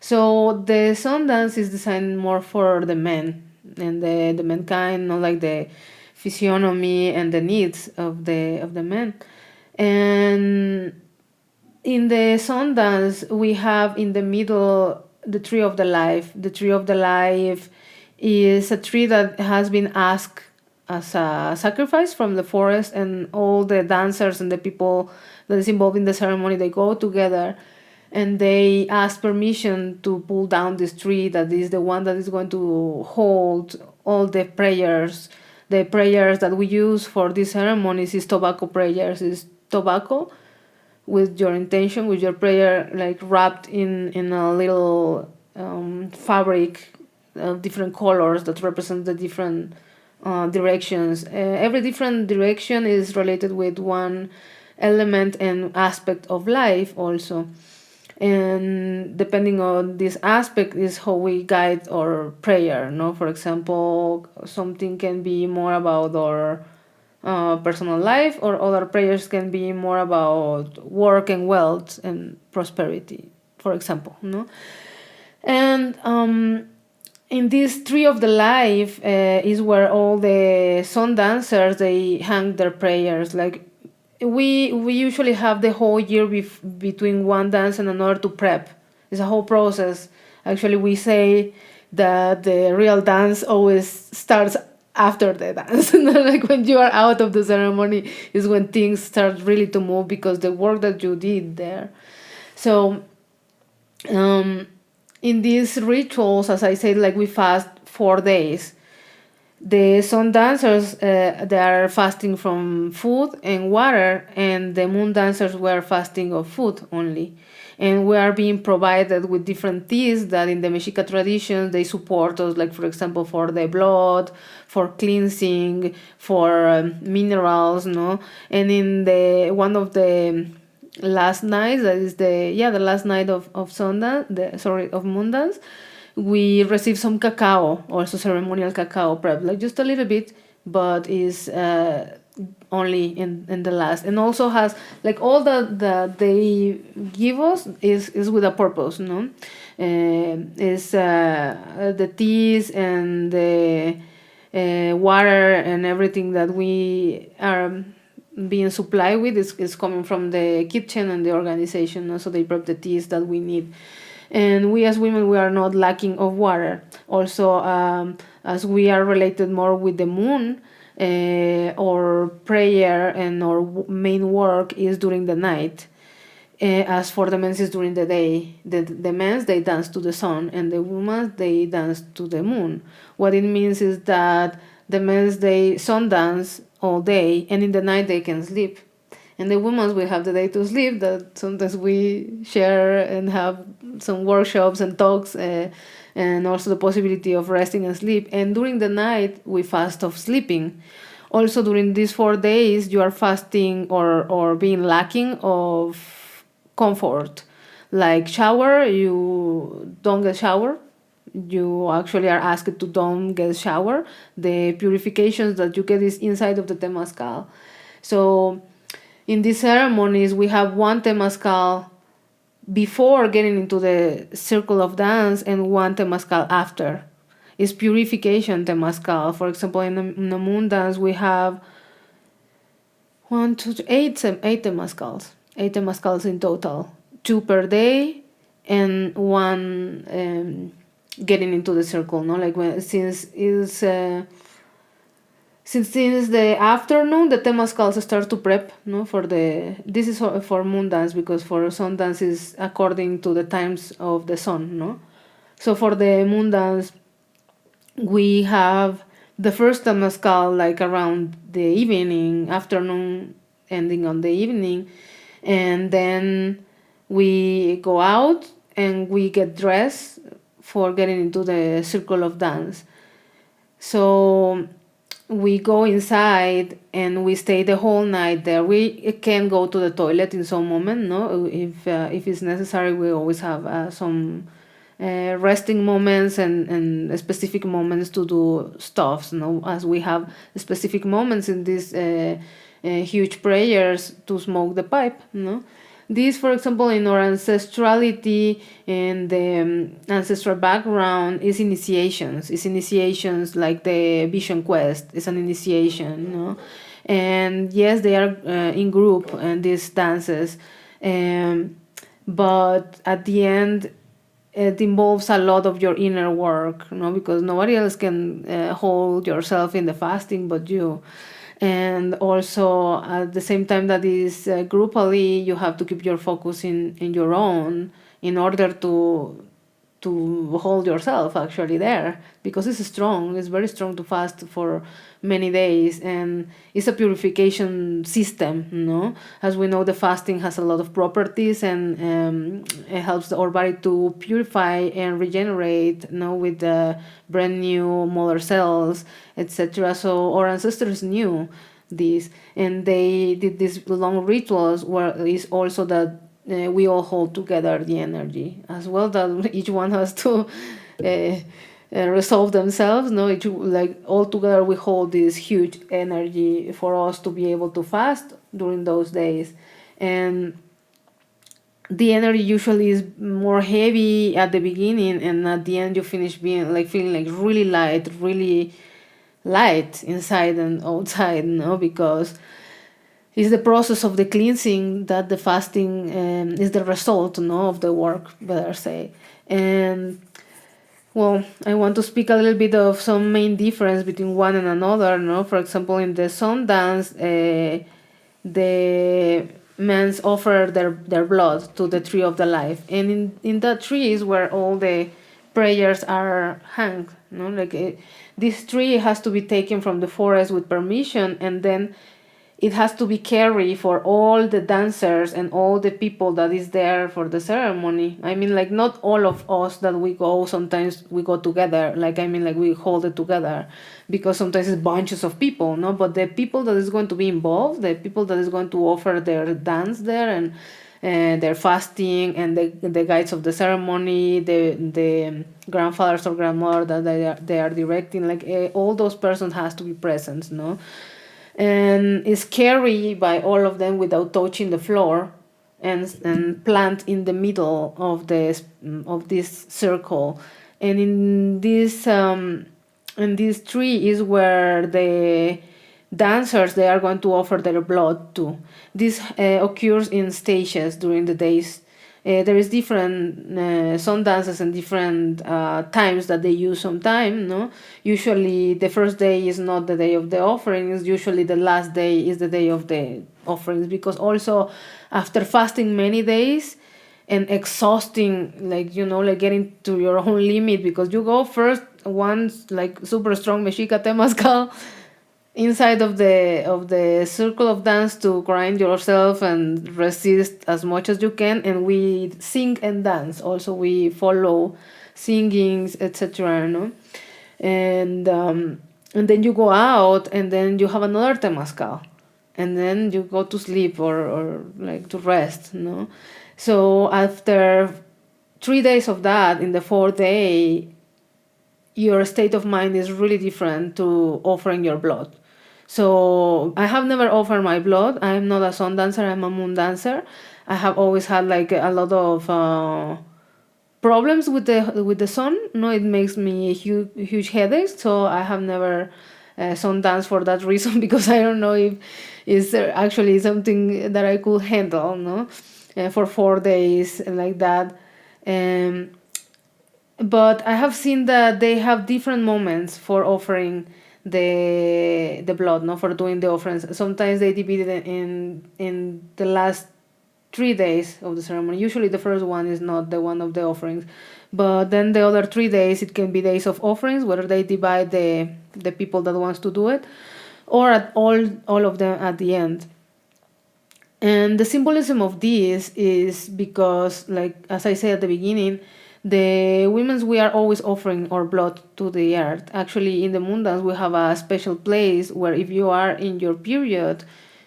So the sun dance is designed more for the men and the mankind, not like the physiognomy and the needs of the men. And in the sun dance, we have in the middle the tree of the life. The tree of the life is a tree that has been asked as a sacrifice from the forest, and all the dancers and the people that is involved in the ceremony, they go together and they ask permission to pull down this tree that is the one that is going to hold all the prayers. The prayers that we use for these ceremonies is tobacco prayers, is tobacco with your intention, with your prayer, like wrapped in a little fabric of different colors that represent the different directions. Every different direction is related with one element and aspect of life also. And depending on this aspect is how we guide our prayer. No, for example, something can be more about our personal life, or other prayers can be more about work and wealth and prosperity, for example. No, and in this tree of the life is where all the sun dancers, they hang their prayers. Like we usually have the whole year between one dance and another to prep. It's a whole process. Actually, we say that the real dance always starts after the dance. Like when you are out of the ceremony is when things start really to move, because the work that you did there. So in these rituals, as I said, like we fast 4 days. The sun dancers, they are fasting from food and water, and the moon dancers were fasting of food only. And we are being provided with different teas that in the Mexica tradition, they support us, like for example, for the blood, for cleansing, for minerals, no? And in the one of the last nights, that is the last night of Sundance, of moon dance, we receive some cacao, also ceremonial cacao prep, like just a little bit, but is only in the last, and also has like all that they give us is with a purpose, no? Is the teas and the water and everything that we are being supplied with is coming from the kitchen and the organization, no? So they prep the teas that we need. And we as women, we are not lacking of water. Also, as we are related more with the moon, our prayer and our main work is during the night. As for the men, is during the day. The men, they dance to the sun, and the women, they dance to the moon. What it means is that the men, they sun dance all day, and in the night they can sleep. And the women, we have the day to sleep, that sometimes we share and have some workshops and talks, and also the possibility of resting and sleep. And during the night, we fast of sleeping. Also, during these 4 days, you are fasting or being lacking of comfort. Like shower, you don't get shower. You actually are asked to don't get shower. The purifications that you get is inside of the Temazcal. So in these ceremonies, we have one Temazcal before getting into the circle of dance and one Temazcal after. It's purification Temazcal. For example, in the moon dance, we have 8 Temazcals. 8 Temazcals in total. 2 per day and 1 getting into the circle. No, like since the afternoon, the Temazcals start to prep, no, for this is for moon dance, because for sun dance is according to the times of the sun, no. So for the moon dance, we have the first Temazcal like around the evening, afternoon, ending on the evening, and then we go out and we get dressed for getting into the circle of dance. So we go inside and we stay the whole night there. We can go to the toilet in some moment, no? If it's necessary, we always have some resting moments and specific moments to do stuffs, no? As we have specific moments in these huge prayers to smoke the pipe, no? This, for example, in our ancestrality and the ancestral background is initiations. It's initiations like the Vision Quest is an initiation, no? And yes, they are in group and these dances. But at the end, it involves a lot of your inner work, because nobody else can hold yourself in the fasting but you. And also at the same time that is groupally, you have to keep your focus in your own in order to hold yourself actually there, because it's very strong to fast for many days, and it's a purification system. As we know, the fasting has a lot of properties, and it helps our body to purify and regenerate, with the brand new mother cells, etc. So our ancestors knew this, and they did these long rituals where is also that we all hold together the energy as well, that each one has to resolve themselves. All together we hold this huge energy for us to be able to fast during those days. And the energy usually is more heavy at the beginning, and at the end you finish being feeling really light inside and outside, because it's the process of the cleansing that the fasting is the result, of the work, better say. And well, I want to speak a little bit of some main difference between one and another. For example, in the sun dance, the men offer their blood to the tree of the life, and in that tree is where all the prayers are hung. This tree has to be taken from the forest with permission, and then it has to be carried for all the dancers and all the people that is there for the ceremony. I mean, not all of us that we go, sometimes we go together. We hold it together, because sometimes it's bunches of people, no? But the people that is going to be involved, the people that is going to offer their dance there, and their fasting, and the guides of the ceremony, the grandfathers or grandmother that they are directing, all those persons has to be present, no? And is carried by all of them without touching the floor, and plant in the middle of this circle. And in this tree is where the dancers, they are going to offer their blood to. This occurs in stages during the days. There is different sun dances and different times that they use some time, no? Usually the first day is not the day of the offerings. Usually the last day is the day of the offerings, because also after fasting many days and exhausting, getting to your own limit, because you go first once super strong mexica temazcal inside of the circle of dance to grind yourself and resist as much as you can, and we sing and dance. Also, we follow singings, etc. No, and then you go out, and then you have another temazcal, and then you go to sleep or to rest. No, so after 3 days of that, in the fourth day, your state of mind is really different to offering your blood. So I have never offered my blood. I am not a sun dancer. I'm a moon dancer. I have always had a lot of problems with the sun. No, it makes me huge headaches. So I have never sun danced for that reason, because I don't know if it's actually something that I could handle. No, for 4 days like that. But I have seen that they have different moments for offering the blood, no, for doing the offerings. Sometimes they divide it in the last 3 days of the ceremony. Usually the first one is not the one of the offerings, but then the other 3 days, it can be days of offerings, whether they divide the people that wants to do it, or at all of them at the end. And the symbolism of this is because, as I said at the beginning, the women's, we are always offering our blood to the earth. Actually, in the moon dance, we have a special place where if you are in your period,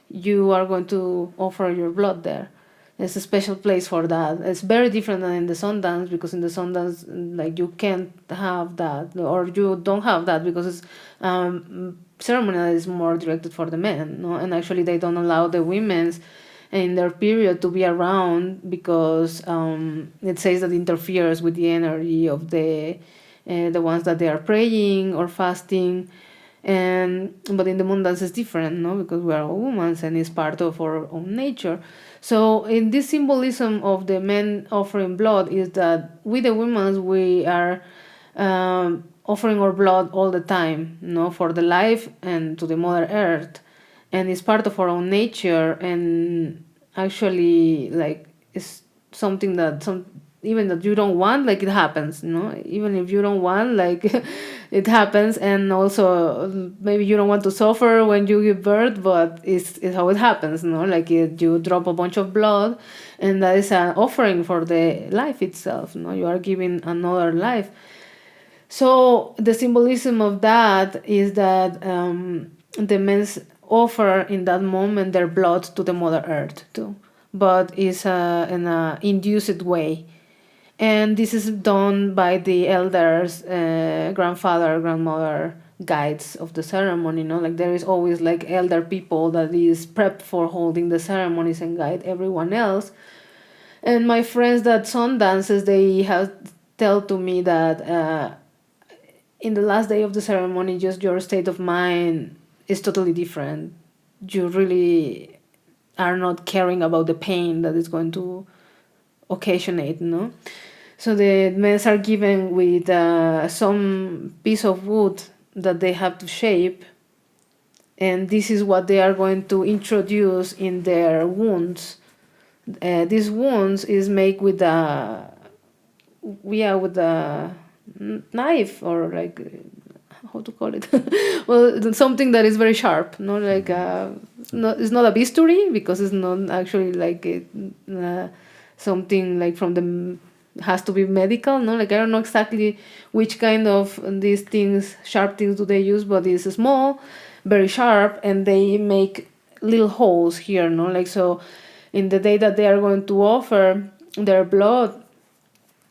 you are going to offer your blood there. There's a special place for that. It's very different than in the sun dance, because in the sun dance, you can't have that, or you don't have that, because it's ceremony that is more directed for the men, no? And actually, they don't allow the women's in their period to be around, because it says that it interferes with the energy of the ones that they are praying or fasting. But in the moon dance it's different, no, because we are all women and it's part of our own nature. So in this symbolism of the men offering blood is that with the women we are offering our blood all the time, no, for the life and to the Mother Earth, and it's part of our own nature. And actually, like, it's something that even that you don't want, like, it happens, even if you don't want, like, it happens. And also maybe you don't want to suffer when you give birth, but it's how it happens, like you drop a bunch of blood, and that is an offering for the life itself, you are giving another life. So the symbolism of that is that the men offer in that moment their blood to the Mother Earth too, but it's in a induced way. And this is done by the elders, grandfather, grandmother, guides of the ceremony. Like there is always like elder people that is prepped for holding the ceremonies and guide everyone else. And my friends that sun dances, they have tell to me that in the last day of the ceremony, just your state of mind is totally different. You really are not caring about the pain that is going to occasionate, So the men are given with some piece of wood that they have to shape, and this is what they are going to introduce in their wounds. These wounds is made with a knife, or like, how to call it? Well, something that is very sharp, like it's not a bisturi, because it's not actually like something like from the has to be medical, like I don't know exactly which kind of these things, sharp things, do they use, but it's small, very sharp, and they make little holes here, like, so in the day that they are going to offer their blood,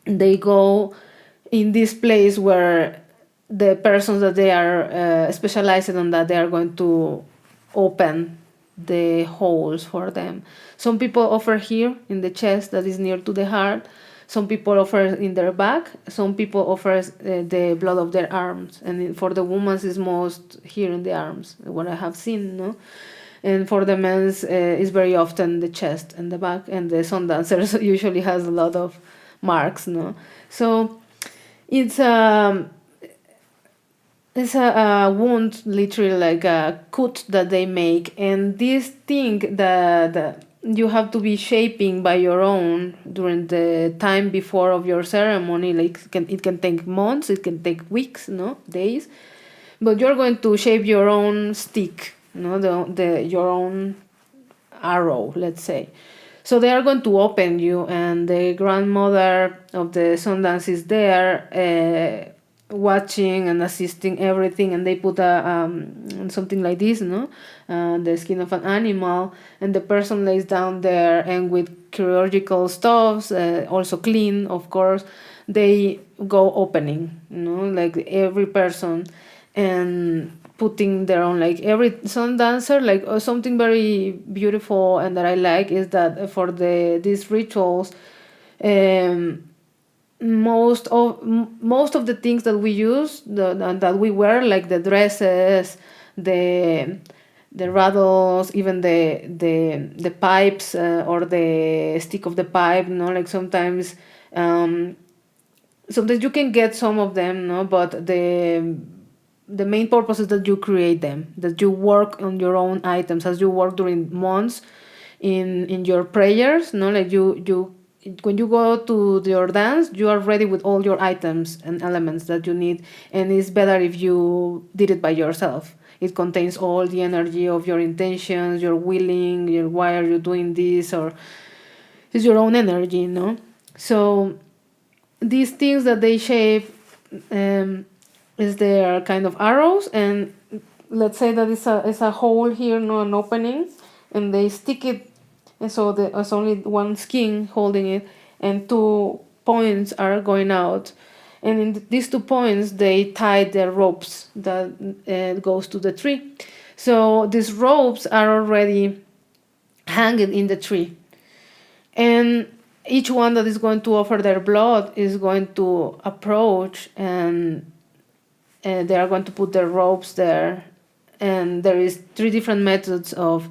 they go in this place where the persons that they are specialized on that, they are going to open the holes for them. Some people offer here in the chest that is near to the heart. Some people offer in their back. Some people offer the blood of their arms. And for the women, it's most here in the arms, what I have seen, And for the men's, it's very often the chest and the back. And the sun dancers usually has a lot of marks, So it's a wound, literally like a cut that they make. And this thing that you have to be shaping by your own during the time before of your ceremony, like it can take months, it can take weeks, days, but you're going to shape your own stick, your own arrow, let's say. So they are going to open you, and the grandmother of the Sundance is there, watching and assisting everything, and they put something like this, the skin of an animal, and the person lays down there, and with chirurgical stuffs, also clean, of course, they go opening, like every person, and putting their own, like every sun dancer, like something very beautiful and that I like is that for these rituals, most of the things that we use, that we wear, like the dresses, the rattles, even the pipes, or the stick of the pipe, like sometimes you can get some of them, but the main purpose is that you create them, that you work on your own items as you work during months in your prayers, like you when you go to your dance, you are ready with all your items and elements that you need, and it's better if you did it by yourself. It contains all the energy of your intentions, your willing, your why are you doing this, or it's your own energy, So these things that they shape is their kind of arrows, and let's say that it's a hole here, an opening, and they stick it. And so there's only one skin holding it, and 2 points are going out. And in these 2 points, they tie their ropes that goes to the tree. So these ropes are already hanging in the tree. And each one that is going to offer their blood is going to approach and they are going to put their robes there, and there is 3 different methods of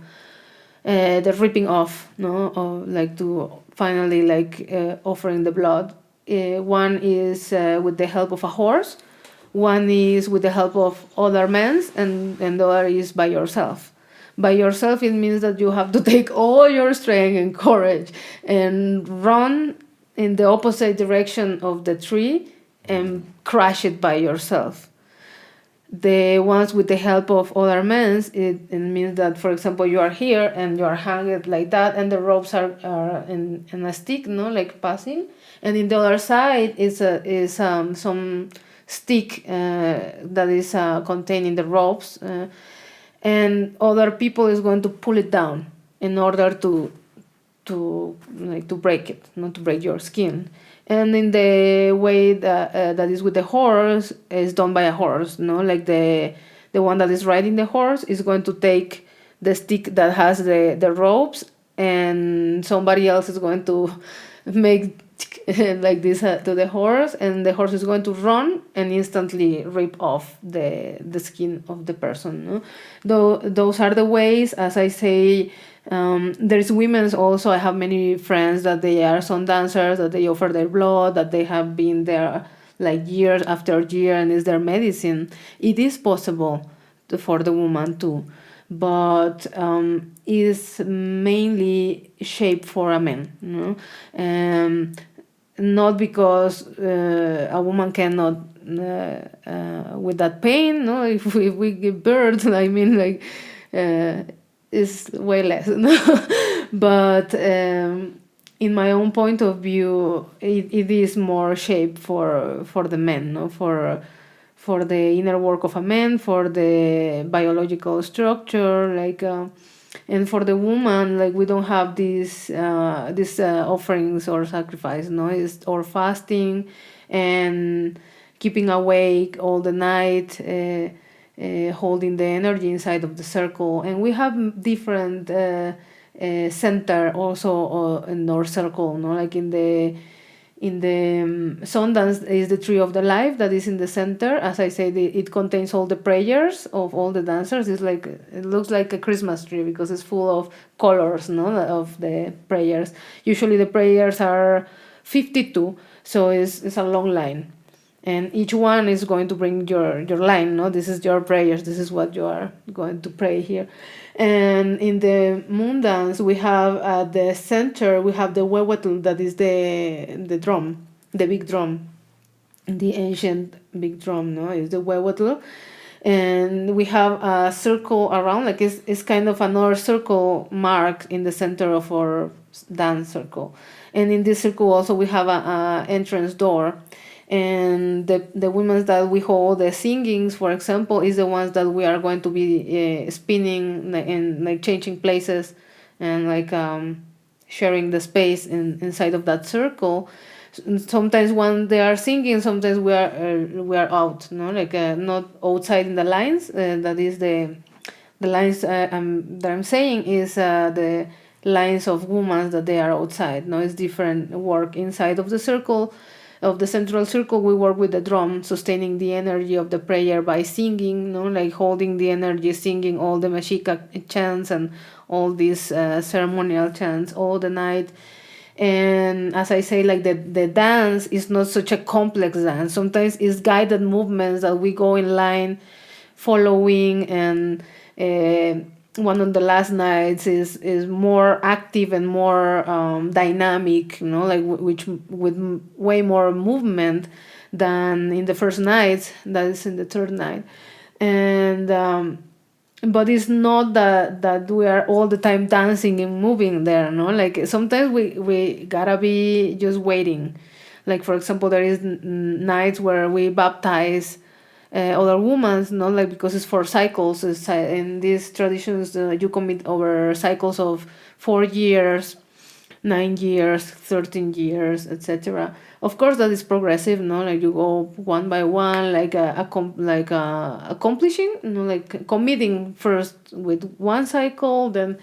the ripping off, no, or like to finally offering the blood. One is with the help of a horse, one is with the help of other men, and the other is by yourself. By yourself, it means that you have to take all your strength and courage and run in the opposite direction of the tree and crash it by yourself. The ones with the help of other men, it means that, for example, you are here and you are hanging like that, and the ropes are in a stick, no, like passing, and in the other side is some stick that is containing the ropes, and other people is going to pull it down in order to break it, not to break your skin. And in the way that is with the horse is done by a horse, no, like the one that is riding the horse is going to take the stick that has the ropes, and somebody else is going to make like this to the horse, and the horse is going to run and instantly rip off the skin of the person, no? Those are the ways, as I say. There's women also. I have many friends that they are sun dancers, that they offer their blood, that they have been there like years after year, and is their medicine. It is possible for the woman too, but is mainly shaped for a man, you know? Not because a woman cannot with that pain, no. If we give birth, I mean, like is way less, no? But in my own point of view, it is more shaped for the men, no? For the inner work of a man, for the biological structure, and for the woman, like we don't have these offerings or sacrifice, no, or fasting and keeping awake all the night, holding the energy inside of the circle. And we have different center also in our circle, no, like in the Sundance is the tree of the life that is in the center. As I said, it contains all the prayers of all the dancers. It looks like a Christmas tree because it's full of colors, no, of the prayers. Usually the prayers are 52, so it's a long line, and each one is going to bring your line, no. This is your prayers. This is what you are going to pray here. And in the moon dance, we have at the center, we have the huehuetl, that is the drum, the big drum, the ancient big drum, no, is the huehuetl. And we have a circle around, like it's kind of another circle marked in the center of our dance circle. And in this circle also we have a entrance door. And the women that we hold the singings, for example, is the ones that we are going to be spinning and like changing places and like sharing the space inside of that circle. Sometimes when they are singing, sometimes we are out, no, like not outside in the lines. That is the lines that I'm saying is the lines of women that they are outside. No, it's different work inside of the circle. Of the central circle, we work with the drum, sustaining the energy of the prayer by singing, no, like holding the energy, singing all the Mexica chants and all these ceremonial chants all the night. And as I say, like the dance is not such a complex dance. Sometimes it's guided movements that we go in line, following, and one of the last nights is more active and more dynamic, you know, like with way more movement than in the first night. That is in the third night. And but it's not that we are all the time dancing and moving there, no, like sometimes we gotta be just waiting. Like, for example, there is nights where we baptize other women, no, like because it's for cycles. In these traditions, you commit over cycles of 4 years, 9 years, 13 years, etc. Of course, that is progressive, no, like you go one by one, like accomplishing, you know, like committing first with one cycle, then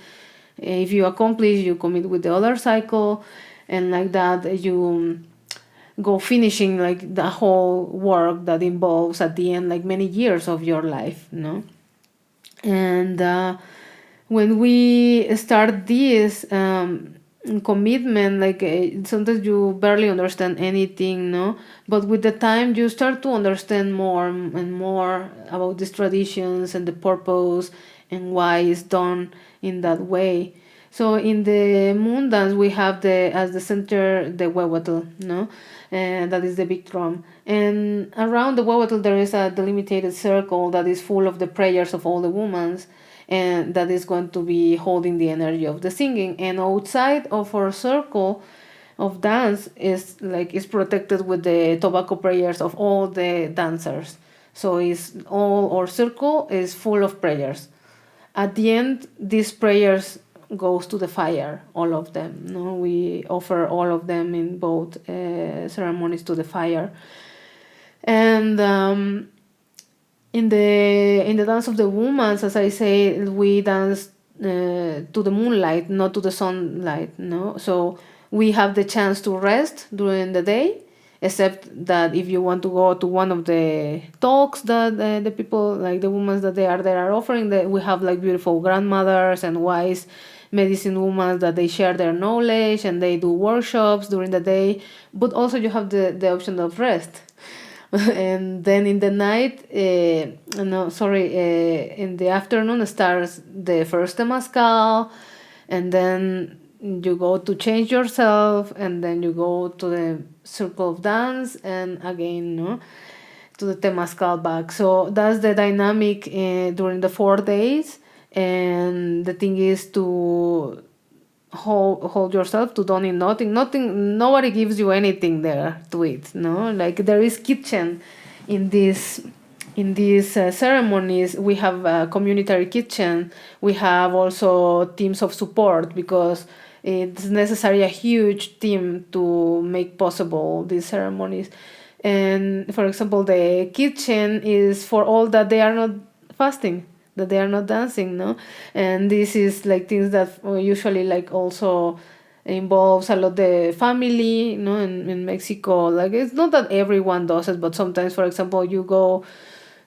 if you accomplish, you commit with the other cycle, and like that you go finishing like the whole work that involves at the end like many years of your life, no? And when we start this commitment, like sometimes you barely understand anything, no? But with the time you start to understand more and more about these traditions and the purpose and why it's done in that way. So in the moon dance we have as the center the huehuatl, no? And that is the big drum, and around the huehuatl there is a delimited circle that is full of the prayers of all the women, and that is going to be holding the energy of the singing. And outside of our circle of dance is protected with the tobacco prayers of all the dancers. So is all our circle is full of prayers. At the end, these prayers goes to the fire, all of them. No, we offer all of them in both ceremonies to the fire. And in the dance of the women, as I say, we dance to the moonlight, not to the sunlight. No, so we have the chance to rest during the day, except that if you want to go to one of the talks that the people, like the women that they are offering, that we have like beautiful grandmothers and wise medicine women that they share their knowledge and they do workshops during the day. But also you have the option of rest. And then in the night, in the afternoon starts the first Temazcal, and then you go to change yourself, and then you go to the circle of dance, and again, no, to the Temazcal back. So that's the dynamic during the 4 days, and the thing is to hold yourself, to don't eat nothing. Nobody gives you anything there to eat, no? Like there is kitchen in these ceremonies. We have a community kitchen. We have also teams of support, because it's necessary a huge team to make possible these ceremonies. And for example, the kitchen is for all that they are not fasting, that they are not dancing, no? And this is like things that usually like also involves a lot the family, you know, in Mexico. Like it's not that everyone does it, but sometimes, for example, you go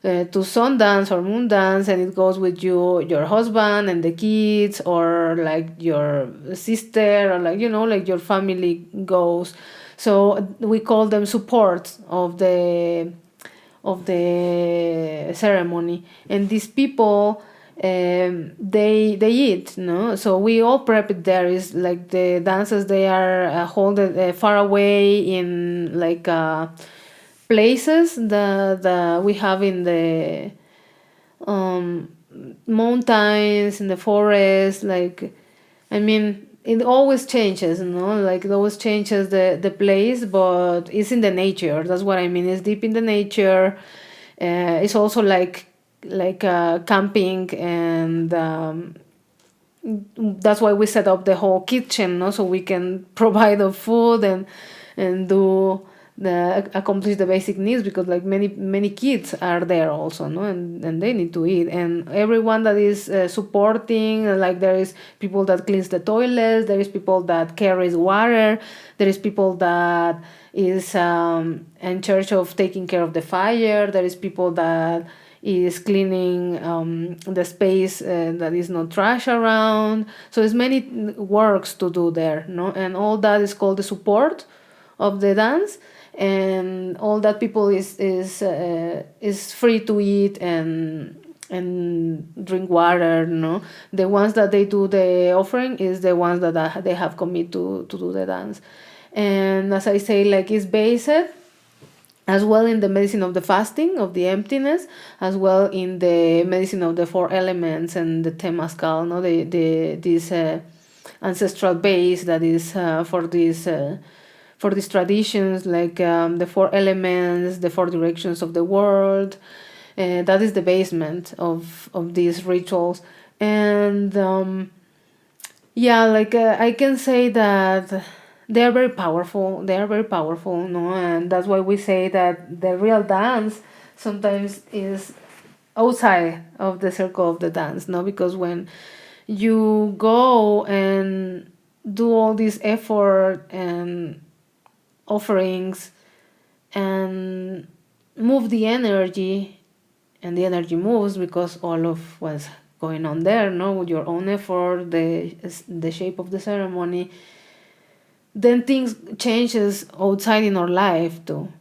to sun dance or moon dance, and it goes with your husband and the kids, or like your sister, or like, you know, like your family goes. So we call them support of the ceremony. And these people, they eat, no? So we all prep it there. Is like the dances, they are held far away in like places that we have in the mountains, in the forest. Like, I mean, it always changes, you know, like it always changes the place, but it's in the nature. That's what I mean. It's deep in the nature. It's also like camping, and that's why we set up the whole kitchen, no? So we can provide the food and do accomplish the basic needs, because like many kids are there also, no? And they need to eat. And everyone that is supporting, like there is people that cleans the toilets, there is people that carries water, there is people that is in charge of taking care of the fire, there is people that is cleaning the space that is not trash around. So there's many works to do there, no? And all that is called the support of the dance. And all that people is free to eat and drink water, no? The ones that they do the offering is the ones that they have committed to do the dance. And as I say, like it's based as well in the medicine of the fasting, of the emptiness, as well in the medicine of the 4 elements and the Temazcal, no? This ancestral base that is for these traditions, like the 4 elements, the 4 directions of the world. That is the basement of these rituals. And I can say that they are very powerful. No? And that's why we say that the real dance sometimes is outside of the circle of the dance, no? Because when you go and do all this effort and offerings and move the energy, and the energy moves because all of what's going on there, no, with your own effort, the shape of the ceremony, then things changes outside in our life too,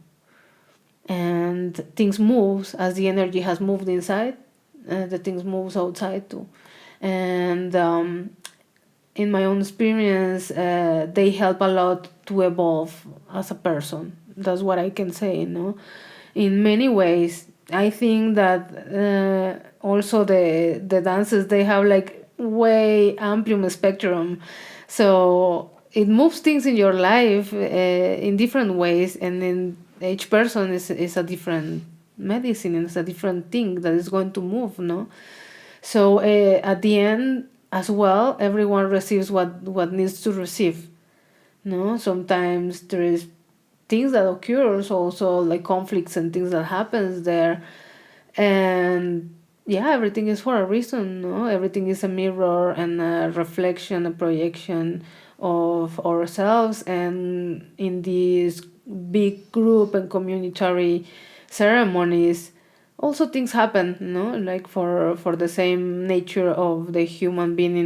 and things moves as the energy has moved inside, the things moves outside too, and in my own experience, they help a lot to evolve as a person. That's what I can say, in many ways. I think that also the dances, they have like way amplium spectrum, so it moves things in your life in different ways, and then each person is a different medicine, and it's a different thing that is going to move, no. So at the end as well, everyone receives what needs to receive, no. Sometimes there is things that occurs also, like conflicts and things that happens there, and yeah, everything is for a reason, no. Everything is a mirror and a reflection, a projection of ourselves, and in this big group and communitary ceremonies also things happen, like for the same nature of the human being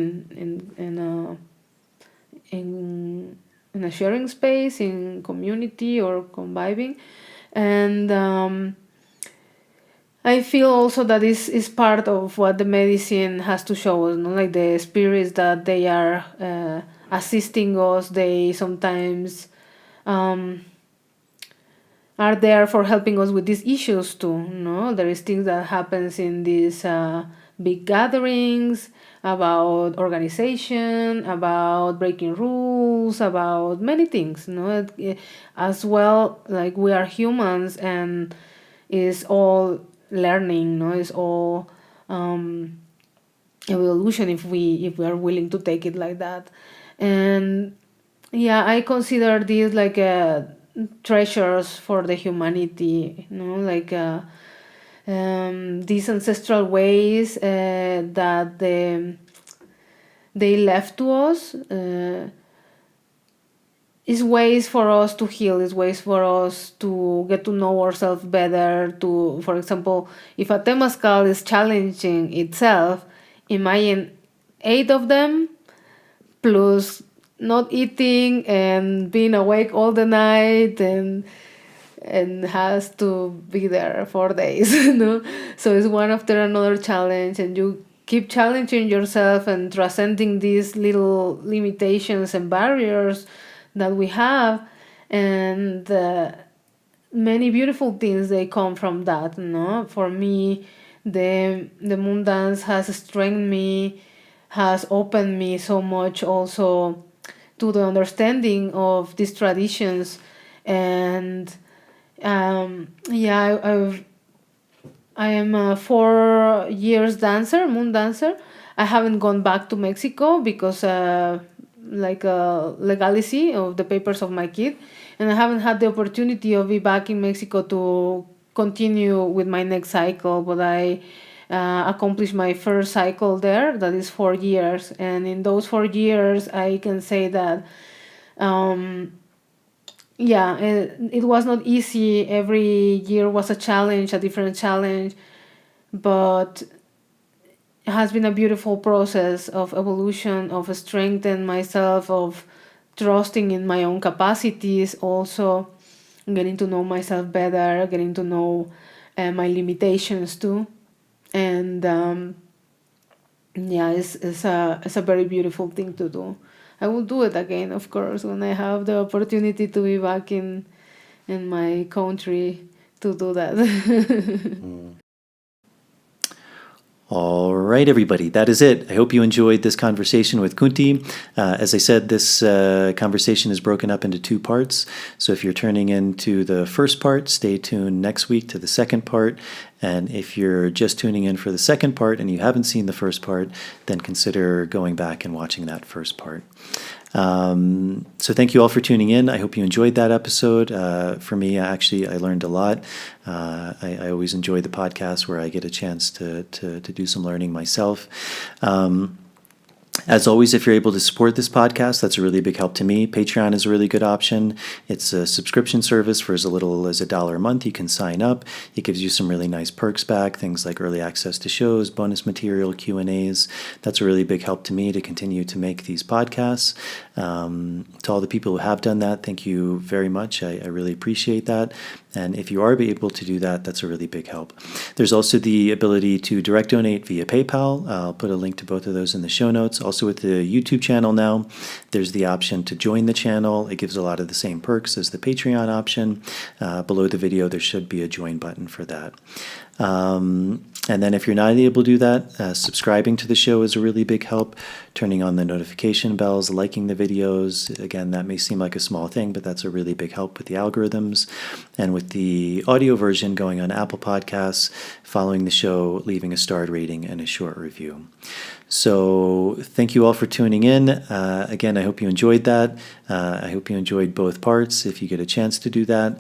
in a sharing space, in community or conviving. And I feel also that this is part of what the medicine has to show us, like the spirits that they are assisting us. They sometimes are there for helping us with these issues too. There is things that happens in these big gatherings about organization, about breaking rules, about many things. As well, like we are humans, and is all learning. It's all evolution if we are willing to take it like that. And yeah, I consider these like treasures for the humanity, like these ancestral ways that they left to us, is ways for us to heal, is ways for us to get to know ourselves better. To, for example, if a Temazcal is challenging itself, imagine 8 of them plus not eating and being awake all the night, and has to be there 4 days. So it's one after another challenge, and you keep challenging yourself and transcending these little limitations and barriers that we have, and many beautiful things, they come from that. For me, the moon dance has strengthened me, has opened me so much also to the understanding of these traditions. And I am a 4 years dancer, moon dancer. I haven't gone back to Mexico because legality of the papers of my kid, and I haven't had the opportunity of be back in Mexico to continue with my next cycle. But I accomplished my first cycle there, that is 4 years, and in those 4 years I can say that it was not easy. Every year was a challenge, a different challenge, but it has been a beautiful process of evolution, of strengthening myself, of trusting in my own capacities, also getting to know myself better, getting to know my limitations too. And it's a very beautiful thing to do. I will do it again, of course, when I have the opportunity to be back in my country to do that. All right, everybody, that is it. I hope you enjoyed this conversation with Kunti. As I said, this conversation is broken up into 2 parts. So if you're turning into the first part, stay tuned next week to the second part. And if you're just tuning in for the second part and you haven't seen the first part, then consider going back and watching that first part. So thank you all for tuning in. I hope you enjoyed that episode. For me, I learned a lot. I always enjoy the podcast where I get a chance to do some learning myself. As always, if you're able to support this podcast, that's a really big help to me. Patreon is a really good option. It's a subscription service for as little as $1 a month. You can sign up. It gives you some really nice perks back, things like early access to shows, bonus material, Q&As. That's a really big help to me to continue to make these podcasts. To all the people who have done that, thank you very much. I really appreciate that. And if you are able to do that, that's a really big help. There's also the ability to direct donate via PayPal. I'll put a link to both of those in the show notes. Also with the YouTube channel now, there's the option to join the channel. It gives a lot of the same perks as the Patreon option. Below the video, there should be a join button for that. And then if you're not able to do that, subscribing to the show is a really big help. Turning on the notification bells, liking the videos. Again, that may seem like a small thing, but that's a really big help with the algorithms. And with the audio version going on Apple Podcasts, following the show, leaving a starred rating and a short review. So thank you all for tuning in. Again, I hope you enjoyed that. I hope you enjoyed both parts if you get a chance to do that.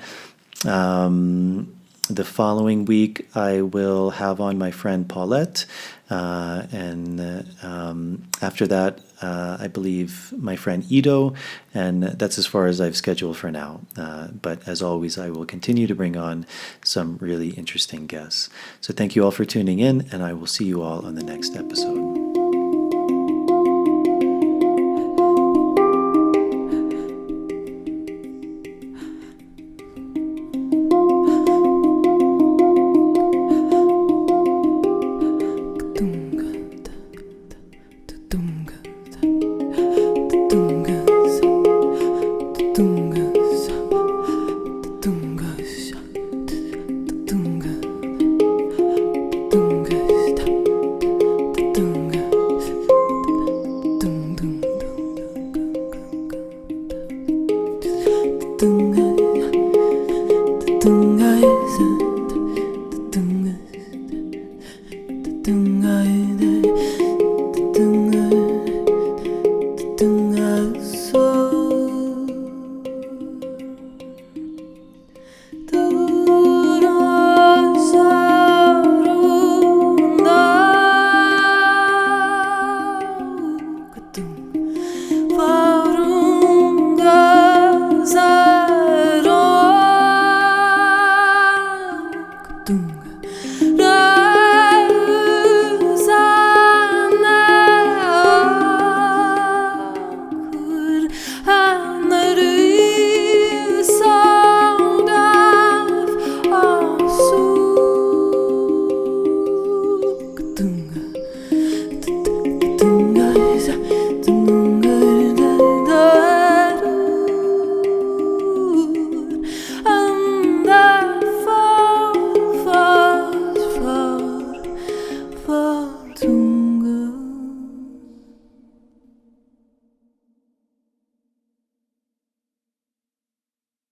The following week, I will have on my friend Paulette, and after that, I believe my friend Ido, and that's as far as I've scheduled for now. But as always, I will continue to bring on some really interesting guests. So thank you all for tuning in, and I will see you all on the next episode.